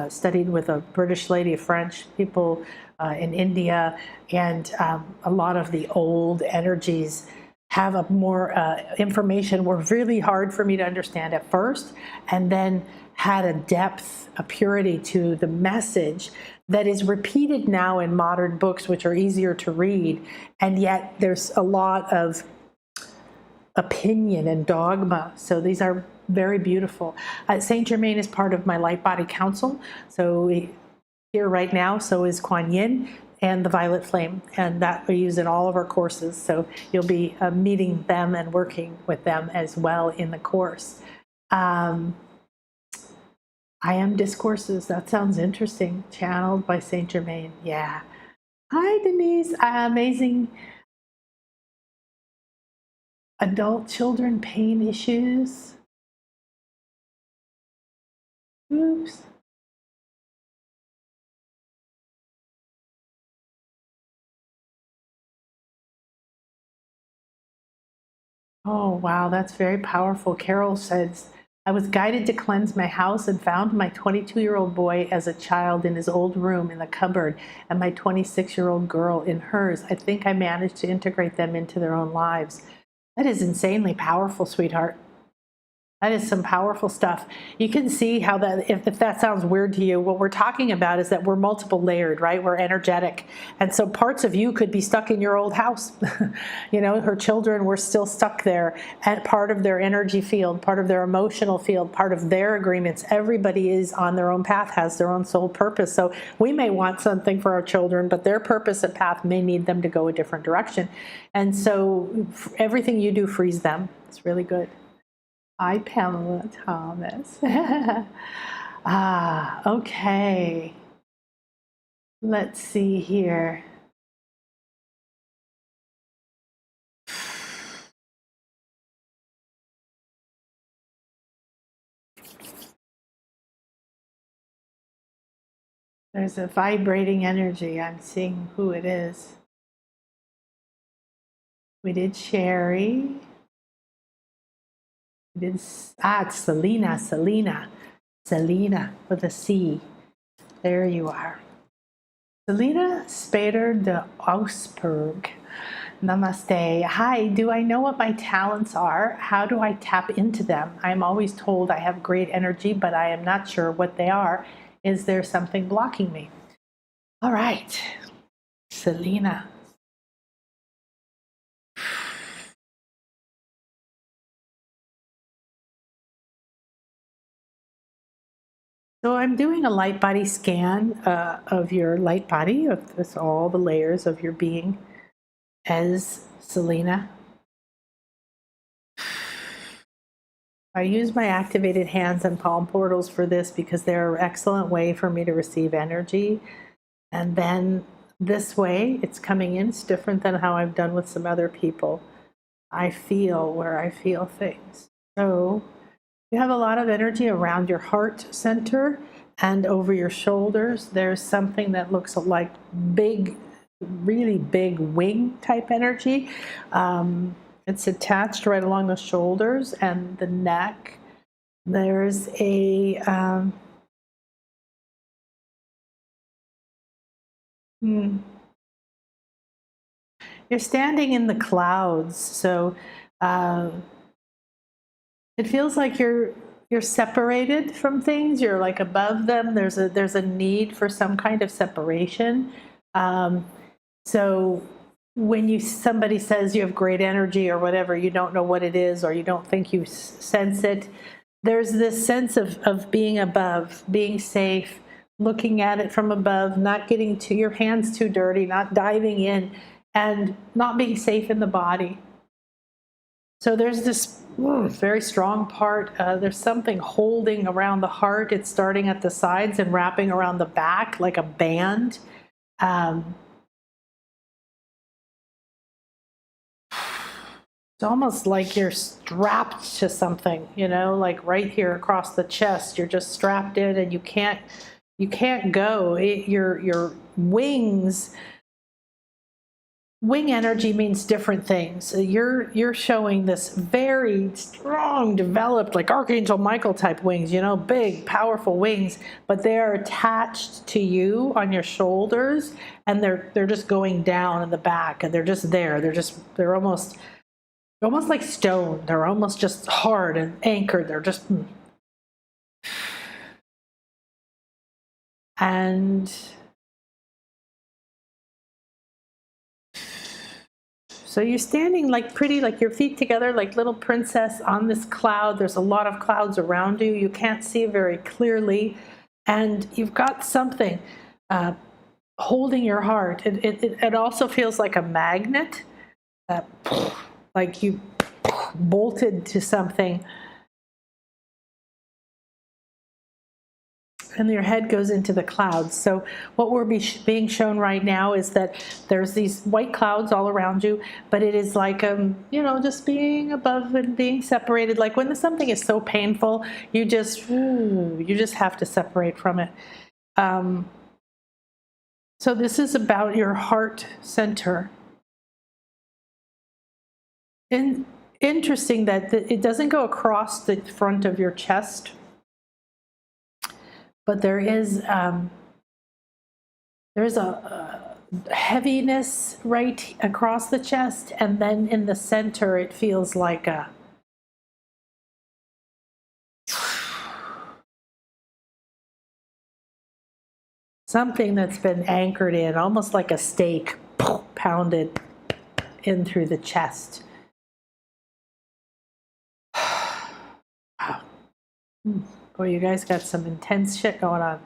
S1: Studied with a British lady, French people in India, and a lot of the old energies have a more information were really hard for me to understand at first, and then had a depth, a purity to the message that is repeated now in modern books, which are easier to read, and yet there's a lot of opinion and dogma. So these are very beautiful. Saint Germain is part of my Light Body Council. So here right now, so is Kuan Yin and the Violet Flame, and that we use in all of our courses. So you'll be meeting them and working with them as well in the course. I Am Discourses, that sounds interesting. Channeled by Saint Germain, yeah. Hi Denise, amazing. Adult children pain issues. Oops. Oh, wow, that's very powerful. Carol says, I was guided to cleanse my house and found my 22-year-old boy as a child in his old room in the cupboard and my 26-year-old girl in hers. I think I managed to integrate them into their own lives. That is insanely powerful, sweetheart. That is some powerful stuff. You can see how that, if that sounds weird to you, what we're talking about is that we're multiple layered, right? We're energetic. And so parts of you could be stuck in your old house. You know, her children were still stuck there at part of their energy field, part of their emotional field, part of their agreements. Everybody is on their own path, has their own soul purpose. So we may want something for our children, but their purpose and path may need them to go a different direction. And so everything you do frees them. It's really good. Hi, Pamela Thomas. Okay. Let's see here. There's a vibrating energy. I'm seeing who it is. We did Sherry. It's Selena with a C. There you are. Selena Spader de Augsburg. Namaste. Hi, do I know what my talents are? How do I tap into them? I'm always told I have great energy, but I am not sure what they are. Is there something blocking me? All right, Selena. So I'm doing a light body scan of your light body, of this, all the layers of your being as Selena. I use my activated hands and palm portals for this because they're an excellent way for me to receive energy. And then this way, it's coming in. It's different than how I've done with some other people. I feel where I feel things. So you have a lot of energy around your heart center and over your shoulders. There's something that looks like big, really big wing type energy. It's attached right along the shoulders and the neck. There's a you're standing in the clouds, so uh, it feels like you're separated from things. You're like above them. There's a need for some kind of separation. Um, so when somebody says you have great energy or whatever, you don't know what it is, or you don't think you sense it. There's this sense of being above, being safe, looking at it from above, not getting your hands too dirty, not diving in, and not being safe in the body. So there's this very strong part. There's something holding around the heart. It's starting at the sides and wrapping around the back like a band. Um, it's almost like you're strapped to something, like right here across the chest. You're just strapped in, and you can't go. Your wing energy means different things. You're showing this very strong, developed, like Archangel Michael type wings, big, powerful wings, but they're attached to you on your shoulders, and they're just going down in the back, and they're just there. They're almost like stone. They're almost just hard and anchored. They're just and so you're standing like pretty, like your feet together, like little princess on this cloud. There's a lot of clouds around you. You can't see very clearly. And you've got something holding your heart. It also feels like a magnet, like you bolted to something. And your head goes into the clouds. So what we're being shown right now is that there's these white clouds all around you, but it is like, just being above and being separated. Like when something is so painful, you just have to separate from it. So this is about your heart center. And interesting that it doesn't go across the front of your chest, but there's a heaviness right across the chest, and then in the center it feels like a something that's been anchored in, almost like a stake pounded in through the chest. Wow. Boy, you guys got some intense shit going on.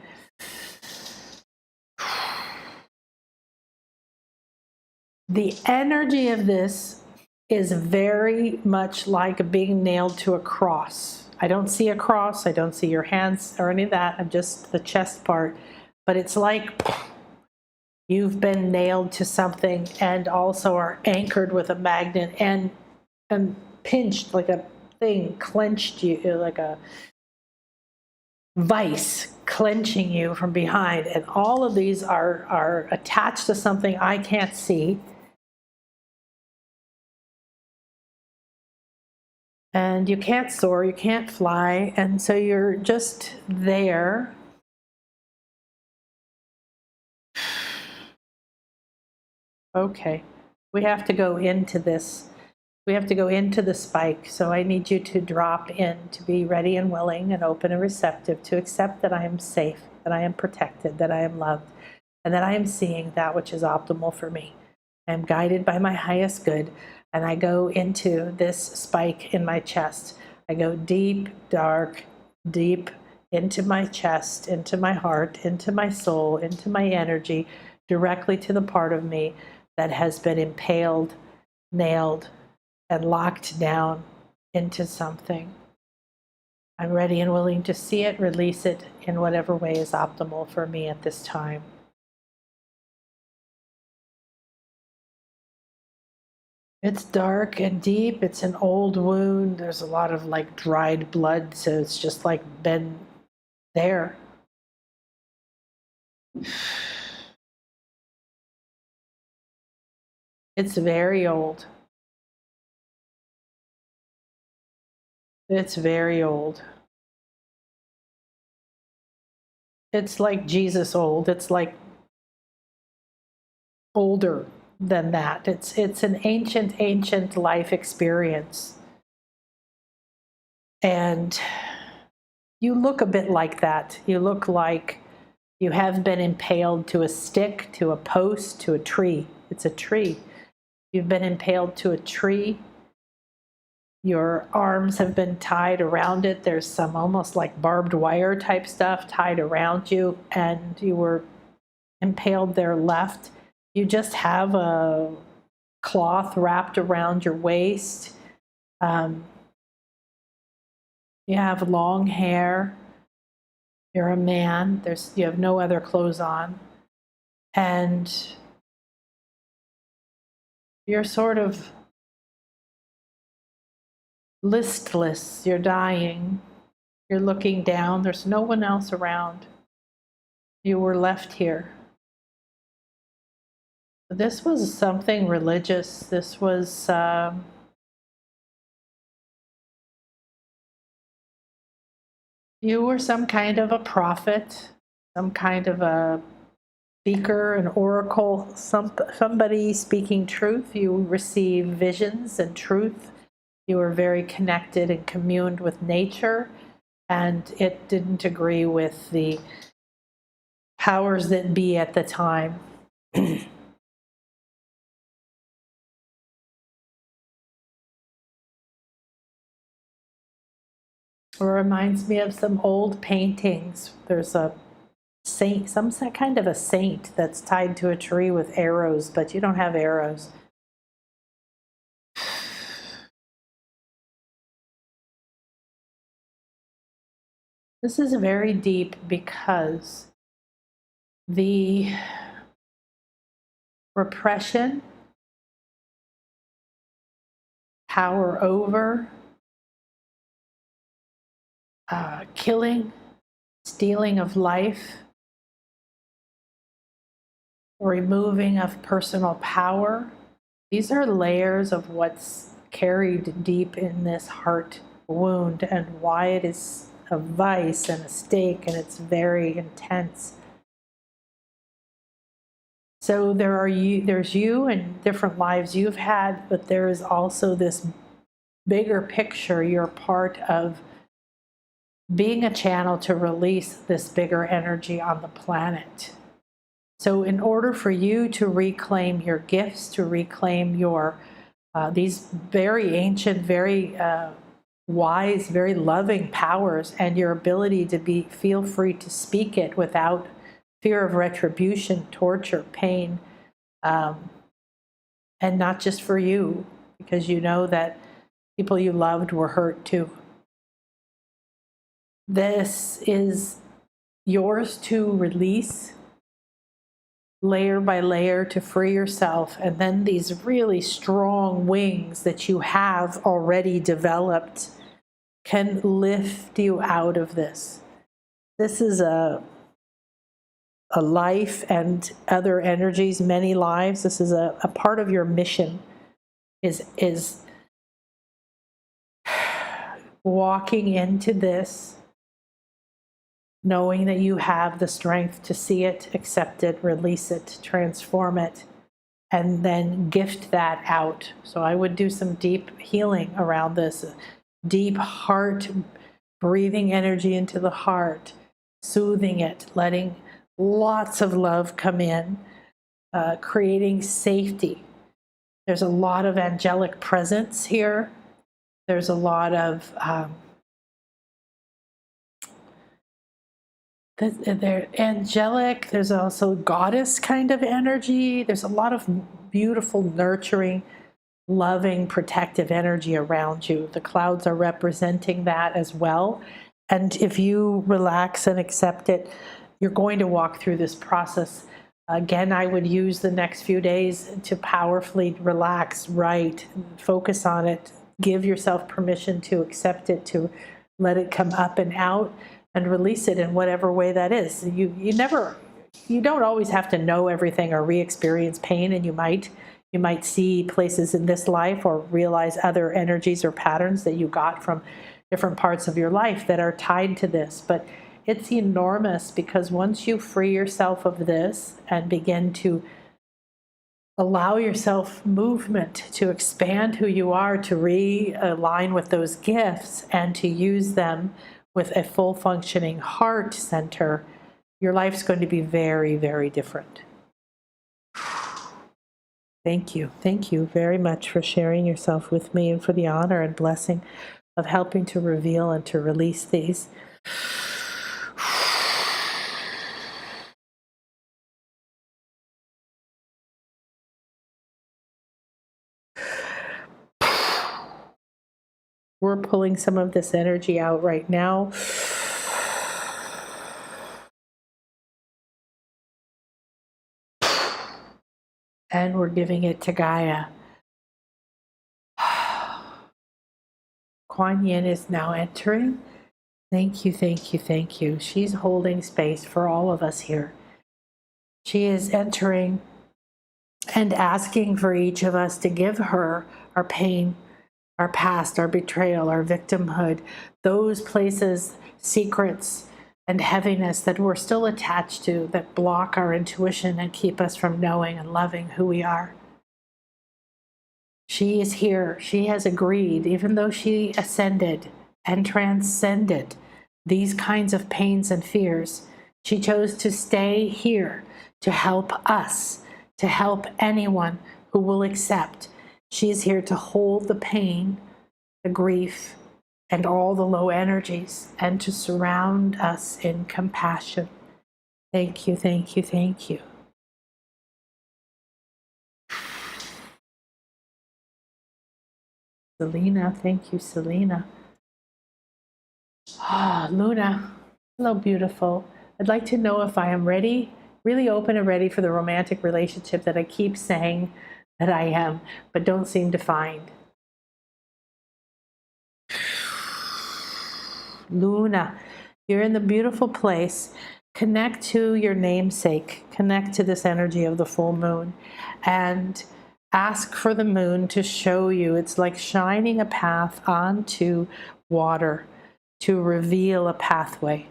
S1: The energy of this is very much like being nailed to a cross. I don't see a cross. I don't see your hands or any of that. I'm just the chest part. But it's like you've been nailed to something, and also are anchored with a magnet and pinched like a thing, clenched you, like a vice clenching you from behind. And all of these are attached to something I can't see. And you can't soar, you can't fly, and so you're just there. Okay, we have to go into this. We have to go into the spike, so I need you to drop in, to be ready and willing and open and receptive to accept that I am safe, that I am protected, that I am loved, and that I am seeing that which is optimal for me. I am guided by my highest good, and I go into this spike in my chest. I go deep, dark, deep into my chest, into my heart, into my soul, into my energy, directly to the part of me that has been impaled, nailed, and locked down into something. I'm ready and willing to see it, release it in whatever way is optimal for me at this time. It's dark and deep. It's an old wound. There's a lot of like dried blood, so it's just like been there. It's very old. It's very old. It's like Jesus old. It's like older than that. It's an ancient life experience. And you look a bit like that. You look like you have been impaled to a stick, to a post, to a tree. It's a tree. You've been impaled to a tree. Your arms have been tied around it. There's some almost like barbed wire type stuff tied around you, and you were impaled there left. You just have a cloth wrapped around your waist. You have long hair. You're a man. You have no other clothes on. And you're sort of listless. You're dying. You're looking down. There's no one else around. You were left here. This was something religious. This was you were some kind of a prophet, some kind of a speaker, an oracle, somebody speaking truth. You received visions and truth. You were very connected and communed with nature, and it didn't agree with the powers that be at the time. It reminds me of some old paintings. There's a saint, some kind of a saint that's tied to a tree with arrows, but you don't have arrows. This is very deep because the repression, power over, killing, stealing of life, removing of personal power. These are layers of what's carried deep in this heart wound and why it is a vice and a stake, and it's very intense. So there's you and different lives you've had, but there is also this bigger picture. You're part of being a channel to release this bigger energy on the planet. So in order for you to reclaim your gifts, to reclaim your these very ancient, very wise, very loving powers, and your ability to feel free to speak it without fear of retribution, torture, pain, and not just for you, because you know that people you loved were hurt too. This is yours to release layer by layer, to free yourself, and then these really strong wings that you have already developed can lift you out of this. This is a life and other energies, many lives. This is a part of your mission is walking into this, knowing that you have the strength to see it, accept it, release it, transform it, and then gift that out. So I would do some deep healing around this, deep heart, breathing energy into the heart, soothing it, letting lots of love come in, creating safety. There's a lot of angelic presence here. There's a lot of they're angelic. There's also goddess kind of energy. There's a lot of beautiful, nurturing, loving, protective energy around you. The clouds are representing that as well. And if you relax and accept it, you're going to walk through this process. Again, I would use the next few days to powerfully relax, write, focus on it, give yourself permission to accept it, to let it come up and out, and release it in whatever way that is. You don't always have to know everything or re-experience pain, and you might see places in this life or realize other energies or patterns that you got from different parts of your life that are tied to this. But It's enormous, because once you free yourself of this and begin to allow yourself movement to expand who you are, to realign with those gifts and to use them with a full functioning heart center, your life's going to be very, very different. Thank you. Thank you very much for sharing yourself with me, and for the honor and blessing of helping to reveal and to release these. We're pulling some of this energy out right now. And we're giving it to Gaia. Kuan Yin is now entering. Thank you, thank you, thank you. She's holding space for all of us here. She is entering and asking for each of us to give her our pain, our past, our betrayal, our victimhood, those places, secrets, and heaviness that we're still attached to, that block our intuition and keep us from knowing and loving who we are. She is here. She has agreed, even though she ascended and transcended these kinds of pains and fears. She chose to stay here to help us, to help anyone who will accept. She is here to hold the pain, the grief, and all the low energies, and to surround us in compassion. Thank you, thank you, thank you. Selena, thank you, Selena. Luna, hello, beautiful. I'd like to know if I am ready, really open and ready for the romantic relationship that I keep saying that I am, but don't seem to find. Luna, you're in the beautiful place. Connect to your namesake. Connect to this energy of the full moon and ask for the moon to show you. It's like shining a path onto water to reveal a pathway.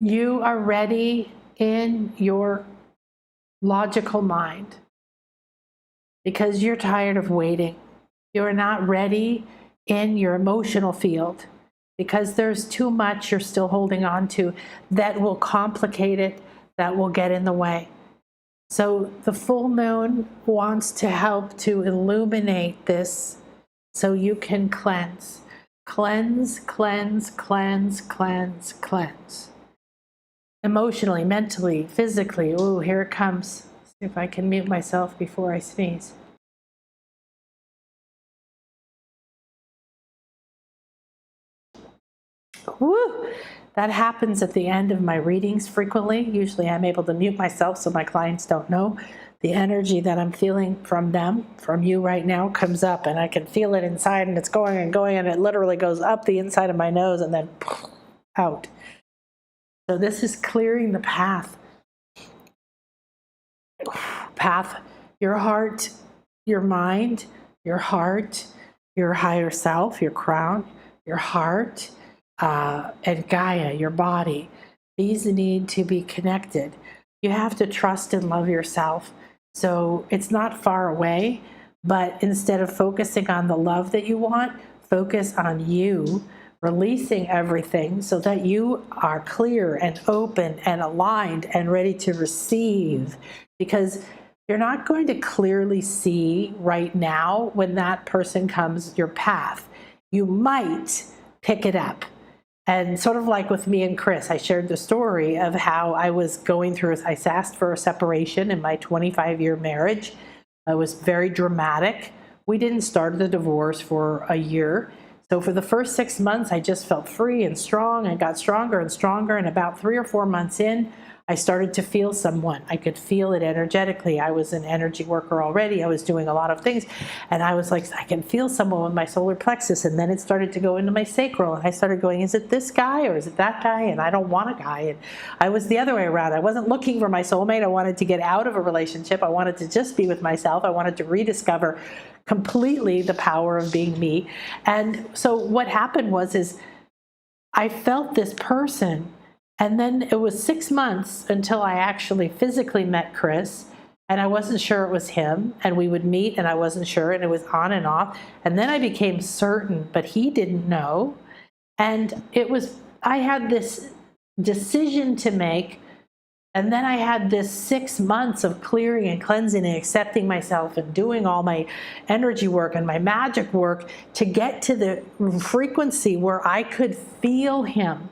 S1: You are ready in your logical mind because you're tired of waiting. You're not ready in your emotional field because there's too much you're still holding on to that will complicate it, that will get in the way. So the full moon wants to help to illuminate this so you can cleanse. Cleanse, cleanse, cleanse, cleanse, cleanse. Emotionally, mentally, physically. Ooh, here it comes. See if I can mute myself before I sneeze. Woo! That happens at the end of my readings frequently. Usually I'm able to mute myself so my clients don't know. The energy that I'm feeling from them, from you right now, comes up and I can feel it inside and it's going and going and it literally goes up the inside of my nose and then out. So this is clearing the path. Your heart, your mind, your heart, your higher self, your crown, your heart, and Gaia, your body. These need to be connected. You have to trust and love yourself. So it's not far away, but instead of focusing on the love that you want, focus on you, releasing everything so that you are clear and open and aligned and ready to receive. Because you're not going to clearly see right now when that person comes your path. You might pick it up. And sort of like with me and Chris, I shared the story of how I was going through, I asked for a separation in my 25-year marriage. It was very dramatic. We didn't start the divorce for a year. So for the first 6 months, I just felt free and strong and got stronger and stronger. And about 3 or 4 months in, I started to feel someone. I could feel it energetically. I was an energy worker already. I was doing a lot of things. And I was like, I can feel someone with my solar plexus. And then it started to go into my sacral. And I started going, is it this guy or is it that guy? And I don't want a guy. And I was the other way around. I wasn't looking for my soulmate. I wanted to get out of a relationship. I wanted to just be with myself. I wanted to rediscover completely the power of being me. And so what happened was I felt this person. And then it was 6 months until I actually physically met Chris, and I wasn't sure it was him, and we would meet and I wasn't sure, and it was on and off. And then I became certain, but he didn't know. And I had this decision to make. And then I had this 6 months of clearing and cleansing and accepting myself and doing all my energy work and my magic work to get to the frequency where I could feel him.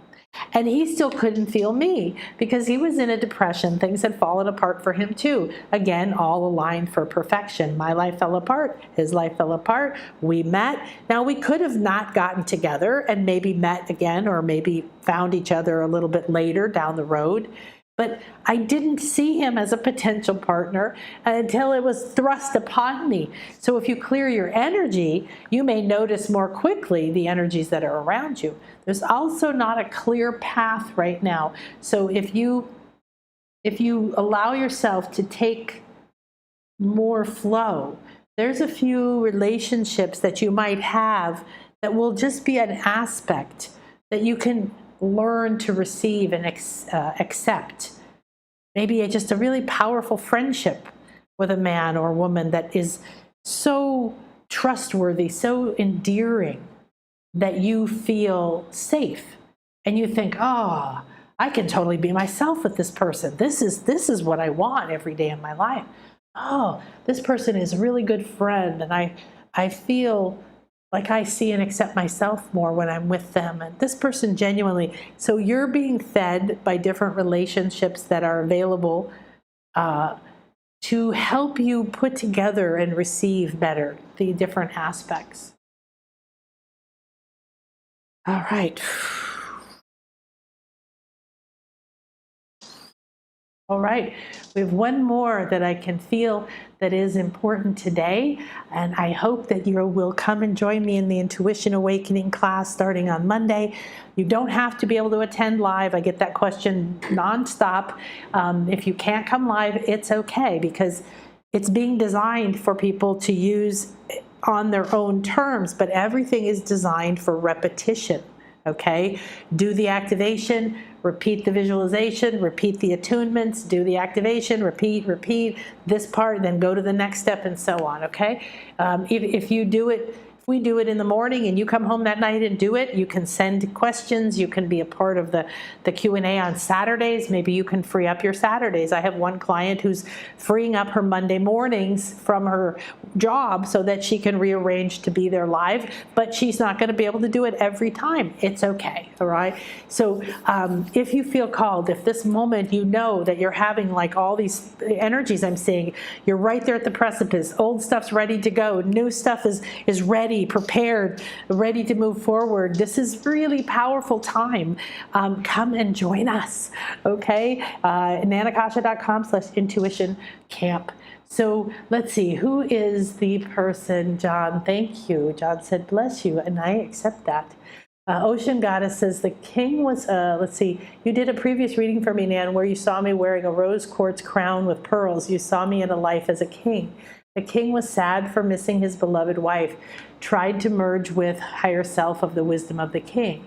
S1: And he still couldn't feel me because he was in a depression. Things had fallen apart for him too. Again, all aligned for perfection. My life fell apart. His life fell apart. We met. Now, we could have not gotten together and maybe met again, or maybe found each other a little bit later down the road. But I didn't see him as a potential partner until it was thrust upon me. So if you clear your energy, you may notice more quickly the energies that are around you. There's also not a clear path right now. So if you allow yourself to take more flow, there's a few relationships that you might have that will just be an aspect that you can learn to receive and accept. Maybe just a really powerful friendship with a man or woman that is so trustworthy, so endearing, that you feel safe and you think, oh, I can totally be myself with this person. This is what I want every day in my life. Oh, this person is a really good friend, and I feel like I see and accept myself more when I'm with them. And this person genuinely, so you're being fed by different relationships that are available to help you put together and receive better the different aspects. All right. All right, we have one more that I can feel that is important today, and I hope that you will come and join me in the Intuition Awakening class starting on Monday. You don't have to be able to attend live. I get that question nonstop. If you can't come live, it's okay, because it's being designed for people to use on their own terms, but everything is designed for repetition. Okay, do the activation, repeat the visualization, repeat the attunements, do the activation, repeat this part, then go to the next step, and so on. Okay, if you do it, if we do it in the morning and you come home that night and do it, you can send questions. You can be a part of the Q&A on Saturdays. Maybe you can free up your Saturdays. I have one client who's freeing up her Monday mornings from her job so that she can rearrange to be there live, but she's not going to be able to do it every time. It's okay. All right. So if you feel called, if this moment you know that you're having like all these energies I'm seeing, you're right there at the precipice. Old stuff's ready to go. New stuff is ready, prepared, ready to move forward. This is really powerful time. Come and join us. Okay. nanakasha.com/intuition camp. So let's see, who is the person? John, thank you. John said, bless you, and I accept that. Ocean Goddess says, the king was, let's see, you did a previous reading for me, Nan, where you saw me wearing a rose quartz crown with pearls. You saw me in a life as a king. The king was sad for missing his beloved wife, tried to merge with higher self of the wisdom of the king.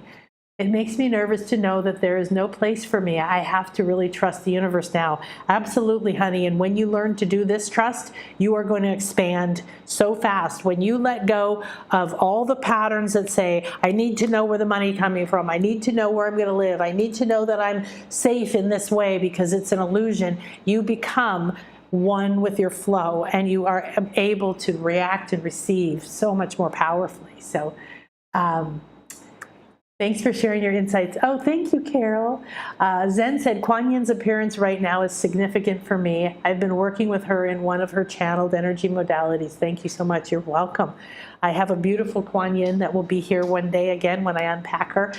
S1: It makes me nervous to know that there is no place for me. I have to really trust the universe now. Absolutely, honey. And when you learn to do this trust, you are going to expand so fast. When you let go of all the patterns that say, I need to know where the money is coming from. I need to know where I'm going to live. I need to know that I'm safe in this way because it's an illusion. You become one with your flow, and you are able to react and receive so much more powerfully. So, thanks for sharing your insights. Oh, thank you, Carol. Zen said, Kuan Yin's appearance right now is significant for me. I've been working with her in one of her channeled energy modalities. Thank you so much. You're welcome. I have a beautiful Kuan Yin that will be here one day again when I unpack her.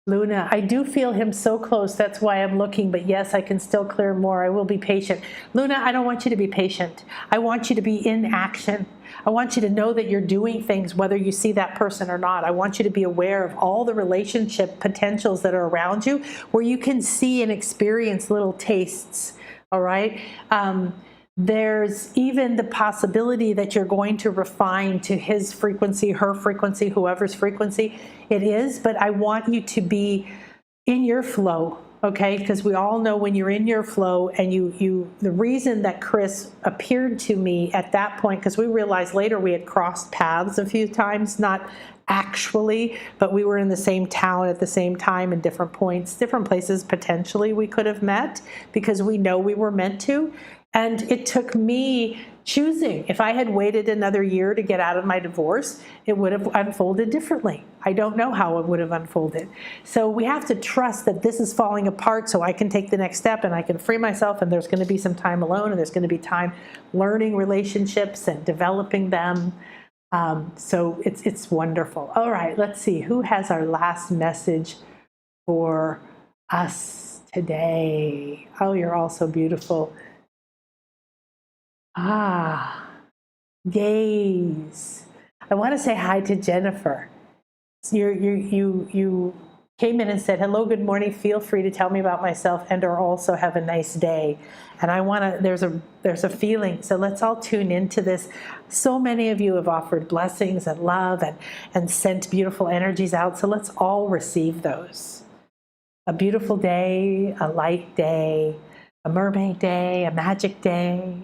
S1: Luna, I do feel him so close. That's why I'm looking. But yes, I can still clear more. I will be patient. Luna, I don't want you to be patient. I want you to be in action. I want you to know that you're doing things whether you see that person or not. I want you to be aware of all the relationship potentials that are around you where you can see and experience little tastes. All right? There's even the possibility that you're going to refine to his frequency, her frequency, whoever's frequency it is. But I want you to be in your flow, okay? Because we all know when you're in your flow, and the reason that Chris appeared to me at that point, because we realized later we had crossed paths a few times, not actually, but we were in the same town at the same time in different points, different places potentially we could have met, because we know we were meant to. And it took me choosing. If I had waited another year to get out of my divorce, it would have unfolded differently. I don't know how it would have unfolded. So we have to trust that this is falling apart so I can take the next step and I can free myself, and there's going to be some time alone, and there's going to be time learning relationships and developing them. So it's wonderful. All right, let's see. Who has our last message for us today? Oh, you're all so beautiful. Gaze. I want to say hi to Jennifer. You came in and said, hello, good morning. Feel free to tell me about myself and/or also have a nice day. And I want to, there's a feeling. So let's all tune into this. So many of you have offered blessings and love and sent beautiful energies out. So let's all receive those. A beautiful day, a light day, a mermaid day, a magic day.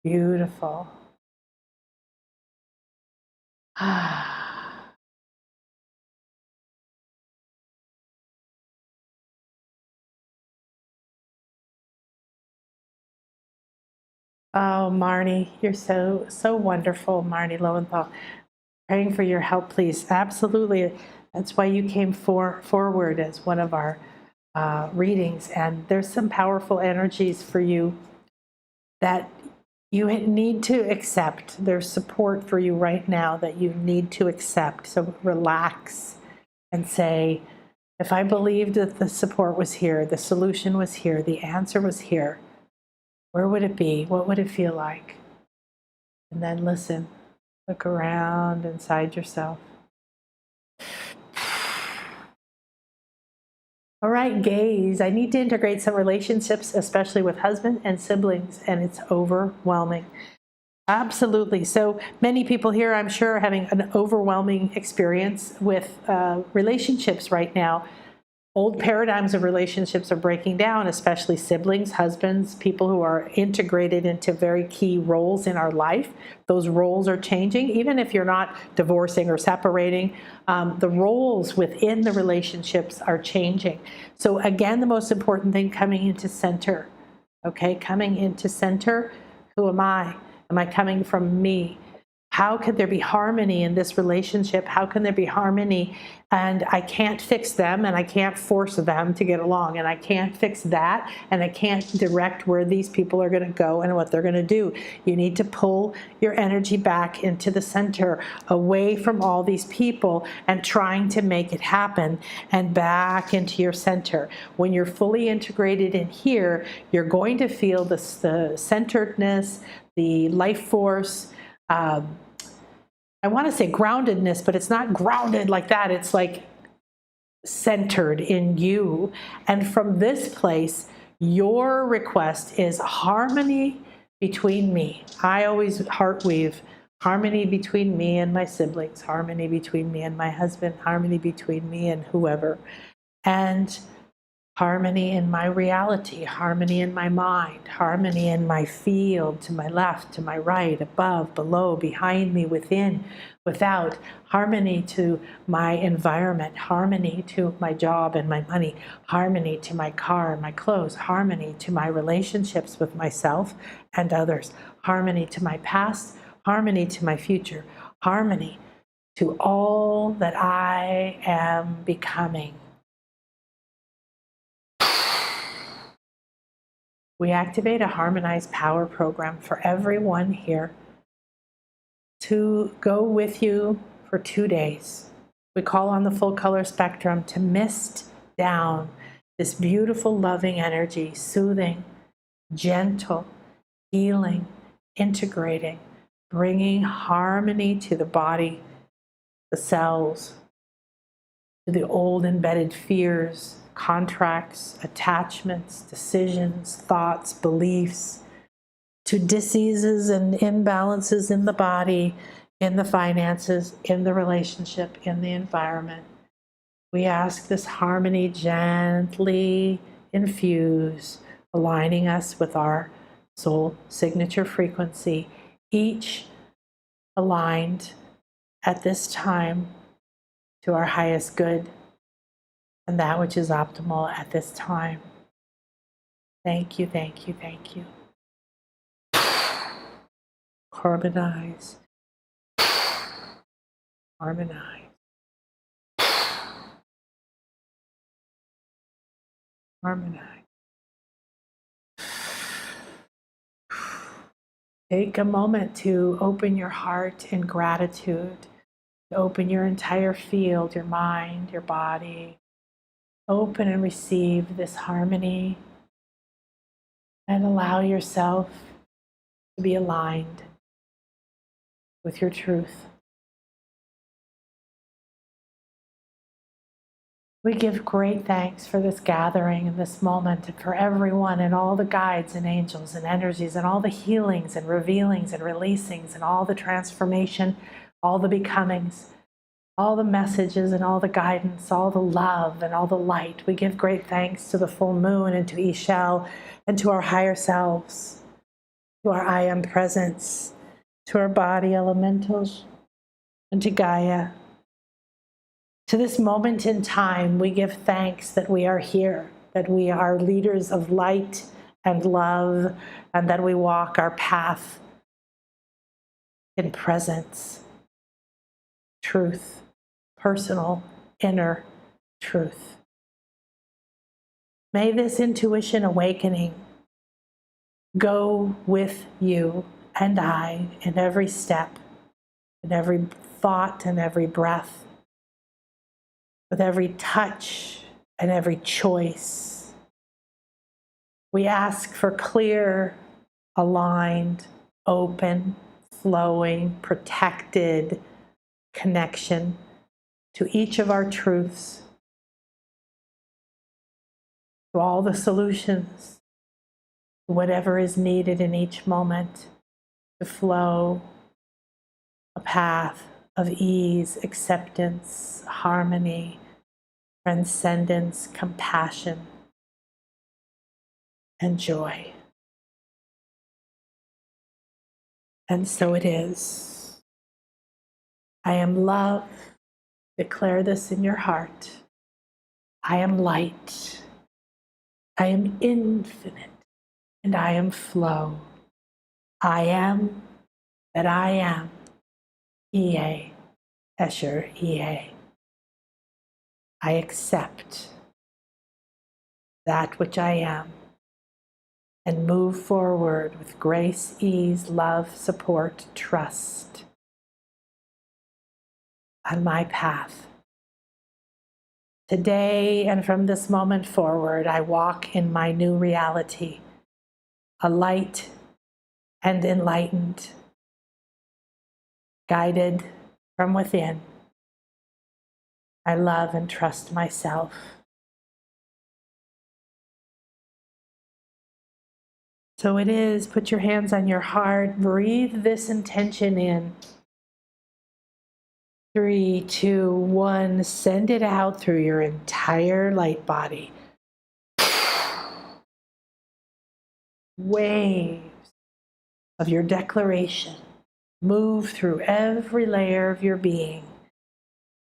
S1: Beautiful. Oh, Marnie, you're so wonderful, Marnie Lowenthal. Praying for your help, please. Absolutely. That's why you came forward as one of our readings. And there's some powerful energies for you that you need to accept. There's support for you right now that you need to accept. So relax and say, if I believed that the support was here, the solution was here, the answer was here, where would it be? What would it feel like? And then listen, look around inside yourself. All right, gaze. I need to integrate some relationships, especially with husband and siblings, and it's overwhelming. Absolutely. So many people here, I'm sure, are having an overwhelming experience with relationships right now. Old paradigms of relationships are breaking down, especially siblings, husbands, people who are integrated into very key roles in our life. Those roles are changing. Even if you're not divorcing or separating, the roles within the relationships are changing. So again, the most important thing, coming into center. Okay, coming into center. Who am I? Am I coming from me? How could there be harmony in this relationship? How can there be harmony? And I can't fix them, and I can't force them to get along, and I can't fix that, and I can't direct where these people are going to go and what they're going to do. You need to pull your energy back into the center, away from all these people and trying to make it happen, and back into your center. When you're fully integrated in here, you're going to feel the centeredness, the life force, I want to say groundedness, but it's not grounded like that. It's like centered in you. And from this place, your request is harmony between me. I always heartweave harmony between me and my siblings, harmony between me and my husband, harmony between me and whoever. And harmony in my reality, harmony in my mind, harmony in my field, to my left, to my right, above, below, behind me, within, without, harmony to my environment, harmony to my job and my money, harmony to my car and my clothes, harmony to my relationships with myself and others, harmony to my past, harmony to my future, harmony to all that I am becoming. We activate a harmonized power program for everyone here to go with you for 2 days. We call on the full color spectrum to mist down this beautiful, loving energy, soothing, gentle, healing, integrating, bringing harmony to the body, the cells, to the old embedded fears, contracts, attachments, decisions, thoughts, beliefs, to diseases and imbalances in the body, in the finances, in the relationship, in the environment. We ask this harmony gently infuse, aligning us with our soul signature frequency, each aligned at this time to our highest good and that which is optimal at this time. Thank you, thank you, thank you. Harmonize. Harmonize. Harmonize. Take a moment to open your heart in gratitude, to open your entire field, your mind, your body. Open and receive this harmony and allow yourself to be aligned with your truth. We give great thanks for this gathering and this moment, and for everyone and all the guides and angels and energies and all the healings and revealings and releasings and all the transformation, all the becomings, all the messages and all the guidance, all the love and all the light. We give great thanks to the full moon and to Ishel and to our higher selves, to our I Am presence, to our body elementals, and to Gaia. To this moment in time, we give thanks that we are here, that we are leaders of light and love, and that we walk our path in presence, truth, personal, inner truth. May this intuition awakening go with you and I in every step, in every thought and every breath, with every touch and every choice. We ask for clear, aligned, open, flowing, protected connection to each of our truths, to all the solutions, to whatever is needed in each moment to flow a path of ease, acceptance, harmony, transcendence, compassion, and joy. And so it is. I am love. Declare this in your heart. I am light. I am infinite. And I am flow. I am that I am. EA. Escher, EA. I accept that which I am and move forward with grace, ease, love, support, trust on my path. Today and from this moment forward, I walk in my new reality, a light and enlightened, guided from within. I love and trust myself. So it is. Put your hands on your heart. Breathe this intention in. 3, 2, 1. Send it out through your entire light body. Waves of your declaration move through every layer of your being.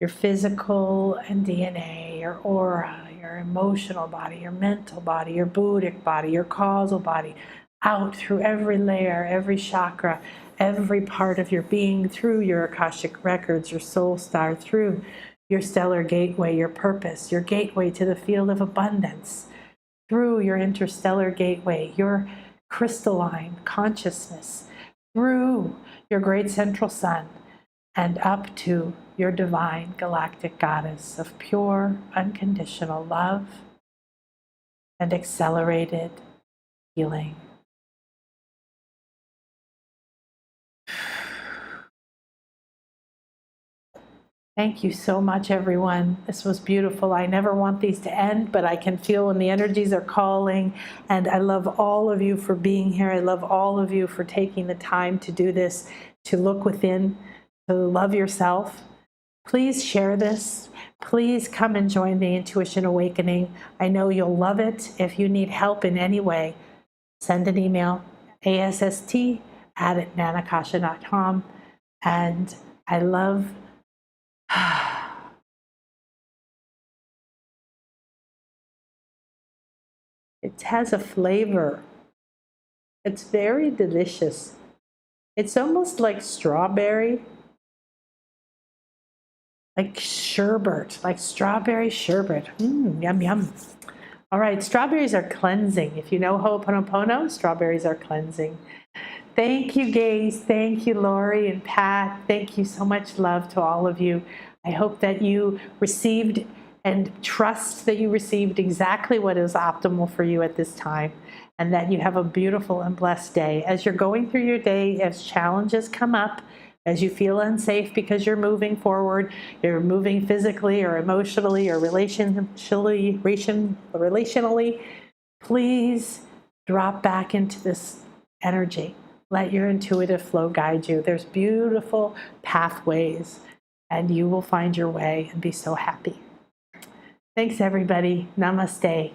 S1: Your physical and DNA, your aura, your emotional body, your mental body, your Buddhic body, your causal body, out through every layer, every chakra, every part of your being, through your Akashic records, your soul star, through your stellar gateway, your purpose, your gateway to the field of abundance, through your interstellar gateway, your crystalline consciousness, through your great central sun, and up to your divine galactic goddess of pure, unconditional love and accelerated healing. Thank you so much, everyone. This was beautiful. I never want these to end, but I can feel when the energies are calling. And I love all of you for being here. I love all of you for taking the time to do this, to look within, to love yourself. Please share this. Please come and join the Intuition Awakening. I know you'll love it. If you need help in any way, send an email, ASST@nanakasha.com. And I love it has a flavor. It's very delicious. It's almost like strawberry, like sherbet, like strawberry sherbet. Yum, yum. All right, strawberries are cleansing. If you know Ho'oponopono, strawberries are cleansing. Thank you, Gaze. Thank you, Lori and Pat. Thank you so much love to all of you. I hope that you received and trust that you received exactly what is optimal for you at this time, and that you have a beautiful and blessed day. As you're going through your day, as challenges come up, as you feel unsafe because you're moving forward, you're moving physically or emotionally or relationally, please drop back into this energy. Let your intuitive flow guide you. There's beautiful pathways, and you will find your way and be so happy. Thanks, everybody. Namaste.